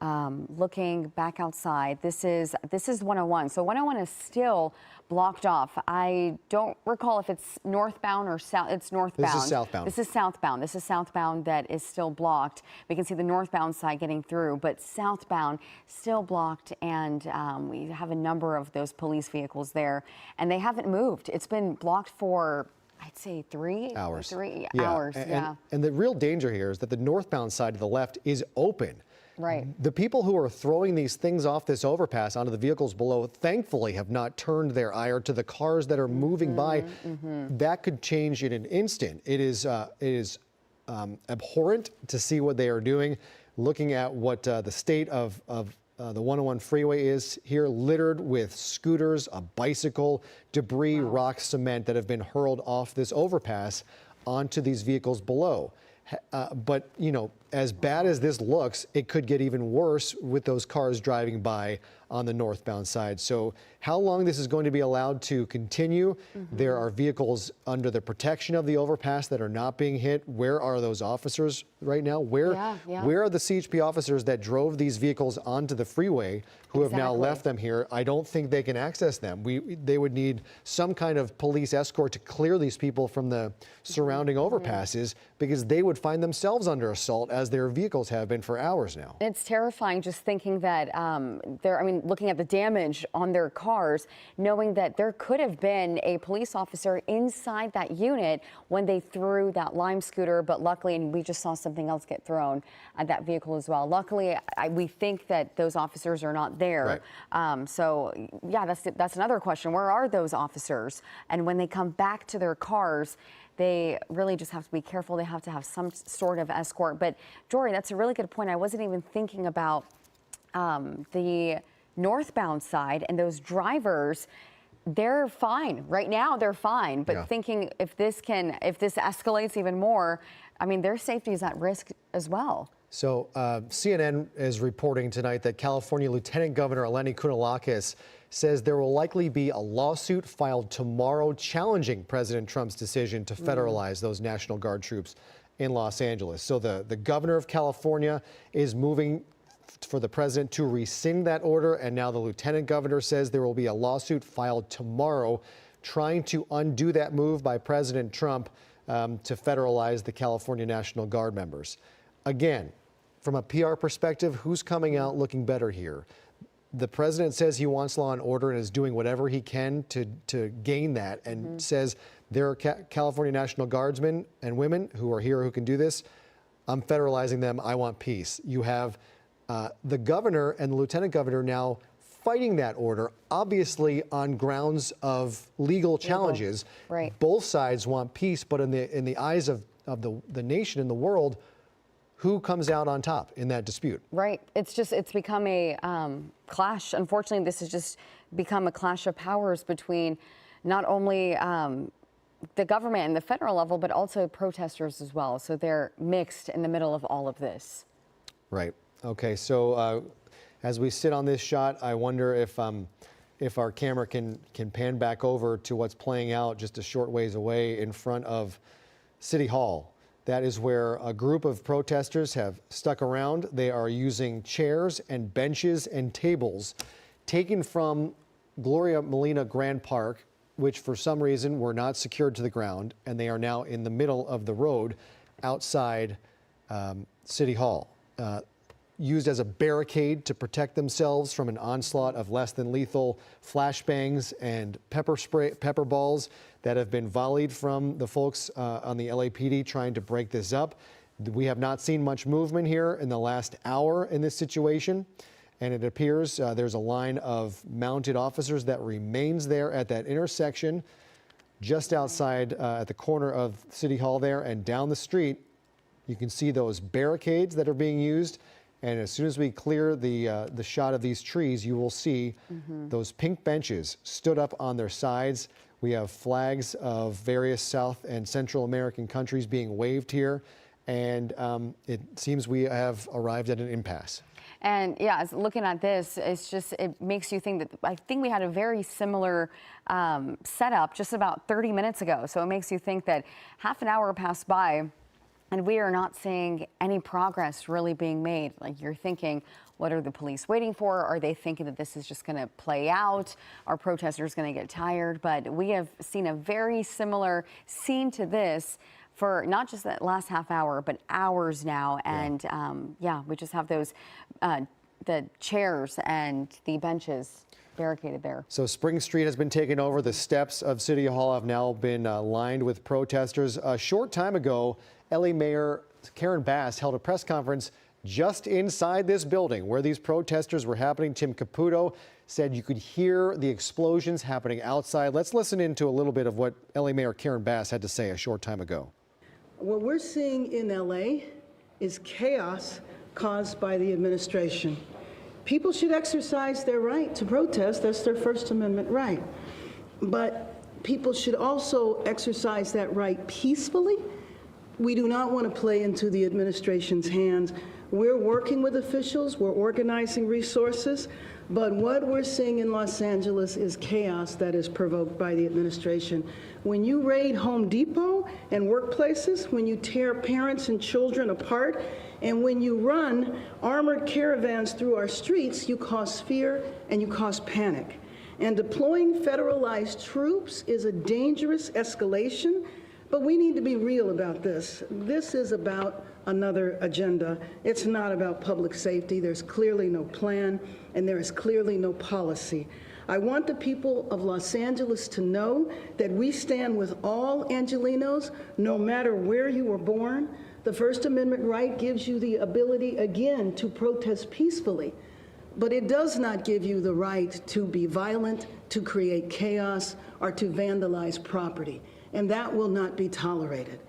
Looking back outside, this is 101. So 101 is still blocked off. I don't recall if it's northbound or south. It's northbound. This is southbound. This is southbound. This is southbound that is still blocked. We can see the northbound side getting through, but southbound still blocked. And we have a number of those police vehicles there, and they haven't moved. It's been blocked for, I'd say, 3 hours. Hours. And the real danger here is that the northbound side to the left is open. Right. The people who are throwing these things off this overpass onto the vehicles below, thankfully, have not turned their ire to the cars that are moving by. That could change in an instant. It is abhorrent to see what they are doing. Looking at what the state of the 101 freeway is here, littered with scooters, a bicycle, debris, rock, cement that have been hurled off this overpass onto these vehicles below. But, you know, as bad as this looks, it could get even worse with those cars driving by on the northbound side. So how long this is going to be allowed to continue? There are vehicles under the protection of the overpass that are not being hit. Where are those officers right now? Where are the CHP officers that drove these vehicles onto the freeway who have now left them here? I don't think they can access them. They would need some kind of police escort to clear these people from the surrounding overpasses, because they would find themselves under assault as their vehicles have been for hours now. It's terrifying just thinking that looking at the damage on their cars, knowing that there could have been a police officer inside that unit when they threw that lime scooter, but luckily, and we just saw something else get thrown at that vehicle as well. Luckily, we think that those officers are not there. Right. So yeah, that's another question. Where are those officers? And when they come back to their cars, they really just have to be careful. They have to have some sort of escort. But Jory, that's a really good point. I wasn't even thinking about the northbound side and those drivers. They're fine right now. They're fine. But thinking if this escalates even more, I mean, their safety is at risk as well. So CNN is reporting tonight that California Lieutenant Governor Eleni Kounalakis says there will likely be a lawsuit filed tomorrow challenging President Trump's decision to federalize those National Guard troops in Los Angeles. So the governor of California is moving for the president to rescind that order, and now the lieutenant governor says there will be a lawsuit filed tomorrow trying to undo that move by President Trump to federalize the California National Guard members. Again, from a PR perspective, who's coming out looking better here? The president says he wants law and order and is doing whatever he can to gain that, and says there are California National Guardsmen and women who are here who can do this. I'm federalizing them. I want peace. You have the governor and the lieutenant governor now fighting that order, obviously on grounds of legal challenges. Right. Both sides want peace, but in the eyes of the nation and the world, who comes out on top in that dispute? Right. It's become a clash. Unfortunately, this has just become a clash of powers between not only the government and the federal level, but also protesters as well. So they're mixed in the middle of all of this. Right. Okay. So as we sit on this shot, I wonder if our camera can pan back over to what's playing out just a short ways away in front of City Hall. That is where a group of protesters have stuck around. They are using chairs and benches and tables taken from Gloria Molina Grand Park, which for some reason were not secured to the ground, and they are now in the middle of the road outside City Hall, used as a barricade to protect themselves from an onslaught of less than lethal flashbangs and pepper balls that have been volleyed from the folks on the LAPD trying to break this up. We have not seen much movement here in the last hour in this situation, and it appears there's a line of mounted officers that remains there at that intersection just outside at the corner of City Hall there, and down the street you can see those barricades that are being used. And as soon as we clear the shot of these trees, you will see those pink benches stood up on their sides. We have flags of various South and Central American countries being waved here. And it seems we have arrived at an impasse. And yeah, looking at this, it makes you think that I think we had a very similar setup just about 30 minutes ago. So it makes you think that half an hour passed by and we are not seeing any progress really being made. Like, you're thinking, what are the police waiting for? Are they thinking that this is just going to play out? Are protesters going to get tired? But we have seen a very similar scene to this for not just that last half hour, but hours now. And we just have those, the chairs and the benches barricaded there. So Spring Street has been taken over. The steps of City Hall have now been lined with protesters. A short time ago, LA Mayor Karen Bass held a press conference just inside this building where these protesters were happening. Tim Caputo said you could hear the explosions happening outside. Let's listen into a little bit of what LA Mayor Karen Bass had to say a short time ago. What we're seeing in LA is chaos caused by the administration. People should exercise their right to protest. That's their First Amendment right. But people should also exercise that right peacefully. We do not want to play into the administration's hands. We're working with officials, we're organizing resources, but what we're seeing in Los Angeles is chaos that is provoked by the administration. When you raid Home Depot and workplaces, when you tear parents and children apart, and when you run armored caravans through our streets, you cause fear and you cause panic. And deploying federalized troops is a dangerous escalation, but we need to be real about this. This is about another agenda. It's not about public safety. There's clearly no plan, and there is clearly no policy. I want the people of Los Angeles to know that we stand with all Angelenos, no matter where you were born. The First Amendment right gives you the ability, again, to protest peacefully, but it does not give you the right to be violent, to create chaos, or to vandalize property, and that will not be tolerated.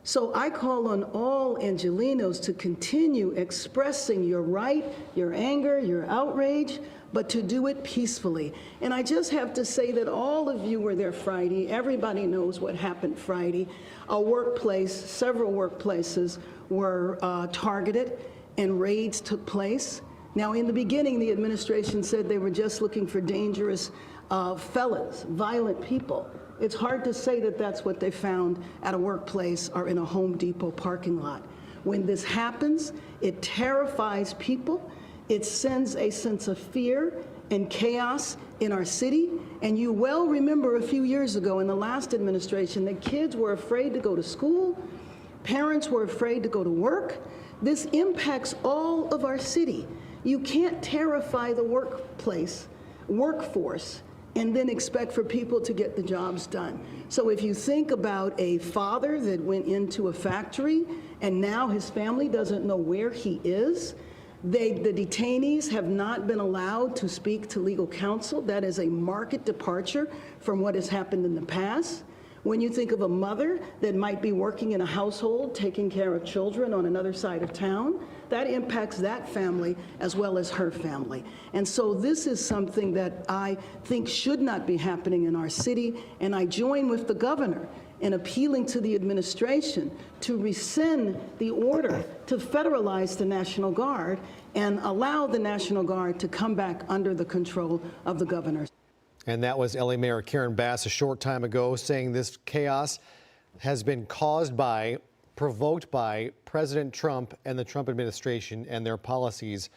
So I call on all Angelenos to continue expressing your right, your anger, your outrage, but to do it peacefully. And I just have to say that all of you were there Friday. Everybody knows what happened Friday. A workplace, several workplaces were targeted and raids took place. Now, in the beginning, the administration said they were just looking for dangerous felons, violent people. It's hard to say that that's what they found at a workplace or in a Home Depot parking lot. When this happens, it terrifies people. It sends a sense of fear and chaos in our city. And you well remember a few years ago in the last administration that kids were afraid to go to school, parents were afraid to go to work. This impacts all of our city. You can't terrify the workforce, and then expect for people to get the jobs done. So if you think about a father that went into a factory and now his family doesn't know where he is, the detainees have not been allowed to speak to legal counsel. That is a marked departure from what has happened in the past. When you think of a mother that might be working in a household, taking care of children on another side of town, that impacts that family as well as her family. And so this is something that I think should not be happening in our city, and I join with the governor in appealing to the administration to rescind the order to federalize the National Guard and allow the National Guard to come back under the control of the governor. And that was LA Mayor Karen Bass a short time ago saying this chaos has been provoked by President Trump and the Trump administration and their policies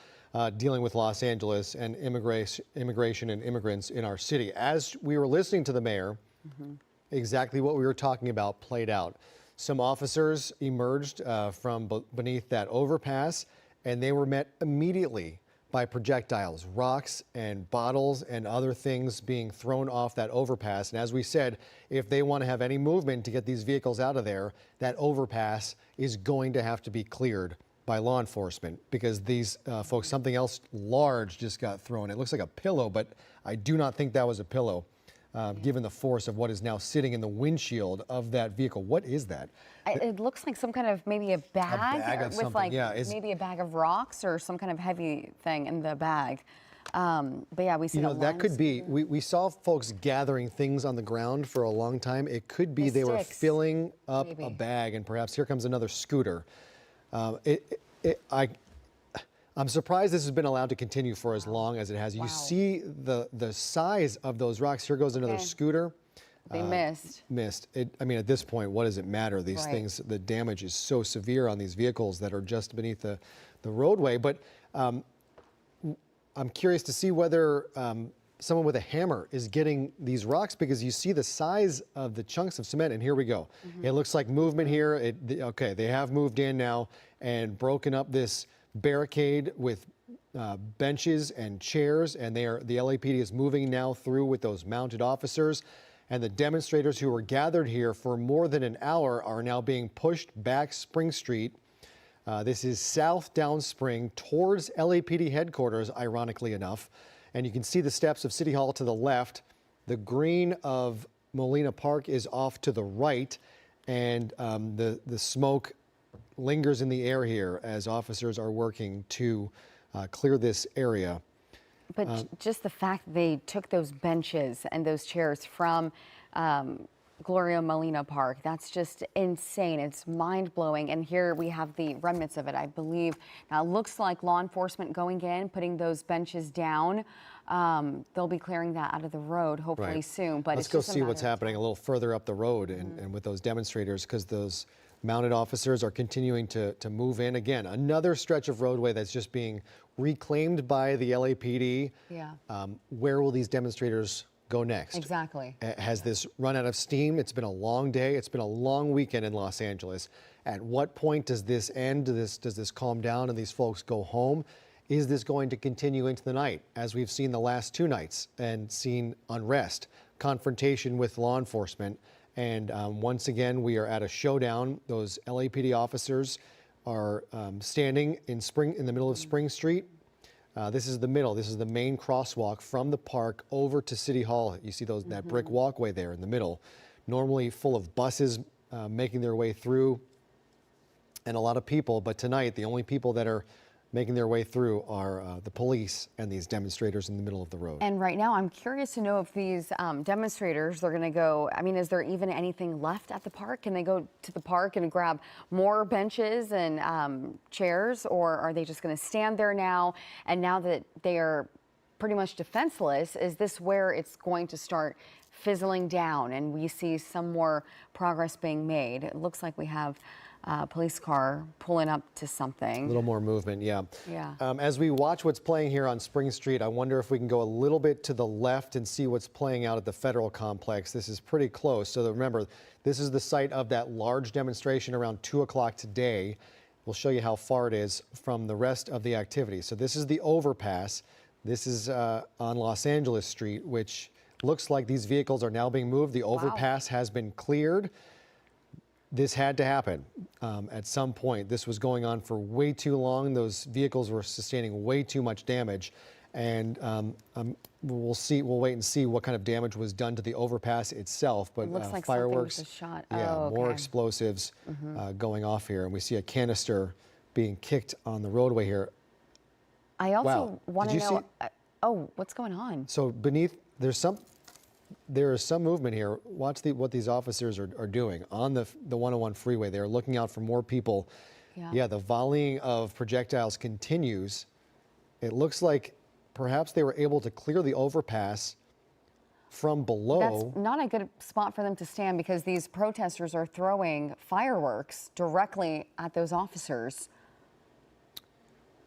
dealing with Los Angeles and immigration and immigrants in our city. As we were listening to the mayor, exactly what we were talking about played out. Some officers emerged from beneath that overpass, and they were met immediately by projectiles, rocks and bottles and other things being thrown off that overpass. And as we said, if they want to have any movement to get these vehicles out of there, that overpass is going to have to be cleared by law enforcement because these folks, something else large just got thrown. It looks like a pillow, but I do not think that was a pillow. Given the force of what is now sitting in the windshield of that vehicle. What is that? It looks like some kind of maybe a bag of with something. like maybe a bag of rocks or some kind of heavy thing in the bag. But yeah, we see that could be. We saw folks gathering things on the ground for a long time. It could be they were filling up a bag, and perhaps here comes another scooter. I'm surprised this has been allowed to continue for as long as it has. You see the size of those rocks. Here goes another scooter. They missed. I mean, at this point, what does it matter? These things, the damage is so severe on these vehicles that are just beneath the roadway. But I'm curious to see whether someone with a hammer is getting these rocks because you see the size of the chunks of cement. And here we go. It looks like movement here. Okay, they have moved in now and broken up this barricade with benches and chairs, and the LAPD is moving now through with those mounted officers, and the demonstrators who were gathered here for more than an hour are now being pushed back Spring Street. This is south down Spring towards LAPD headquarters, ironically enough, and you can see the steps of City Hall to the left. The green of Molina Park is off to the right, and the smoke lingers in the air here as officers are working to clear this area. But just the fact that they took those benches and those chairs from Gloria Molina Park, that's just insane. It's mind-blowing. And here we have the remnants of it, I believe. Now, it looks like law enforcement going in, putting those benches down. They'll be clearing that out of the road hopefully soon. But let's it's go just see what's happening a little further up the road and with those demonstrators, because those mounted officers are continuing to move in. Again, another stretch of roadway that's just being reclaimed by the LAPD. Yeah. Where will these demonstrators go next? Exactly. Has this run out of steam? It's been a long day. It's been a long weekend in Los Angeles. At what point does this end? Does this calm down and these folks go home? Is this going to continue into the night, as we've seen the last 2 nights and seen unrest, confrontation with law enforcement? And once again, we are at a showdown. Those LAPD officers are standing in the middle of Spring Street. This is the middle. This is the main crosswalk from the park over to City Hall. You see that brick walkway there in the middle, normally full of buses making their way through and a lot of people. But tonight, the only people that are making their way through are the police and these demonstrators in the middle of the road. And right now, I'm curious to know if these demonstrators are going to go, I mean, is there even anything left at the park? Can they go to the park and grab more benches and chairs, or are they just going to stand there now? And now that they are pretty much defenseless, is this where it's going to start fizzling down and we see some more progress being made? It looks like we have police car pulling up to something. A little more movement, yeah. Yeah. As we watch what's playing here on Spring Street, I wonder if we can go a little bit to the left and see what's playing out at the federal complex. This is pretty close. So remember, this is the site of that large demonstration around 2 o'clock today. We'll show you how far it is from the rest of the activity. So this is the overpass. This is on Los Angeles Street, which looks like these vehicles are now being moved. The overpass has been cleared. This had to happen at some point. This was going on for way too long. Those vehicles were sustaining way too much damage. And we'll wait and see what kind of damage was done to the overpass itself. But It looks like fireworks, something was shot. yeah, Oh, more okay. explosives going off here. And we see a canister being kicked on the roadway here. I also Wow. want to Did you know, oh, what's going on? So beneath, there is some movement here. Watch what these officers are doing on the 101 freeway. They're looking out for more people. Yeah, the volleying of projectiles continues. It looks like perhaps they were able to clear the overpass from below. That's not a good spot for them to stand because these protesters are throwing fireworks directly at those officers.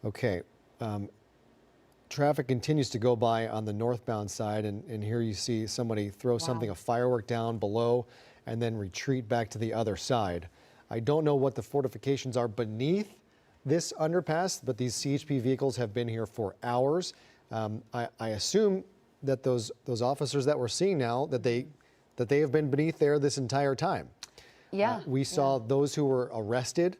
Okay. Traffic continues to go by on the northbound side, and here you see somebody throw something, a firework down below, and then retreat back to the other side. I don't know what the fortifications are beneath this underpass, but these CHP vehicles have been here for hours. I assume that those officers that we're seeing now, that they have been beneath there this entire time. Yeah. We saw those who were arrested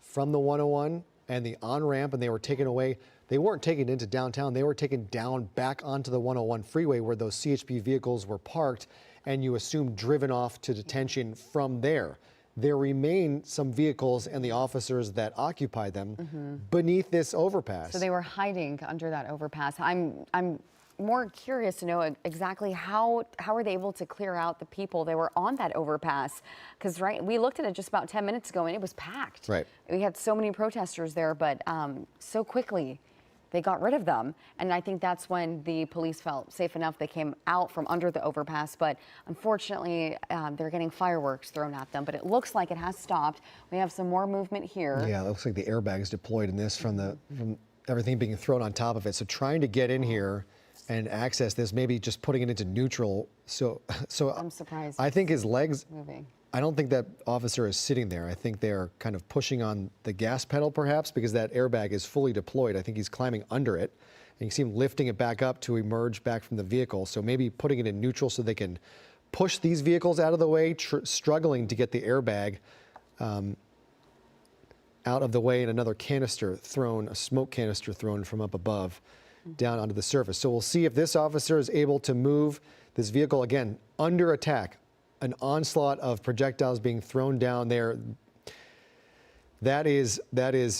from the 101 and the on-ramp, and they were taken away. They weren't taken into downtown. They were taken down back onto the 101 freeway where those CHP vehicles were parked, and you assume driven off to detention from there. There remain some vehicles and the officers that occupy them beneath this overpass. So they were hiding under that overpass. I'm more curious to know exactly how are they able to clear out the people that were on that overpass? Because we looked at it just about 10 minutes ago and it was packed. Right. We had so many protesters there, but so quickly they got rid of them. And I think that's when the police felt safe enough. They came out from under the overpass, but unfortunately they're getting fireworks thrown at them. But it looks like it has stopped. We have some more movement here. Yeah, it looks like the airbags deployed in this from everything being thrown on top of it. So trying to get in here and access this, maybe just putting it into neutral. So I'm surprised. I think his legs Moving. I don't think that officer is sitting there. I think they're kind of pushing on the gas pedal perhaps because that airbag is fully deployed. I think he's climbing under it. And you see him lifting it back up to emerge back from the vehicle. So maybe putting it in neutral so they can push these vehicles out of the way, struggling to get the airbag out of the way, and another canister thrown, a smoke canister thrown from up above down onto the surface. So we'll see if this officer is able to move this vehicle again under attack an onslaught of projectiles being thrown down there. That is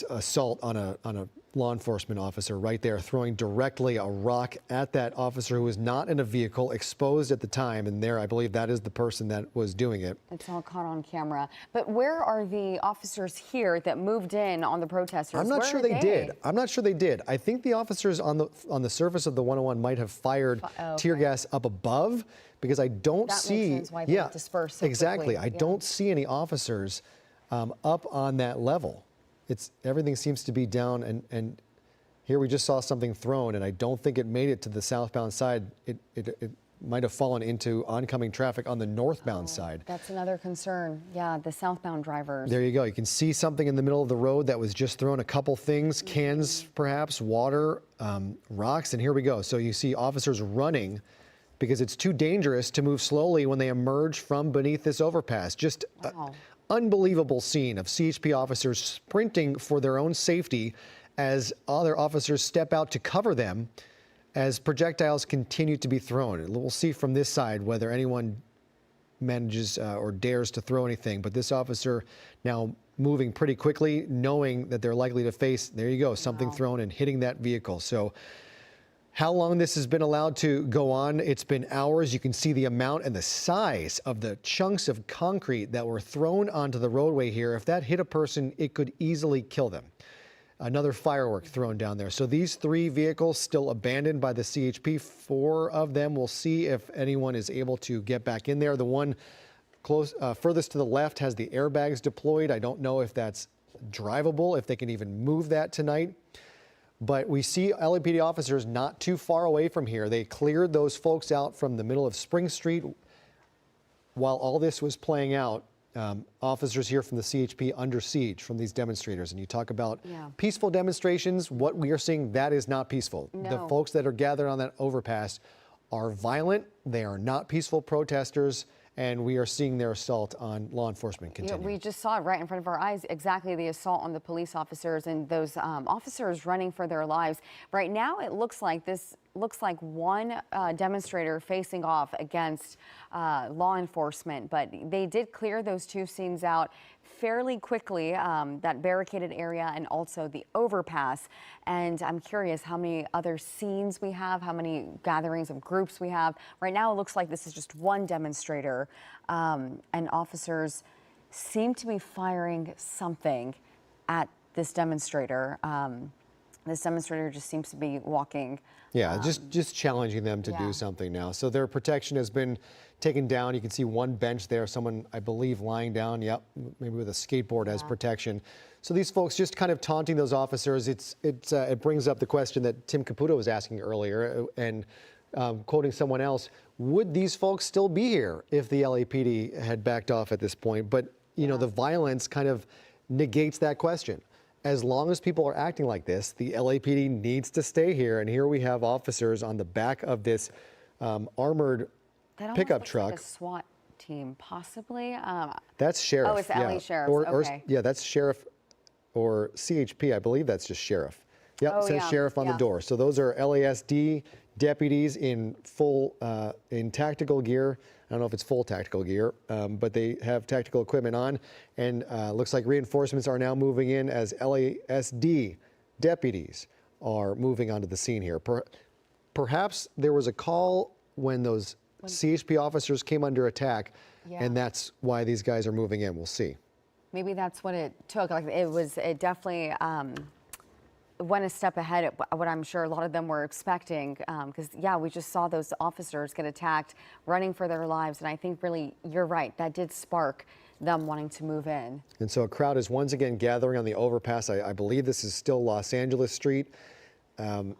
assault on a law enforcement officer right there, throwing directly a rock at that officer who was not in a vehicle, exposed at the time. And there, I believe that is the person that was doing it. It's all caught on camera. But where are the officers here that moved in on the protesters? I'm not sure they did. I'm not sure they did. I think the officers on the surface of the 101 might have fired tear gas up above, because I don't see. That makes sense why they dispersed so exactly. quickly. I don't see any officers up on that level. Everything seems to be down, and here we just saw something thrown, and I don't think it made it to the southbound side. It might have fallen into oncoming traffic on the northbound side. That's another concern. Yeah, the southbound drivers. There you go. You can see something in the middle of the road that was just thrown. A couple things, cans perhaps, water, rocks, and here we go. So you see officers running because it's too dangerous to move slowly when they emerge from beneath this overpass. Just unbelievable scene of CHP officers sprinting for their own safety as other officers step out to cover them as projectiles continue to be thrown. We'll see from this side whether anyone manages or dares to throw anything, but this officer now moving pretty quickly, knowing that they're likely to face, there you go, something thrown and hitting that vehicle. So how long this has been allowed to go on? It's been hours. You can see the amount and the size of the chunks of concrete that were thrown onto the roadway here. If that hit a person, it could easily kill them. Another firework thrown down there. So these 3 vehicles still abandoned by the CHP. 4 of them. We'll see if anyone is able to get back in there. The one furthest to the left has the airbags deployed. I don't know if that's drivable, if they can even move that tonight. But we see LAPD officers not too far away from here. They cleared those folks out from the middle of Spring Street while all this was playing out. Officers here from the CHP under siege from these demonstrators. And you talk about peaceful demonstrations. What we are seeing, that is not peaceful. No. The folks that are gathered on that overpass are violent. They are not peaceful protesters. And we are seeing their assault on law enforcement continue. We just saw it right in front of our eyes, exactly the assault on the police officers and those officers running for their lives. Right now, it looks like one demonstrator facing off against law enforcement, but they did clear those 2 scenes out fairly quickly, that barricaded area and also the overpass. And I'm curious how many other scenes we have, how many gatherings of groups we have. Right now, it looks like this is just one demonstrator, and officers seem to be firing something at this demonstrator. This demonstrator just seems to be walking. Yeah, just challenging them to do something now. So their protection has been taken down. You can see one bench there, someone, I believe, lying down, maybe with a skateboard as protection. So these folks just kind of taunting those officers. It brings up the question that Tim Caputo was asking earlier, and quoting someone else, would these folks still be here if the LAPD had backed off at this point? But, you know, the violence kind of negates that question. As long as people are acting like this, the LAPD needs to stay here. And here we have officers on the back of this armored pickup truck. Like a SWAT team, possibly. That's sheriff. Oh, it's the LA sheriff. Okay. Yeah, that's sheriff or CHP. I believe that's just sheriff. Yep, it says sheriff on the door. So those are LASD deputies in full, in tactical gear. I don't know if it's full tactical gear, but they have tactical equipment on. And looks like reinforcements are now moving in as LASD deputies are moving onto the scene here. Perhaps there was a call when those CHP officers came under attack, and that's why these guys are moving in. We'll see. Maybe that's what it took. Like it definitely went a step ahead of what I'm sure a lot of them were expecting, because we just saw those officers get attacked, running for their lives, and I think really you're right, that did spark them wanting to move in. And so a crowd is once again gathering on the overpass. I believe this is still Los Angeles Street, and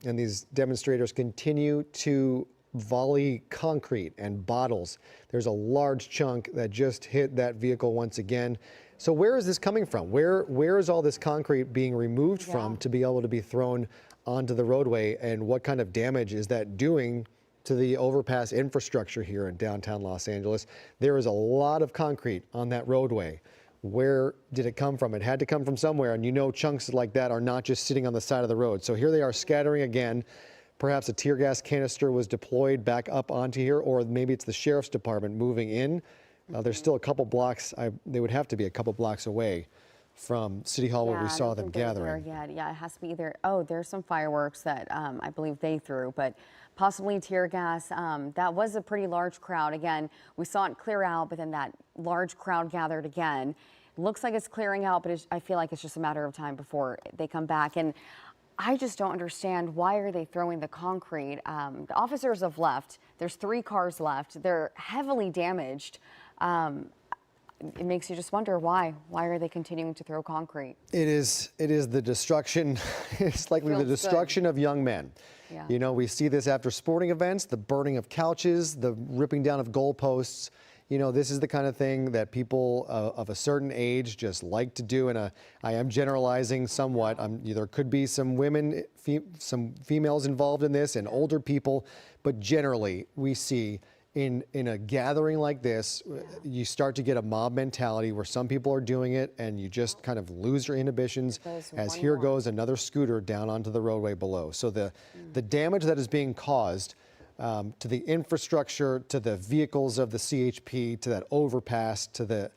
these demonstrators continue to volley concrete and bottles. There's a large chunk that just hit that vehicle once again. So where is this coming from? Where is all this concrete being removed from to be able to be thrown onto the roadway, and what kind of damage is that doing to the overpass infrastructure here in downtown Los Angeles? There is a lot of concrete on that roadway. Where did it come from? It had to come from somewhere, and you know chunks like that are not just sitting on the side of the road. So here they are scattering again. perhaps a tear gas canister was deployed back up onto here, or maybe it's the sheriff's department moving in. There's still a couple blocks. They would have to be a couple blocks away from City Hall where we saw them gathering. Yeah, it has to be either. Oh, there's some fireworks that I believe they threw, but possibly tear gas. That was a pretty large crowd. Again, we saw it clear out, but then that large crowd gathered again. Looks like it's clearing out, but I feel like it's just a matter of time before they come back. And I just don't understand, why are they throwing the concrete? The officers have left. There's 3 cars left. They're heavily damaged. It makes you just wonder why. Why are they continuing to throw concrete? It is the destruction. It's likely the destruction of young men. Yeah. You know, we see this after sporting events, the burning of couches, the ripping down of goalposts. You know, this is the kind of thing that people of a certain age just like to do. And I am generalizing somewhat. There could be some women, some females involved in this, and older people. But generally, we see in a gathering like this, you start to get a mob mentality where some people are doing it, and you just kind of lose your inhibitions as here goes another scooter down onto the roadway below. So the damage that is being caused to the infrastructure, to the vehicles of the CHP, to that overpass, to the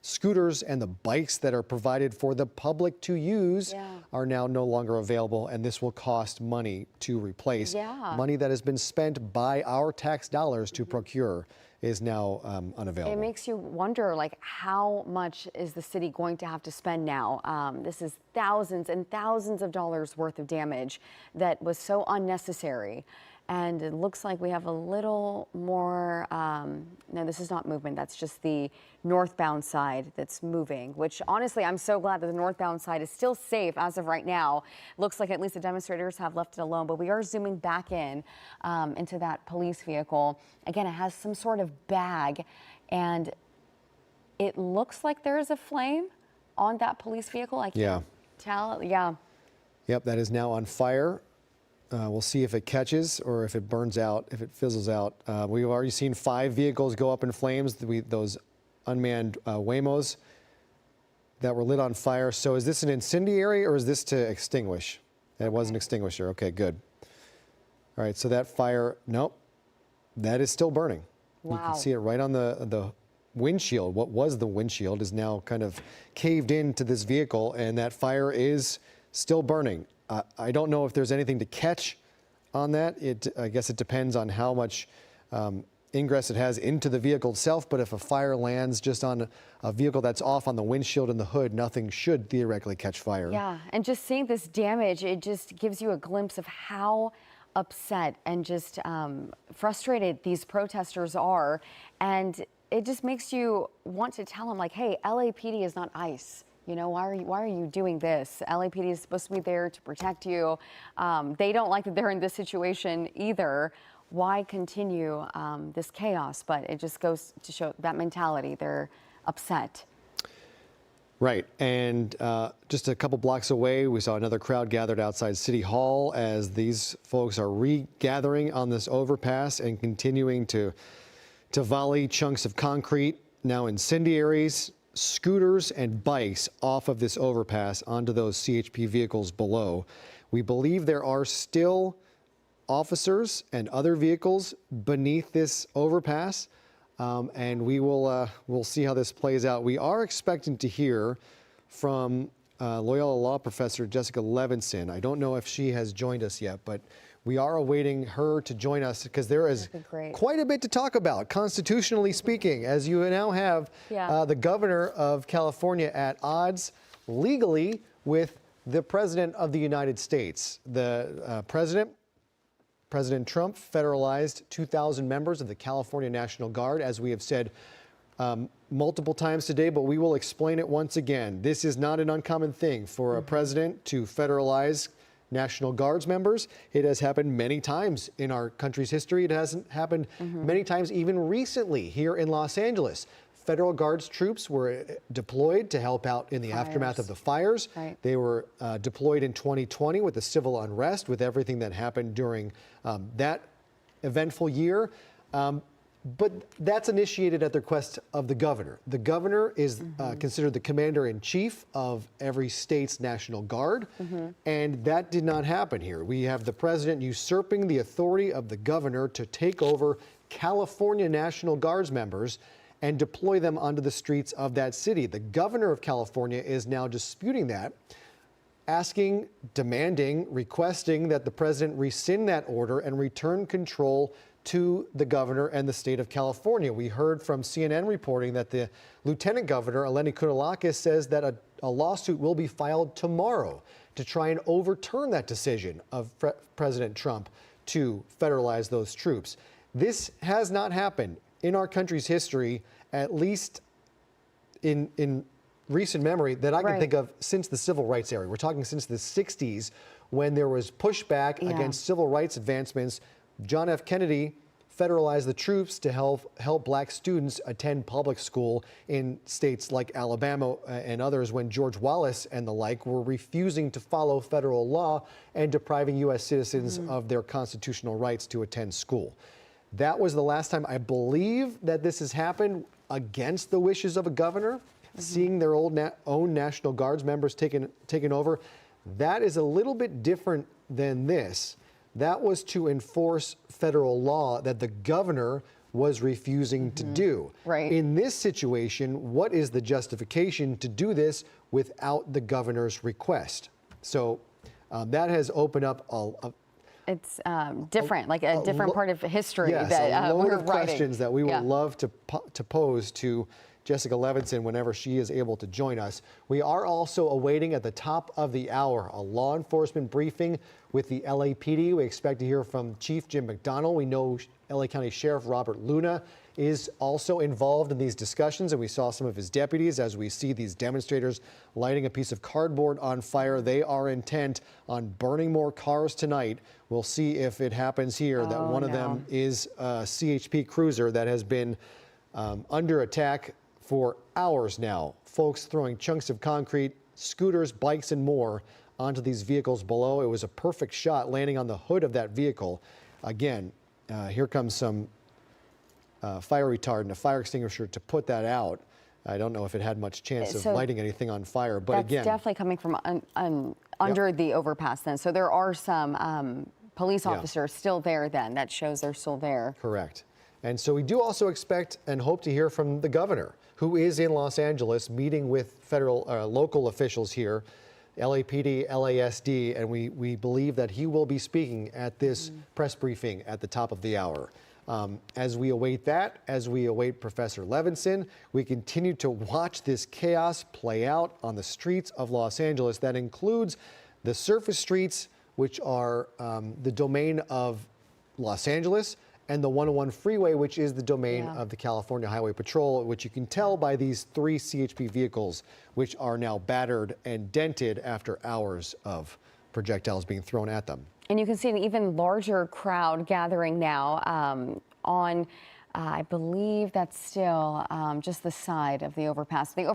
scooters and the bikes that are provided for the public to use are now no longer available, and this will cost money to replace. Money that has been spent by our tax dollars to procure is now unavailable. It makes you wonder, like, how much is the city going to have to spend now? This is thousands and thousands of dollars worth of damage that was so unnecessary. And it looks like we have a little more, no, this is not movement. That's just the northbound side that's moving, which honestly, I'm so glad that the northbound side is still safe as of right now. Looks like at least the demonstrators have left it alone, but we are zooming back in into that police vehicle. Again, it has some sort of bag, and it looks like there is a flame on that police vehicle. I can't tell. Yep, that is now on fire. We'll see if it catches or if it burns out, if it fizzles out. We've already seen 5 vehicles go up in flames, those unmanned Waymos that were lit on fire. So is this an incendiary or is this to extinguish? That was an extinguisher. Okay, good. All right, so that fire, nope, that is still burning. You can see it right on the windshield. What was the windshield is now kind of caved into this vehicle, and that fire is still burning. I don't know if there's anything to catch on that. I guess it depends on how much ingress it has into the vehicle itself, but if a fire lands just on a vehicle that's off on the windshield and the hood, nothing should theoretically catch fire. Yeah, and just seeing this damage, it just gives you a glimpse of how upset and just frustrated these protesters are, and it just makes you want to tell them, like, hey, LAPD is not ICE. You know, why are you doing this? LAPD is supposed to be there to protect you. They don't like that they're in this situation either. Why continue this chaos? But it just goes to show that mentality. They're upset. Right, and just a couple blocks away, we saw another crowd gathered outside City Hall as these folks are regathering on this overpass and continuing to volley chunks of concrete, now incendiaries, scooters and bikes off of this overpass onto those CHP vehicles below. We believe there are still officers and other vehicles beneath this overpass, and we'll see how this plays out. We are expecting to hear from Loyola Law Professor Jessica Levinson. I don't know if she has joined us yet, but we are awaiting her to join us because there is quite a bit to talk about, constitutionally speaking, as you now have the governor of California at odds legally with the president of the United States. The President Trump federalized 2,000 members of the California National Guard, as we have said multiple times today, but we will explain it once again. This is not an uncommon thing for a president to federalize National Guards members. It has happened many times in our country's history. It hasn't happened many times even recently here in Los Angeles. Federal Guards troops were deployed to help out in the aftermath of the fires. They were deployed in 2020 with the civil unrest, with everything that happened during that eventful year. But that's initiated at the request of the governor. The governor is considered the commander-in-chief of every state's National Guard, and that did not happen here. We have the president usurping the authority of the governor to take over California National Guards members and deploy them onto the streets of that city. The governor of California is now disputing that, asking, demanding, requesting that the president rescind that order and return control to the governor and the state of California. We heard from CNN reporting that the lieutenant governor, Eleni Kounalakis, says that a lawsuit will be filed tomorrow to try and overturn that decision of President Trump to federalize those troops. This has not happened in our country's history, at least in recent memory, that I can think of since the civil rights era. We're talking since the 60s, when there was pushback against civil rights advancements. John F. Kennedy federalized the troops to help black students attend public school in states like Alabama and others, when George Wallace and the like were refusing to follow federal law and depriving U.S. citizens of their constitutional rights to attend school. That was the last time I believe that this has happened against the wishes of a governor, seeing their own National Guards members taken over. That is a little bit different than this. That was to enforce federal law that the governor was refusing to do. Right. In this situation, what is the justification to do this without the governor's request? So that has opened up it's different, like a different part of history yes, that a load we're of questions that we would Yeah. love to pose to Jessica Levinson whenever she is able to join us. We are also awaiting at the top of the hour a law enforcement briefing with the LAPD. We expect to hear from Chief Jim McDonald. We know LA County Sheriff Robert Luna is also involved in these discussions, and we saw some of his deputies as we see these demonstrators lighting a piece of cardboard on fire. They are intent on burning more cars tonight. We'll see if it happens here that one of them is a CHP cruiser that has been under attack for hours now. Folks throwing chunks of concrete, scooters, bikes, and more onto these vehicles below. It was a perfect shot landing on the hood of that vehicle. Again, here comes some fire retardant, a fire extinguisher to put that out. I don't know if it had much chance of lighting anything on fire, but That's again, definitely coming from under the overpass then. So there are some police officers still there then. That shows they're still there. Correct. And so we do also expect and hope to hear from the governor, who is in Los Angeles meeting with federal, local officials here, LAPD, LASD, and we believe that he will be speaking at this press briefing at the top of the hour. As we await that, as we await Professor Levinson, we continue to watch this chaos play out on the streets of Los Angeles. That includes the surface streets, which are the domain of Los Angeles, and the 101 freeway, which is the domain of the California Highway Patrol, which you can tell by these 3 CHP vehicles, which are now battered and dented after hours of projectiles being thrown at them. And you can see an even larger crowd gathering now on, I believe that's still just the side of the overpass. The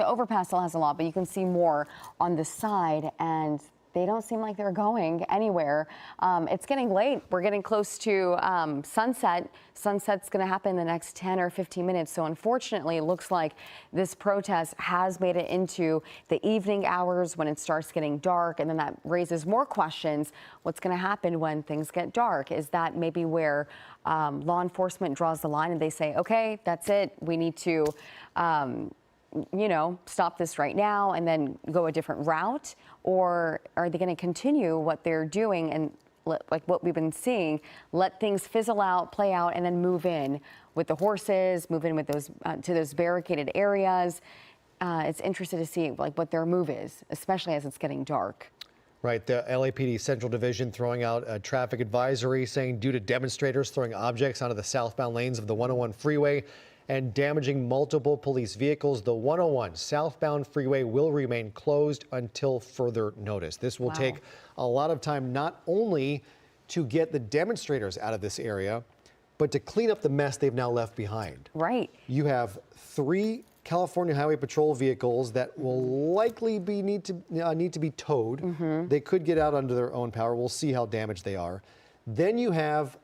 overpass still has a lot, but you can see more on the side, and they don't seem like they're going anywhere. It's getting late. We're getting close to sunset. Sunset's going to happen in the next 10 or 15 minutes. So unfortunately, it looks like this protest has made it into the evening hours when it starts getting dark. And then that raises more questions. What's going to happen when things get dark? Is that maybe where law enforcement draws the line and they say, okay, that's it. We need to stop this right now and then go a different route? Or are they going to continue what they're doing and like what we've been seeing, let things fizzle out, play out, and then move in with the horses, move in with those to those barricaded areas? It's interesting to see like what their move is, especially as it's getting dark. Right, the LAPD Central Division throwing out a traffic advisory saying due to demonstrators throwing objects onto the southbound lanes of the 101 freeway and damaging multiple police vehicles, the 101 southbound freeway will remain closed until further notice. This will take a lot of time, not only to get the demonstrators out of this area, but to clean up the mess they've now left behind. Right. You have 3 California Highway Patrol vehicles that will likely need to be towed. They could get out under their own power. We'll see how damaged they are. Then you have,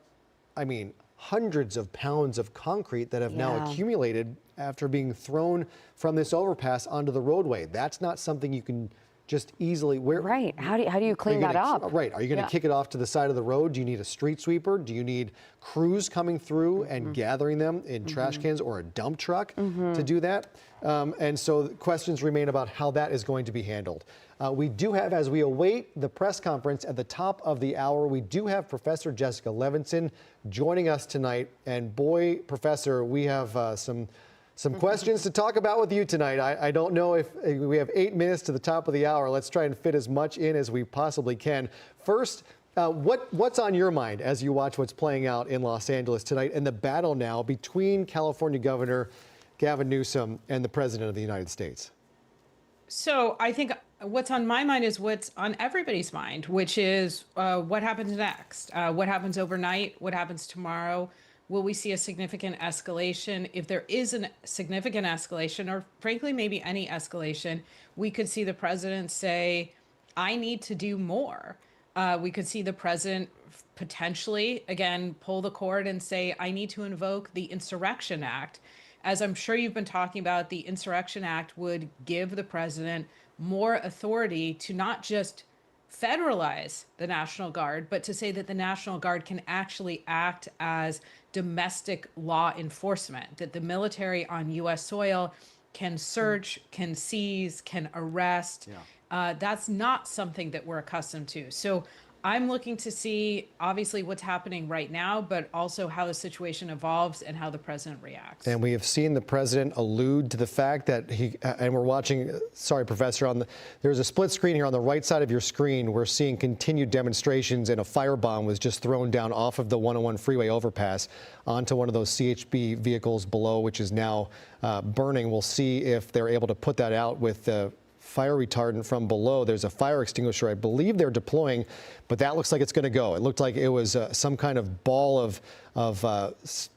hundreds of pounds of concrete that have now accumulated after being thrown from this overpass onto the roadway. That's not something you can just easily. Right. How do you clean that up? Right. Are you going to kick it off to the side of the road? Do you need a street sweeper? Do you need crews coming through and gathering them in trash cans or a dump truck to do that? And so questions remain about how that is going to be handled. We do have, as we await the press conference at the top of the hour, we do have Professor Jessica Levinson joining us tonight. And boy, Professor, we have some questions to talk about with you tonight. I don't know if we have 8 minutes to the top of the hour. Let's try and fit as much in as we possibly can. First, what's on your mind as you watch what's playing out in Los Angeles tonight and the battle now between California Governor Gavin Newsom and the President of the United States? So I think what's on my mind is what's on everybody's mind, which is what happens next? What happens overnight? What happens tomorrow? Will we see a significant escalation? If there is a significant escalation, or frankly, maybe any escalation, we could see the president say, I need to do more. We could see the president potentially, again, pull the cord and say, I need to invoke the Insurrection Act. As I'm sure you've been talking about, the Insurrection Act would give the president more authority to not just federalize the National Guard, but to say that the National Guard can actually act as domestic law enforcement, that the military on U.S. soil can search, can seize, can arrest. That's not something that we're accustomed to. So I'm looking to see, obviously, what's happening right now, but also how the situation evolves and how the president reacts. And we have seen the president allude to the fact that and we're watching, sorry, Professor, there's a split screen here on the right side of your screen. We're seeing continued demonstrations, and a firebomb was just thrown down off of the 101 freeway overpass onto one of those CHP vehicles below, which is now burning. We'll see if they're able to put that out with the fire retardant from below. There's a fire extinguisher I believe they're deploying, but that looks like it's going to go. It looked like it was some kind of ball of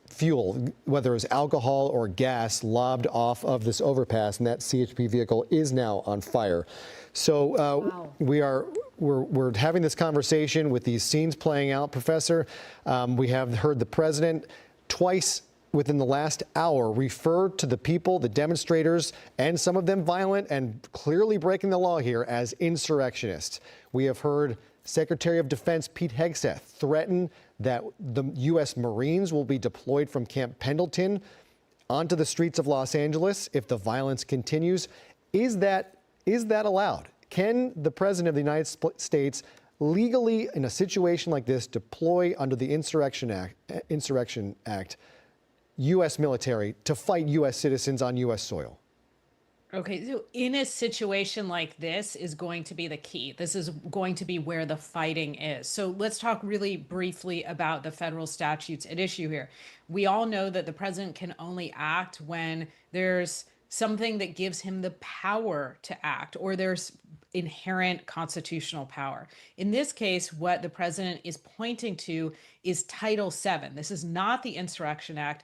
fuel, whether it was alcohol or gas, lobbed off of this overpass, and that CHP vehicle is now on fire. So we're having this conversation with these scenes playing out, Professor. We have heard the president twice within the last hour refer to the people, the demonstrators, and some of them violent and clearly breaking the law here, as insurrectionists. We have heard Secretary of Defense Pete Hegseth threaten that the U.S. Marines will be deployed from Camp Pendleton onto the streets of Los Angeles if the violence continues. Is that allowed? Can the President of the United States legally, in a situation like this, deploy under the Insurrection Act U.S. military to fight U.S. citizens on U.S. soil? Okay, so in a situation like this is going to be the key. This is going to be where the fighting is. So let's talk really briefly about the federal statutes at issue here. We all know that the president can only act when there's something that gives him the power to act, or there's inherent constitutional power. In this case, what the president is pointing to is Title VII. This is not the Insurrection Act,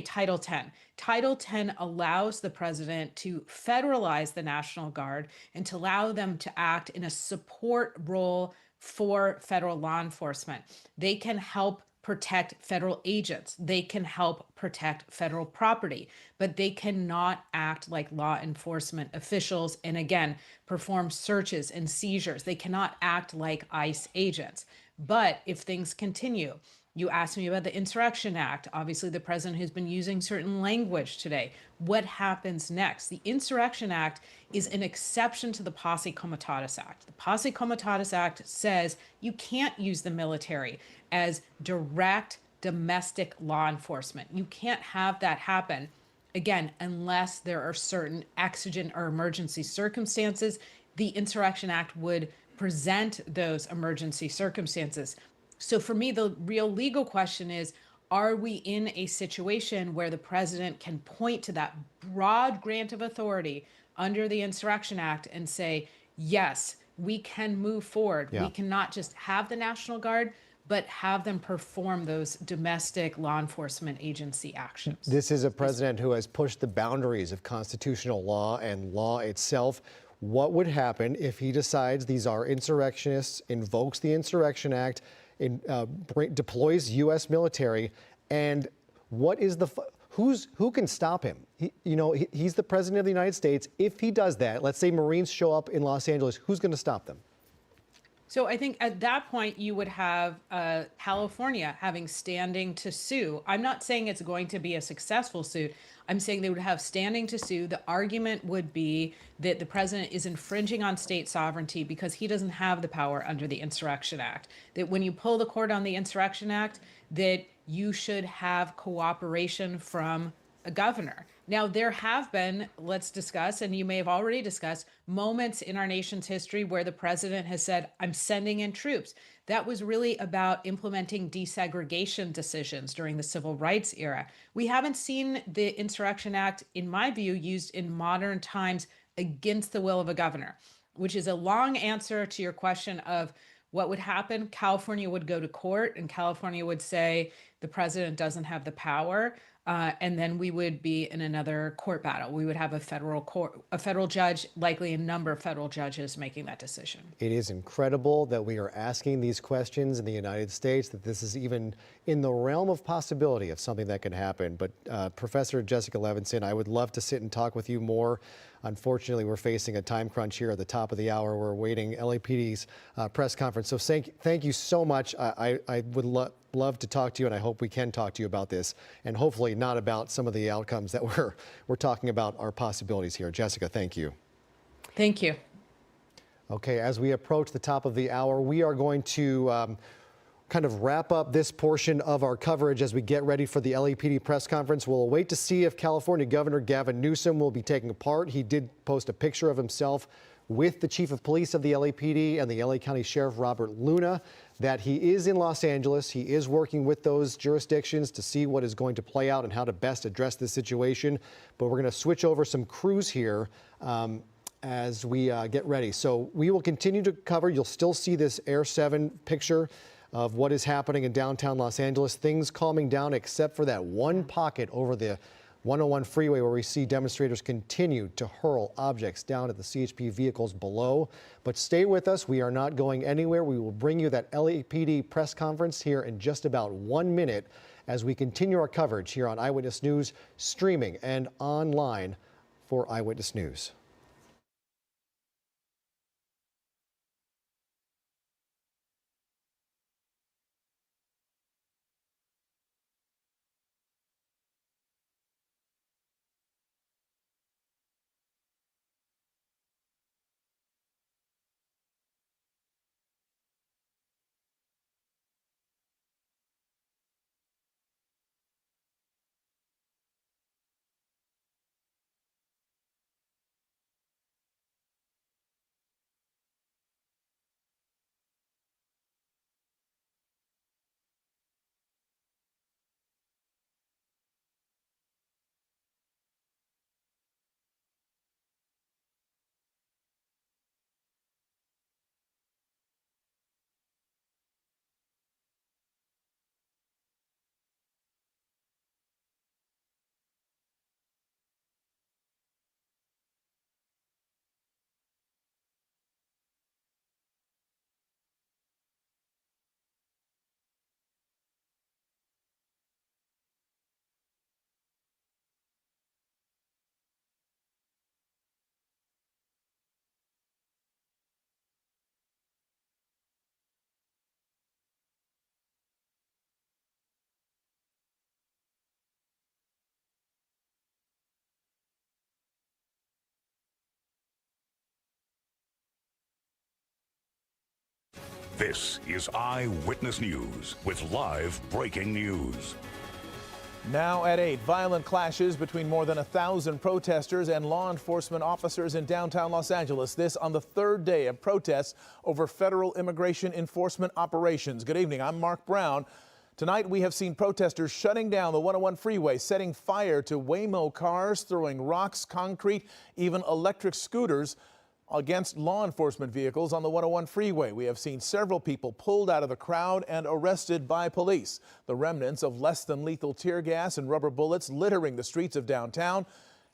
Title X. Title X allows the president to federalize the National Guard and to allow them to act in a support role for federal law enforcement. They can help protect federal agents. They can help protect federal property, but they cannot act like law enforcement officials and, again, perform searches and seizures. They cannot act like ICE agents. But if things continue, you asked me about the Insurrection Act. Obviously, the president has been using certain language today. What happens next? The Insurrection Act is an exception to the Posse Comitatus Act. The Posse Comitatus Act says you can't use the military as direct domestic law enforcement. You can't have that happen, again, unless there are certain exigent or emergency circumstances. The Insurrection Act would present those emergency circumstances. So for me, the real legal question is, are we in a situation where the president can point to that broad grant of authority under the Insurrection Act and say, yes, we can move forward. We cannot just have the National Guard, but have them perform those domestic law enforcement agency actions. This is a president who has pushed the boundaries of constitutional law and law itself. What would happen if he decides these are insurrectionists, invokes the Insurrection Act, deploys U.S. military, And what is who can stop him? He's the president of the United States. If he does that, let's say Marines show up in Los Angeles, who's going to stop them? So I think at that point you would have California having standing to sue. I'm not saying it's going to be a successful suit. I'm saying they would have standing to sue. The argument would be that the president is infringing on state sovereignty because he doesn't have the power under the Insurrection Act. That when you pull the cord on the Insurrection Act, that you should have cooperation from a governor. Now, there have been, let's discuss, and you may have already discussed, moments in our nation's history where the president has said, I'm sending in troops. That was really about implementing desegregation decisions during the civil rights era. We haven't seen the Insurrection Act, in my view, used in modern times against the will of a governor, which is a long answer to your question of what would happen. California would go to court and California would say the president doesn't have the power. And then we would be in another court battle. We would have a federal judge, likely a number of federal judges making that decision. It is incredible that we are asking these questions in the United States, that this is even in the realm of possibility of something that could happen. But Professor Jessica Levinson, I would love to sit and talk with you more. Unfortunately, we're facing a time crunch here at the top of the hour. We're awaiting LAPD's press conference. So thank you so much. I would love to talk to you, and I hope we can talk to you about this, and hopefully not about some of the outcomes that we're talking about, our possibilities here. Jessica, thank you. Thank you. Okay, as we approach the top of the hour, we are going to kind of wrap up this portion of our coverage as we get ready for the LAPD press conference. We'll wait to see if California Governor Gavin Newsom will be taking part. He did post a picture of himself with the chief of police of the LAPD and the LA County Sheriff Robert Luna, that he is in Los Angeles. He is working with those jurisdictions to see what is going to play out and how to best address this situation. But we're going to switch over some crews here as we get ready. So we will continue to cover. You'll still see this Air 7 picture of what is happening in downtown Los Angeles. Things calming down except for that one pocket over the 101 freeway where we see demonstrators continue to hurl objects down at the CHP vehicles below. But stay with us. We are not going anywhere. We will bring you that LAPD press conference here in just about 1 minute as we continue our coverage here on Eyewitness News, streaming and online for Eyewitness News. This is Eyewitness News with live breaking news. Now at 8, violent clashes between more than 1,000 protesters and law enforcement officers in downtown Los Angeles. This on the third day of protests over federal immigration enforcement operations. Good evening, I'm Mark Brown. Tonight we have seen protesters shutting down the 101 freeway, setting fire to Waymo cars, throwing rocks, concrete, even electric scooters against law enforcement vehicles on the 101 freeway. We have seen several people pulled out of the crowd and arrested by police. The remnants of less than lethal tear gas and rubber bullets littering the streets of downtown.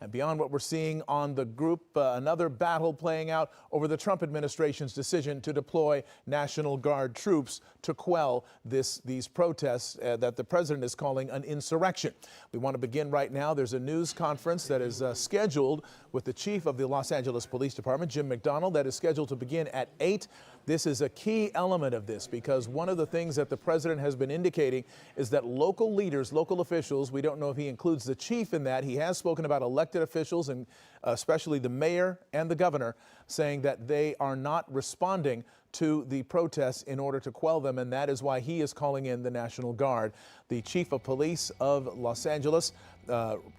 And beyond what we're seeing on the group, another battle playing out over the Trump administration's decision to deploy National Guard troops to quell these protests that the president is calling an insurrection. We want to begin right now. There's a news conference that is scheduled with the chief of the Los Angeles Police Department, Jim McDonald, that is scheduled to begin at 8. This is a key element of this because one of the things that the president has been indicating is that local leaders, local officials, we don't know if he includes the chief in that. He has spoken about elected officials and especially the mayor and the governor, saying that they are not responding to the protests in order to quell them, and that is why he is calling in the National Guard. The chief of police of Los Angeles,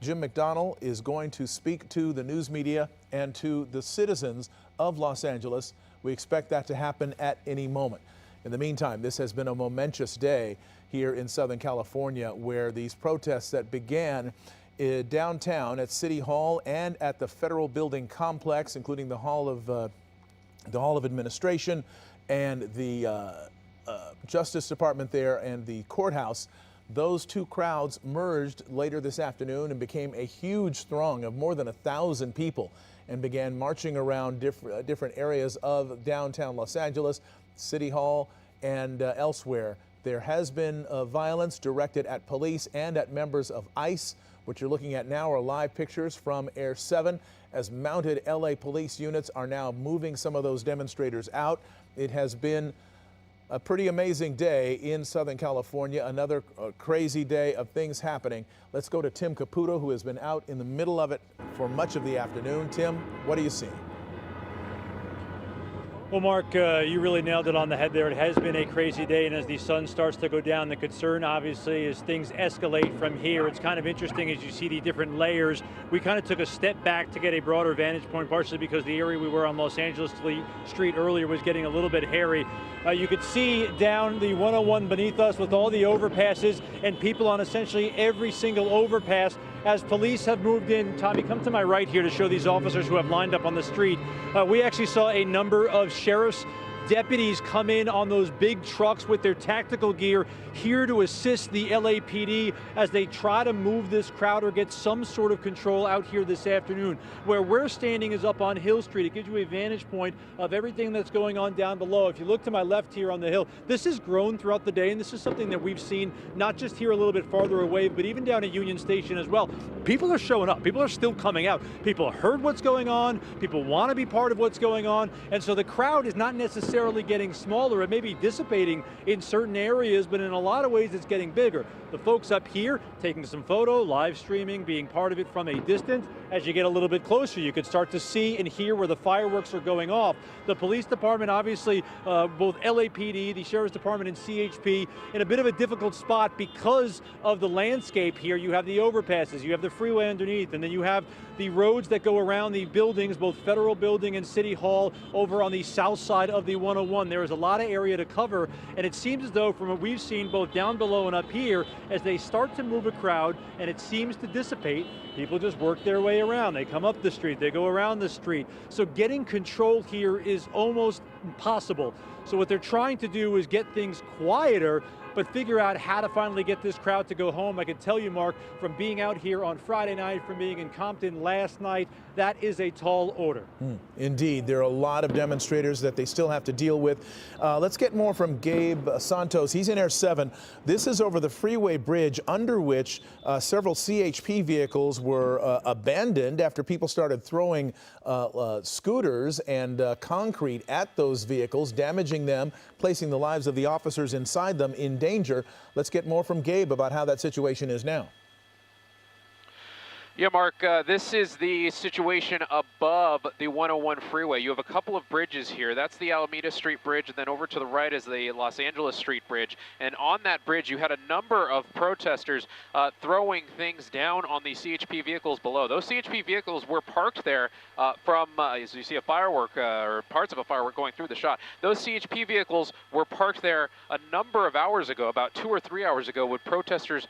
Jim McDonald, is going to speak to the news media and to the citizens of Los Angeles. We expect that to happen at any moment. In the meantime, this has been a momentous day here in Southern California where these protests that began downtown at City Hall and at the federal building complex, including the Hall of Administration and the Justice Department there and the courthouse, those two crowds merged later this afternoon and became a huge throng of more than 1,000 people and began marching around different areas of downtown Los Angeles, City Hall, and elsewhere. There has been violence directed at police and at members of ICE. What you're looking at now are live pictures from Air 7 as mounted LA police units are now moving some of those demonstrators out. It has been a pretty amazing day in Southern California, another crazy day of things happening. Let's go to Tim Caputo, who has been out in the middle of it for much of the afternoon. Tim, what are you seeing? Well, Mark, you really nailed it on the head there. It has been a crazy day, and as the sun starts to go down, the concern obviously is things escalate from here. It's kind of interesting as you see the different layers. We kind of took a step back to get a broader vantage point, partially because the area we were on Los Angeles Street earlier was getting a little bit hairy. You could see down the 101 beneath us with all the overpasses and people on essentially every single overpass as police have moved in. Tommy, come to my right here to show these officers who have lined up on the street. We actually saw a number of sheriff's deputies come in on those big trucks with their tactical gear here to assist the LAPD as they try to move this crowd or get some sort of control out here this afternoon. Where we're standing is up on Hill Street. It gives you a vantage point of everything that's going on down below. If you look to my left here on the hill, this has grown throughout the day, and this is something that we've seen not just here a little bit farther away, but even down at Union Station as well. People are showing up. People are still coming out. People heard what's going on. People want to be part of what's going on, and so the crowd is not necessarily getting smaller. It may be dissipating in certain areas, but in a lot of ways it's getting bigger. The folks up here taking some photo, live streaming, being part of it from a distance. As you get a little bit closer, you could start to see and hear where the fireworks are going off. The police department, obviously, both LAPD, the Sheriff's Department, and CHP in a bit of a difficult spot because of the landscape here. You have the overpasses, you have the freeway underneath, and then you have the roads that go around the buildings, both Federal Building and City Hall, over on the south side of the 101. There is a lot of area to cover, and it seems as though from what we've seen both down below and up here, as they start to move a crowd and it seems to dissipate, people just work their way around. They come up the street, they go around the street. So getting control here is almost impossible. So what they're trying to do is get things quieter, but figure out how to finally get this crowd to go home. I can tell you, Mark, from being out here on Friday night, from being in Compton last night, that is a tall order. Indeed, there are a lot of demonstrators that they still have to deal with. Let's get more from Gabe Santos. He's in Air 7. This is over the freeway bridge under which several CHP vehicles were abandoned after people started throwing scooters and concrete at those vehicles, damaging them, placing the lives of the officers inside them in danger. Let's get more from Gabe about how that situation is now. Yeah, Mark, this is the situation above the 101 freeway. You have a couple of bridges here. That's the Alameda Street Bridge, and then over to the right is the Los Angeles Street Bridge. And on that bridge, you had a number of protesters throwing things down on the CHP vehicles below. Those CHP vehicles were parked there as you see a firework or parts of a firework going through the shot. Those CHP vehicles were parked there a number of hours ago, about 2 or 3 hours ago, when protesters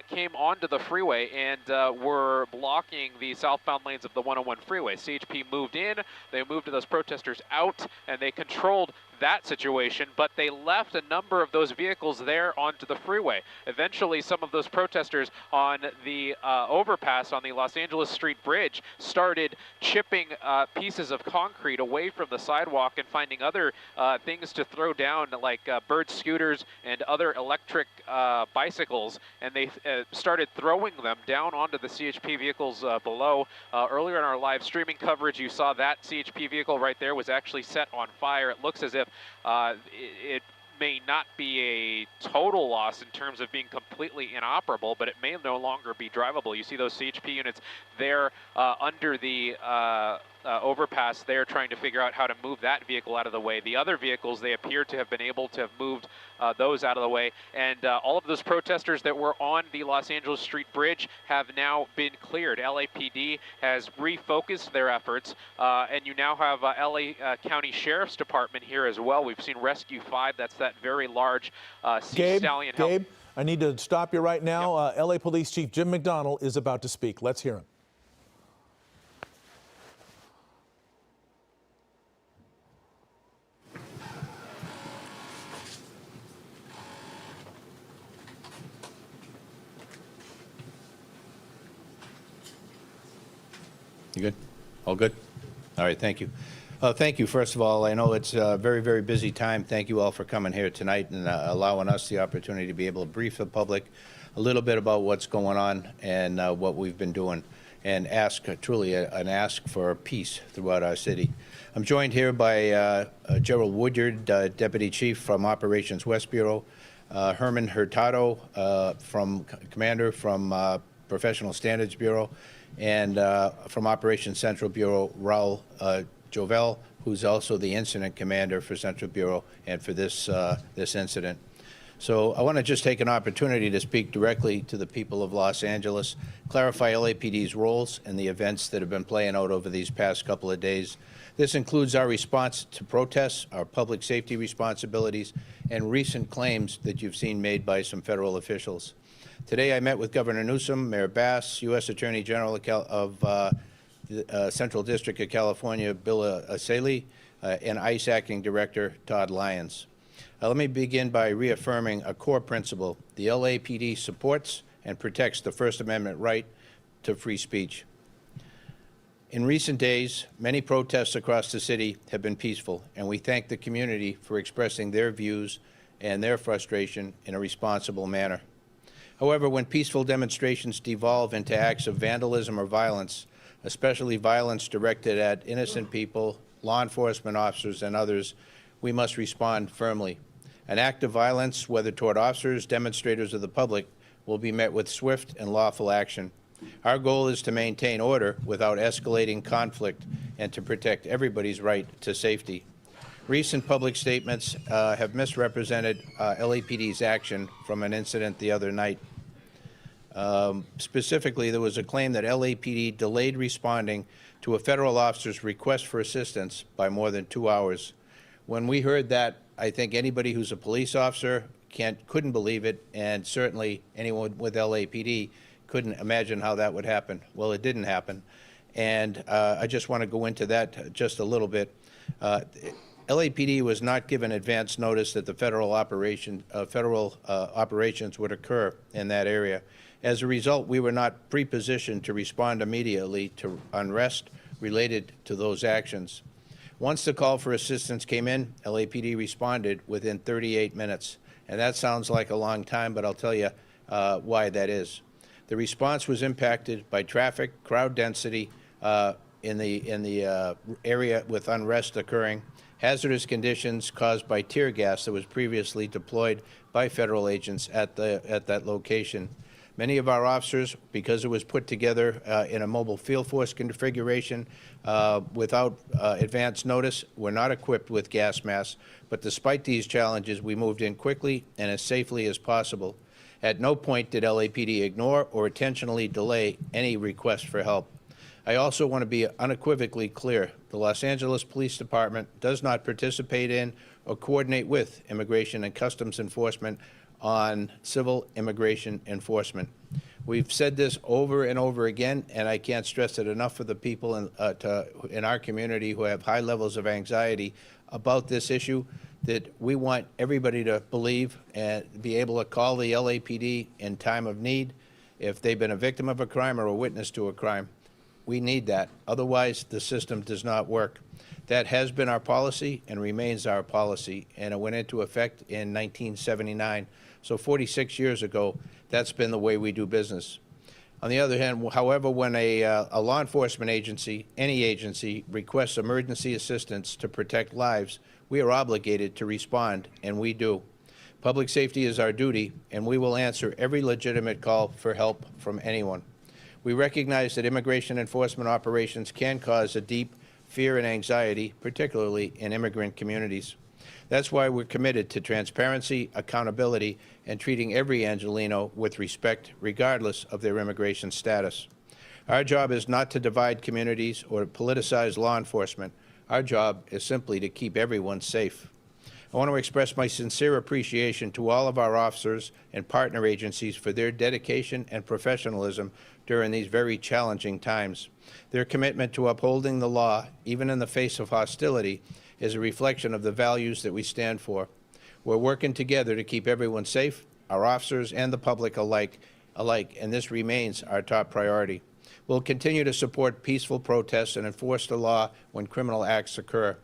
came onto the freeway and were blocking the southbound lanes of the 101 freeway. CHP moved in, they moved those protesters out, and they controlled that situation, but they left a number of those vehicles there onto the freeway. Eventually, some of those protesters on the overpass on the Los Angeles Street Bridge started chipping pieces of concrete away from the sidewalk and finding other things to throw down, like bird scooters and other electric bicycles, and they started throwing them down onto the CHP vehicles below. Earlier in our live streaming coverage, you saw that CHP vehicle right there was actually set on fire. It looks as if it may not be a total loss in terms of being completely inoperable, but it may no longer be drivable. You see those CHP units there under the overpass there, trying to figure out how to move that vehicle out of the way. The other vehicles, they appear to have been able to have moved those out of the way. And all of those protesters that were on the Los Angeles Street Bridge have now been cleared. LAPD has refocused their efforts, and you now have LA County Sheriff's Department here as well. We've seen Rescue 5, that's that very large Sea Stallion help. Gabe, I need to stop you right now. Yep. LA Police Chief Jim McDonald is about to speak. Let's hear him. You good? All good? All right, thank you. Thank you, first of all. I know it's a very, very busy time. Thank you all for coming here tonight and allowing us the opportunity to be able to brief the public a little bit about what's going on and what we've been doing, and ask, truly an ask for peace throughout our city. I'm joined here by Gerald Woodyard, Deputy Chief from Operations West Bureau, Herman Hurtado, Commander from Professional Standards Bureau, and from Operations Central Bureau, Raul Jovel, who's also the incident commander for Central Bureau and for this incident. So I want to just take an opportunity to speak directly to the people of Los Angeles, clarify LAPD's roles and the events that have been playing out over these past couple of days. This includes our response to protests, our public safety responsibilities, and recent claims that you've seen made by some federal officials. Today I met with Governor Newsom, Mayor Bass, U.S. Attorney General of the Central District of California, Bill Aselli, and ICE Acting Director Todd Lyons. Let me begin by reaffirming a core principle. The LAPD supports and protects the First Amendment right to free speech. In recent days, many protests across the city have been peaceful, and we thank the community for expressing their views and their frustration in a responsible manner. However, when peaceful demonstrations devolve into acts of vandalism or violence, especially violence directed at innocent people, law enforcement officers, and others, we must respond firmly. An act of violence, whether toward officers, demonstrators, or the public, will be met with swift and lawful action. Our goal is to maintain order without escalating conflict and to protect everybody's right to safety. Recent public statements have misrepresented LAPD's action from an incident the other night. Specifically, there was a claim that LAPD delayed responding to a federal officer's request for assistance by more than 2 hours. When we heard that, I think anybody who's a police officer couldn't believe it, and certainly anyone with LAPD couldn't imagine how that would happen. Well, it didn't happen, and I just want to go into that just a little bit. LAPD was not given advance notice that the federal operations would occur in that area. As a result, we were not pre-positioned to respond immediately to unrest related to those actions. Once the call for assistance came in, LAPD responded within 38 minutes. And that sounds like a long time, but I'll tell you why that is. The response was impacted by traffic, crowd density in the area with unrest occurring, hazardous conditions caused by tear gas that was previously deployed by federal agents at that location. Many of our officers, because it was put together in a mobile field force configuration without advance notice, were not equipped with gas masks. But despite these challenges, we moved in quickly and as safely as possible. At no point did LAPD ignore or intentionally delay any request for help. I also want to be unequivocally clear. The Los Angeles Police Department does not participate in or coordinate with Immigration and Customs Enforcement on civil immigration enforcement. We've said this over and over again, and I can't stress it enough for the people in our community who have high levels of anxiety about this issue. that we want everybody to believe and be able to call the LAPD in time of need if they've been a victim of a crime or a witness to a crime. We need that. Otherwise, the system does not work. That has been our policy and remains our policy, and it went into effect in 1979. So 46 years ago, that's been the way we do business. On the other hand, however, when a law enforcement agency, any agency, requests emergency assistance to protect lives, we are obligated to respond, and we do. Public safety is our duty, and we will answer every legitimate call for help from anyone. We recognize that immigration enforcement operations can cause a deep fear and anxiety, particularly in immigrant communities. That's why we're committed to transparency, accountability, and treating every Angelino with respect, regardless of their immigration status. Our job is not to divide communities or politicize law enforcement. Our job is simply to keep everyone safe. I want to express my sincere appreciation to all of our officers and partner agencies for their dedication and professionalism during these very challenging times. Their commitment to upholding the law, even in the face of hostility, is a reflection of the values that we stand for. We're working together to keep everyone safe, our officers and the public alike, and this remains our top priority. We'll continue to support peaceful protests and enforce the law when criminal acts occur.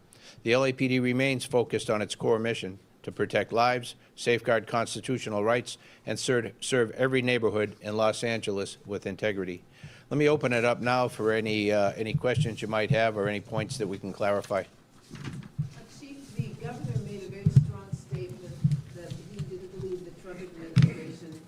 The LAPD remains focused on its core mission to protect lives, safeguard constitutional rights, and serve every neighborhood in Los Angeles with integrity. Let me open it up now for any questions you might have or any points that we can clarify. Chief, the governor made a very strong statement that he didn't believe the Trump administration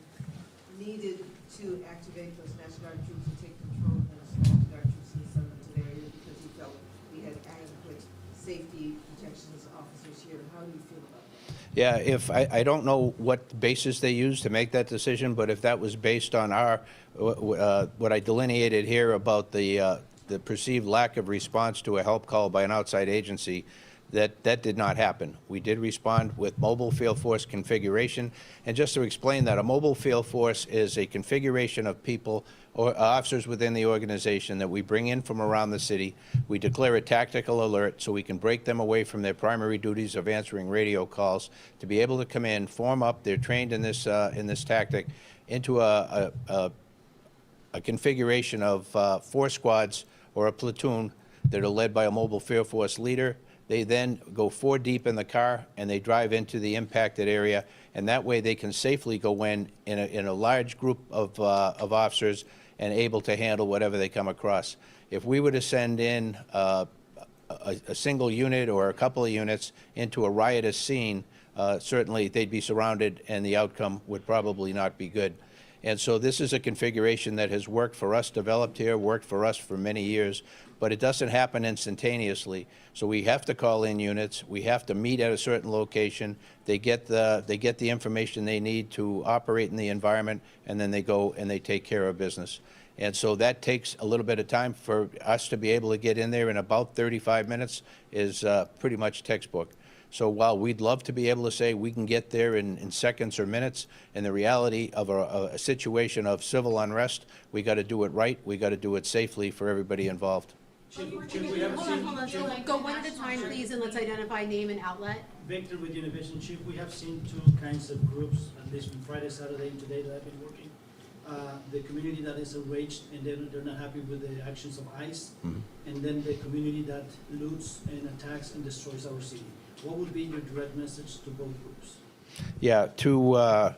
needed to activate those National Guard troops and take control of the National Guard troops and send them to the area because he felt we had adequate safety protections officers here. How do you feel about that? Yeah, if I don't know what basis they used to make that decision, but if that was based on our what I delineated here about the perceived lack of response to a help call by an outside agency, that did not happen. We did respond with mobile field force configuration. And just to explain that, a mobile field force is a configuration of people or officers within the organization that we bring in from around the city. We declare a tactical alert so we can break them away from their primary duties of answering radio calls to be able to come in, form up. They're trained in this tactic into a configuration of 4 squads or a platoon that are led by a mobile field force leader. They then go 4 deep in the car and they drive into the impacted area, and that way they can safely go in a large group of officers and able to handle whatever they come across. If we were to send in a single unit or a couple of units into a riotous scene, certainly they'd be surrounded and the outcome would probably not be good. And so this is a configuration that has worked for us, developed here, worked for us for many years, but it doesn't happen instantaneously. So we have to call in units. We have to meet at a certain location. They get the information they need to operate in the environment, and then they go and they take care of business. And so that takes a little bit of time. For us to be able to get in there in about 35 minutes is pretty much textbook. So while we'd love to be able to say we can get there in seconds or minutes, in the reality of a situation of civil unrest, we got to do it right. We got to do it safely for everybody involved. Hold on. So go one at a time, please, and let's identify name and outlet. Victor with Univision. Chief, we have seen 2 kinds of groups, at least from Friday, Saturday, and today that have been working. The community that is enraged and they're not happy with the actions of ICE, and then the community that loots and attacks and destroys our city. What would be your direct message to both groups? Yeah, to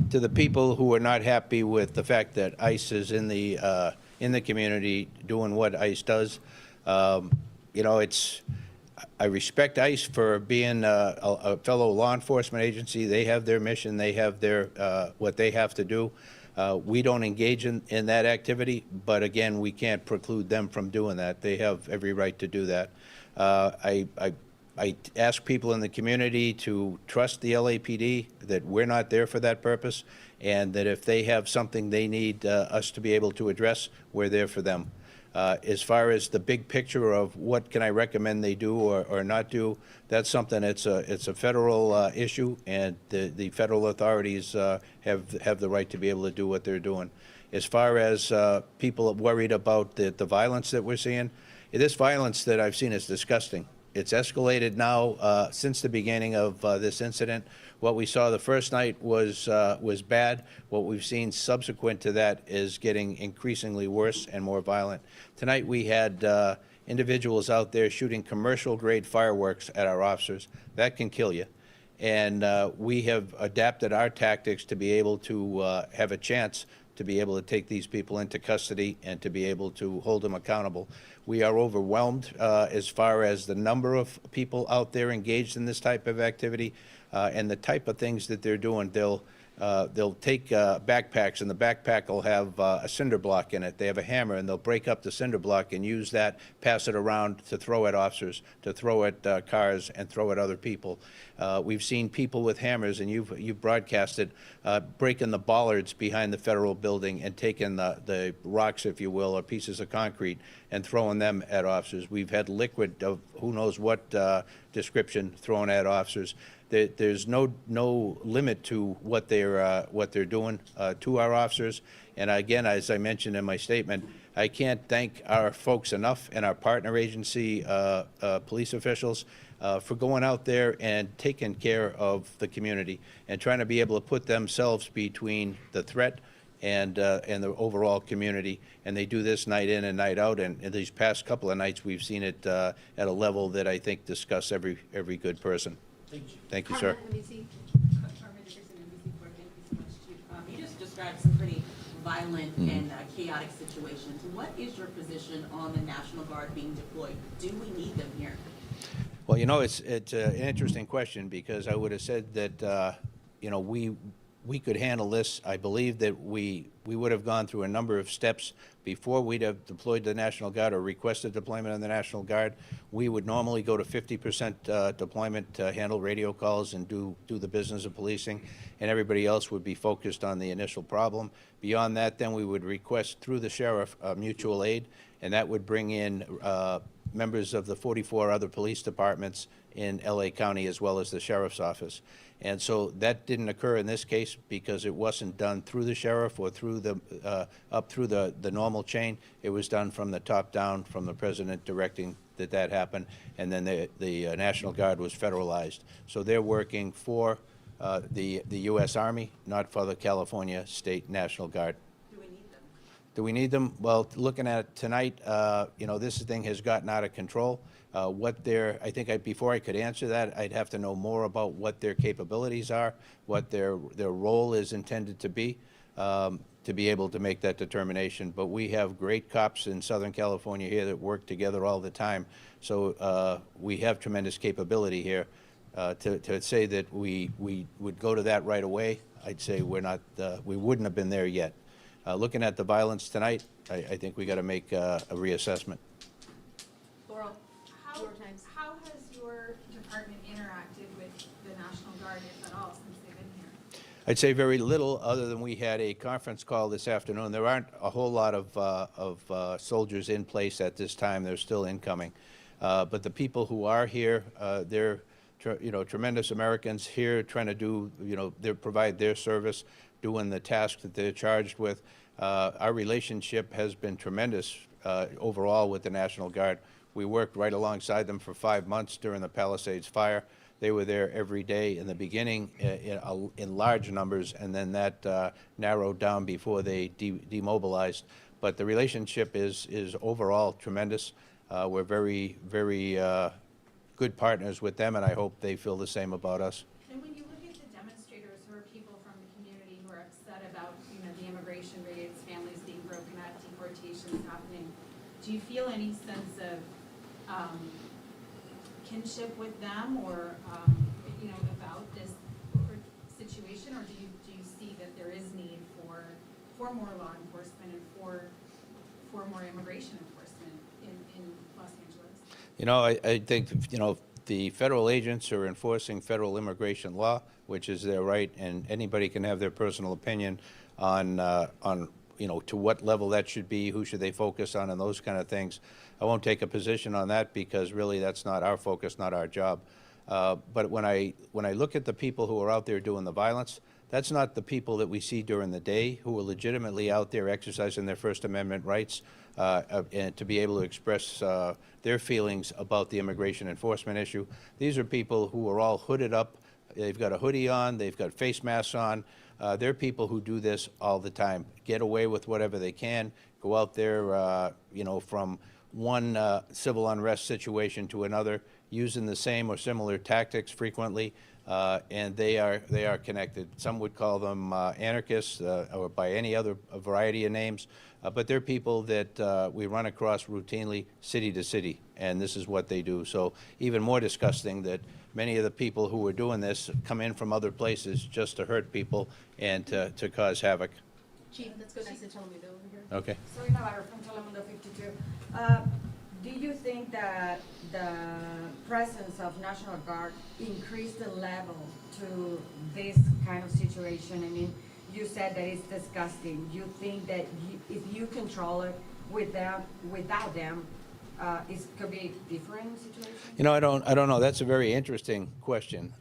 the people who are not happy with the fact that ICE is in the community doing what ICE does, you know, I respect ICE for being a fellow law enforcement agency. They have their mission. They have their what they have to do. We don't engage in that activity, but again, we can't preclude them from doing that. They have every right to do that. I ask people in the community to trust the LAPD, that we're not there for that purpose, and that if they have something they need us to be able to address, we're there for them. As far as the big picture of what can I recommend they do or not do, that's something, it's a federal issue, and the federal authorities have the right to be able to do what they're doing. As far as people worried about the violence that we're seeing, this violence that I've seen is disgusting. it's escalated now since the beginning of this incident. What we saw the first night was bad. What we've seen subsequent to that is getting increasingly worse and more violent. Tonight we had individuals out there shooting commercial-grade fireworks at our officers. That can kill you. And we have adapted our tactics to be able to have a chance to be able to take these people into custody and to be able to hold them accountable. We are overwhelmed as far as the number of people out there engaged in this type of activity and the type of things that they're doing. They'll take backpacks, and the backpack will have a cinder block in it. They have a hammer, and they'll break up the cinder block and use that, pass it around to throw at officers, to throw at cars, and throw at other people. We've seen people with hammers, and you've broadcasted, breaking the bollards behind the federal building and taking the rocks, if you will, or pieces of concrete, and throwing them at officers. We've had liquid of who knows what description thrown at officers. There's no limit to what they're doing to our officers. And again, as I mentioned in my statement, I can't thank our folks enough and our partner agency police officials for going out there and taking care of the community and trying to be able to put themselves between the threat and the overall community. And they do this night in and night out. And in these past couple of nights, we've seen it at a level that I think disgusts every good person. Thank you. Thank you, sir. You just described some pretty violent and chaotic situations. What is your position on the National Guard being deployed? Do we need them here? Well, you know, it's an interesting question, because I would have said that you know, we could handle this. I believe that we would have gone through a number of steps before we'd have deployed the National Guard or requested deployment of the National Guard. We would normally go to 50% deployment to handle radio calls and do the business of policing, and everybody else would be focused on the initial problem. Beyond that, then we would request through the sheriff mutual aid, and that would bring in members of the 44 other police departments in LA County, as well as the sheriff's office. And so that didn't occur in this case because it wasn't done through the sheriff or through the up through the normal chain. It was done from the top down, from the president directing that happened, and then the National Guard was federalized. So they're working for the U.S. Army, not for the California State National Guard. Do we need them? Do we need them? Well, looking at it tonight, you know, this thing has gotten out of control. I think before I could answer that, I'd have to know more about what their capabilities are, what their role is intended to be able to make that determination. But we have great cops in Southern California here that work together all the time. So we have tremendous capability here. To say that we would go to that right away, I'd say we wouldn't have been there yet. Looking at the violence tonight, I think we got to make a reassessment. Laurel, how has your department interacted with the National Guard, if at all, since they've been here? I'd say very little, other than we had a conference call this afternoon. There aren't a whole lot of soldiers in place at this time. They're still incoming. But the people who are here, they're tremendous Americans here trying to do, they provide their service, doing the task that they're charged with. Our relationship has been tremendous overall with the National Guard. We worked right alongside them for 5 months during the Palisades fire. They were there every day in the beginning in large numbers, and then that narrowed down before they demobilized. But the relationship is overall tremendous. We're very, very good partners with them, and I hope they feel the same about us. And when you look at the demonstrators who are people from the community who are upset about, the immigration raids, families being broken up, deportations happening, do you feel any sense of kinship with them, or about this situation, or do you see that there is need for more law enforcement and for more immigration enforcement in Los Angeles? I think the federal agents are enforcing federal immigration law, which is their right, and anybody can have their personal opinion on to what level that should be, who should they focus on, and those kind of things. I won't take a position on that because really that's not our focus, not our job. But when I look at the people who are out there doing the violence, That's not the people that we see during the day who are legitimately out there exercising their First Amendment rights and to be able to express their feelings about the immigration enforcement issue. These are people who are all hooded up. They've got a hoodie on, they've got face masks on. They're people who do this all the time, get away with whatever they can, go out there, you know, from one civil unrest situation to another, using the same or similar tactics frequently, and they are connected. Some would call them anarchists or by any other variety of names, but they're people that we run across routinely city to city, and this is what they do. So even more disgusting that many of the people who are doing this come in from other places just to hurt people and to cause havoc. Chief, let's go next to Telemundo over here. Okay. Sorry, Navarro from Telemundo 52. Do you think that the presence of National Guard increased the level to this kind of situation? I mean, you said that it's disgusting. You think that if you control it without them, it could be a different situation? You know, I don't know. That's a very interesting question.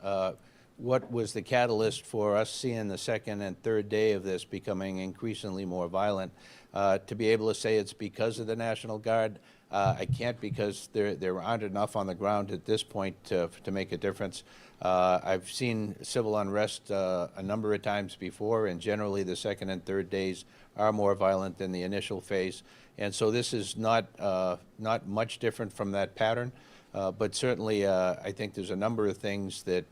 What was the catalyst for us seeing the second and third day of this becoming increasingly more violent? To be able to say it's because of the National Guard, I can't, because there aren't enough on the ground at this point to make a difference. I've seen civil unrest a number of times before, and generally the second and third days are more violent than the initial phase. And so this is not much different from that pattern, but certainly I think there's a number of things that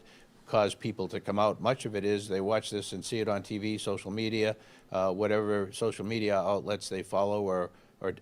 cause people to come out. Much of it is they watch this and see it on TV, social media, whatever social media outlets they follow or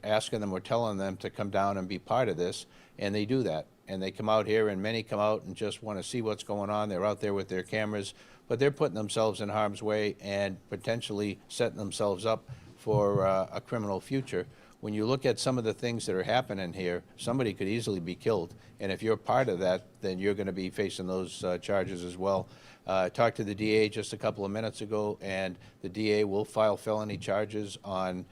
asking them or telling them to come down and be part of this, and they do that. And they come out here, and many come out and just want to see what's going on. They're out there with their cameras, but they're putting themselves in harm's way and potentially setting themselves up for a criminal future. When you look at some of the things that are happening here, somebody could easily be killed. And if you're part of that, then you're going to be facing those charges as well. I talked to the DA just a couple of minutes ago, and the DA will file felony charges on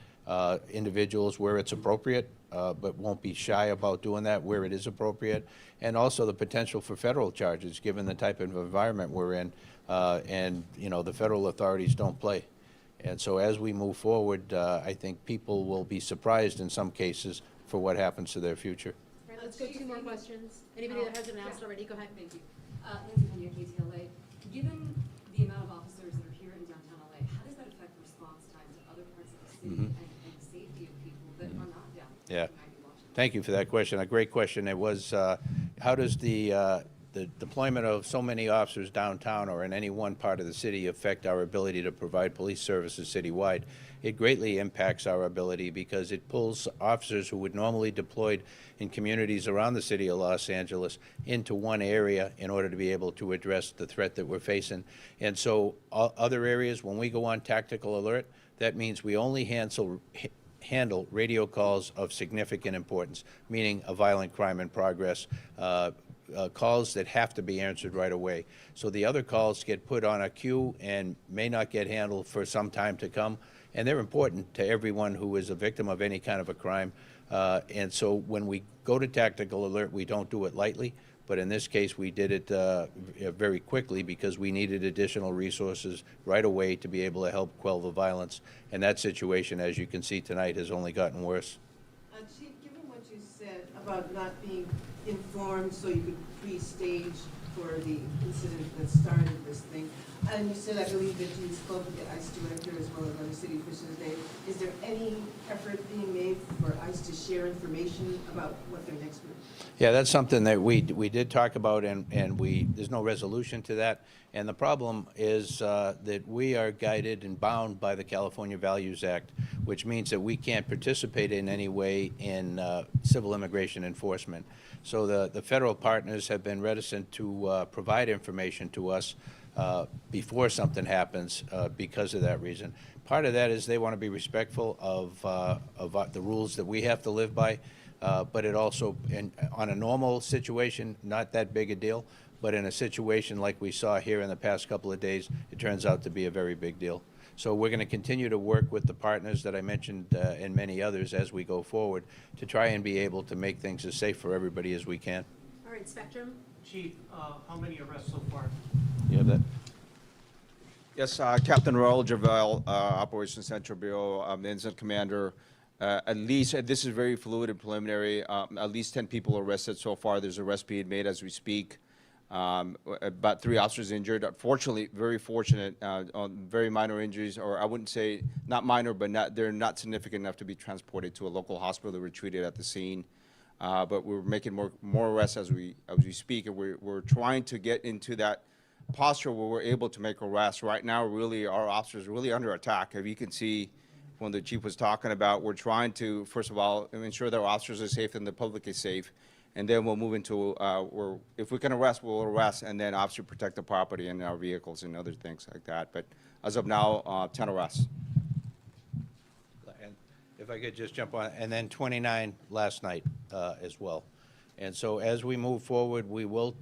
individuals where it's appropriate, but won't be shy about doing that where it is appropriate. And also the potential for federal charges, given the type of environment we're in. And, you know, the federal authorities don't play. And so as we move forward, I think people will be surprised in some cases for what happens to their future. All right, let's go two more questions. Anybody that hasn't asked already, go ahead. Thank you. Lindsay Pena, KTLA. Given the amount of officers that are here in downtown LA, how does that affect response time to other parts of the city and safety of people that are not down there? Yeah. Thank you for that question. A great question. It was, how does the deployment of so many officers downtown or in any one part of the city affect our ability to provide police services citywide? It greatly impacts our ability because it pulls officers who would normally deployed in communities around the city of Los Angeles into one area in order to be able to address the threat that we're facing. And so other areas, when we go on tactical alert, that means we only handle radio calls of significant importance, meaning a violent crime in progress, calls that have to be answered right away. So the other calls get put on a queue and may not get handled for some time to come, and they're important to everyone who is a victim of any kind of a crime. And so when we go to tactical alert, we don't do it lightly, but in this case we did it very quickly because we needed additional resources right away to be able to help quell the violence. And that situation, as you can see tonight, has only gotten worse. Chief, given what you said about not being informed so you could pre-stage for the incident that started this thing, and you said, I believe, that you spoke with the ICE director as well as other city officials today. Is there any effort being made for ICE to share information about what their next move? Yeah, that's something that we did talk about, and there's no resolution to that. And the problem is that we are guided and bound by the California Values Act, which means that we can't participate in any way in civil immigration enforcement. So the federal partners have been reticent to provide information to us before something happens because of that reason. Part of that is they want to be respectful of the rules that we have to live by, but it also, on a normal situation, not that big a deal, but in a situation like we saw here in the past couple of days, it turns out to be a very big deal. So we're going to continue to work with the partners that I mentioned and many others as we go forward to try and be able to make things as safe for everybody as we can. All right, Spectrum. Chief, how many arrests so far? You have that? Yes, Captain Raul Javel, Operations Central Bureau, Incident Commander. At least, this is very fluid and preliminary, at least 10 people arrested so far. There's arrests being made as we speak. About 3 officers injured. Unfortunately, very fortunate on very minor injuries, or I wouldn't say not minor, but they're not significant enough to be transported to a local hospital. They were treated at the scene. But we're making more arrests as we speak, and we're trying to get into that posture where we're able to make arrests. Right now, really, our officers are really under attack. If you can see when the chief was talking about, we're trying to, first of all, ensure that our officers are safe and the public is safe. And then we'll move into, if we can arrest, we'll arrest, and then obviously protect the property and our vehicles and other things like that. But as of now, 10 arrests. And if I could just jump on, and then 29 last night as well. And so as we move forward, we will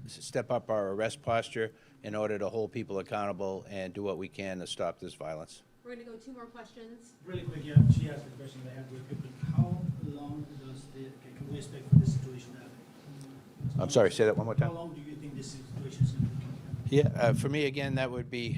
step up our arrest posture in order to hold people accountable and do what we can to stop this violence. We're going to go 2 more questions. Really quick, yeah, she asked the question that I had real quickly. How long can we expect for this situation to happen? I'm sorry, say that one more time. How long do you think this situation is going to be? Yeah, for me, again, that would be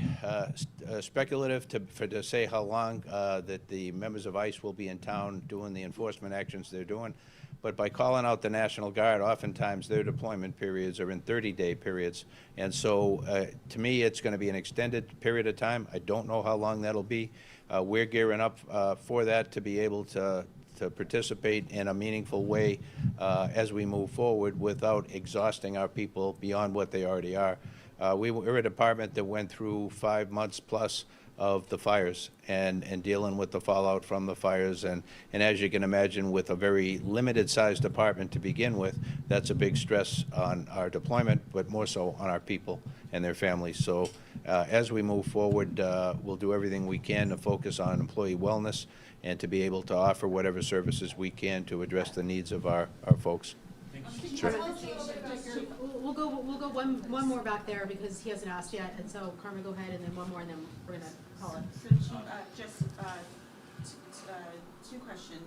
speculative to say how long that the members of ICE will be in town doing the enforcement actions they're doing. But by calling out the National Guard, oftentimes their deployment periods are in 30-day periods. And so to me, it's going to be an extended period of time. I don't know how long that'll be. We're gearing up for that to be able to participate in a meaningful way as we move forward without exhausting our people beyond what they already are. We're a department that went through 5 months plus of the fires and dealing with the fallout from the fires. And as you can imagine, with a very limited sized department to begin with, that's a big stress on our deployment, but more so on our people and their families. So as we move forward, we'll do everything we can to focus on employee wellness and to be able to offer whatever services we can to address the needs of our folks. Sure. We'll go one more back there because he hasn't asked yet, and so Karma, go ahead, and then one more, and then we're gonna call it. So just 2 questions.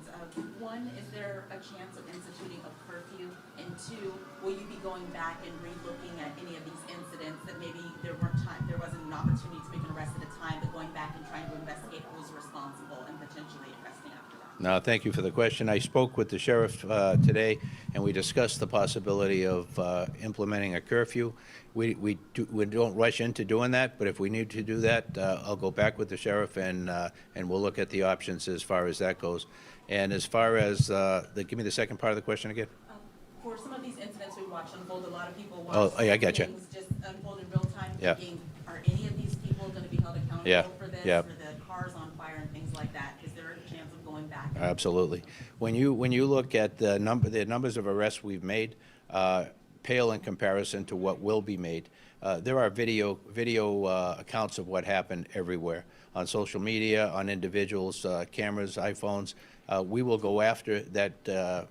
One, is there a chance of instituting a curfew? And 2, will you be going back and re-looking at any of these incidents that maybe there wasn't an opportunity to make an arrest at a time, but going back and trying to investigate who's responsible and potentially arresting after that? No, thank you for the question. I spoke with the sheriff today, and we discussed the possibility of implementing a curfew. We don't rush into doing that, but if we need to do that, I'll go back with the sheriff and we'll look at the options as far as that goes. And as far as give me the second part of the question again. For some of these incidents we watch unfold, a lot of people watch I got you. things just unfold in real time. Yeah. Thinking, are any of these people going to be held accountable for this, for the cars on fire and things like that? Is there a chance of going back? Absolutely. When you look at the numbers of arrests we've made, pale in comparison to what will be made. There are video accounts of what happened everywhere on social media, on individuals' cameras, iPhones. We will go after that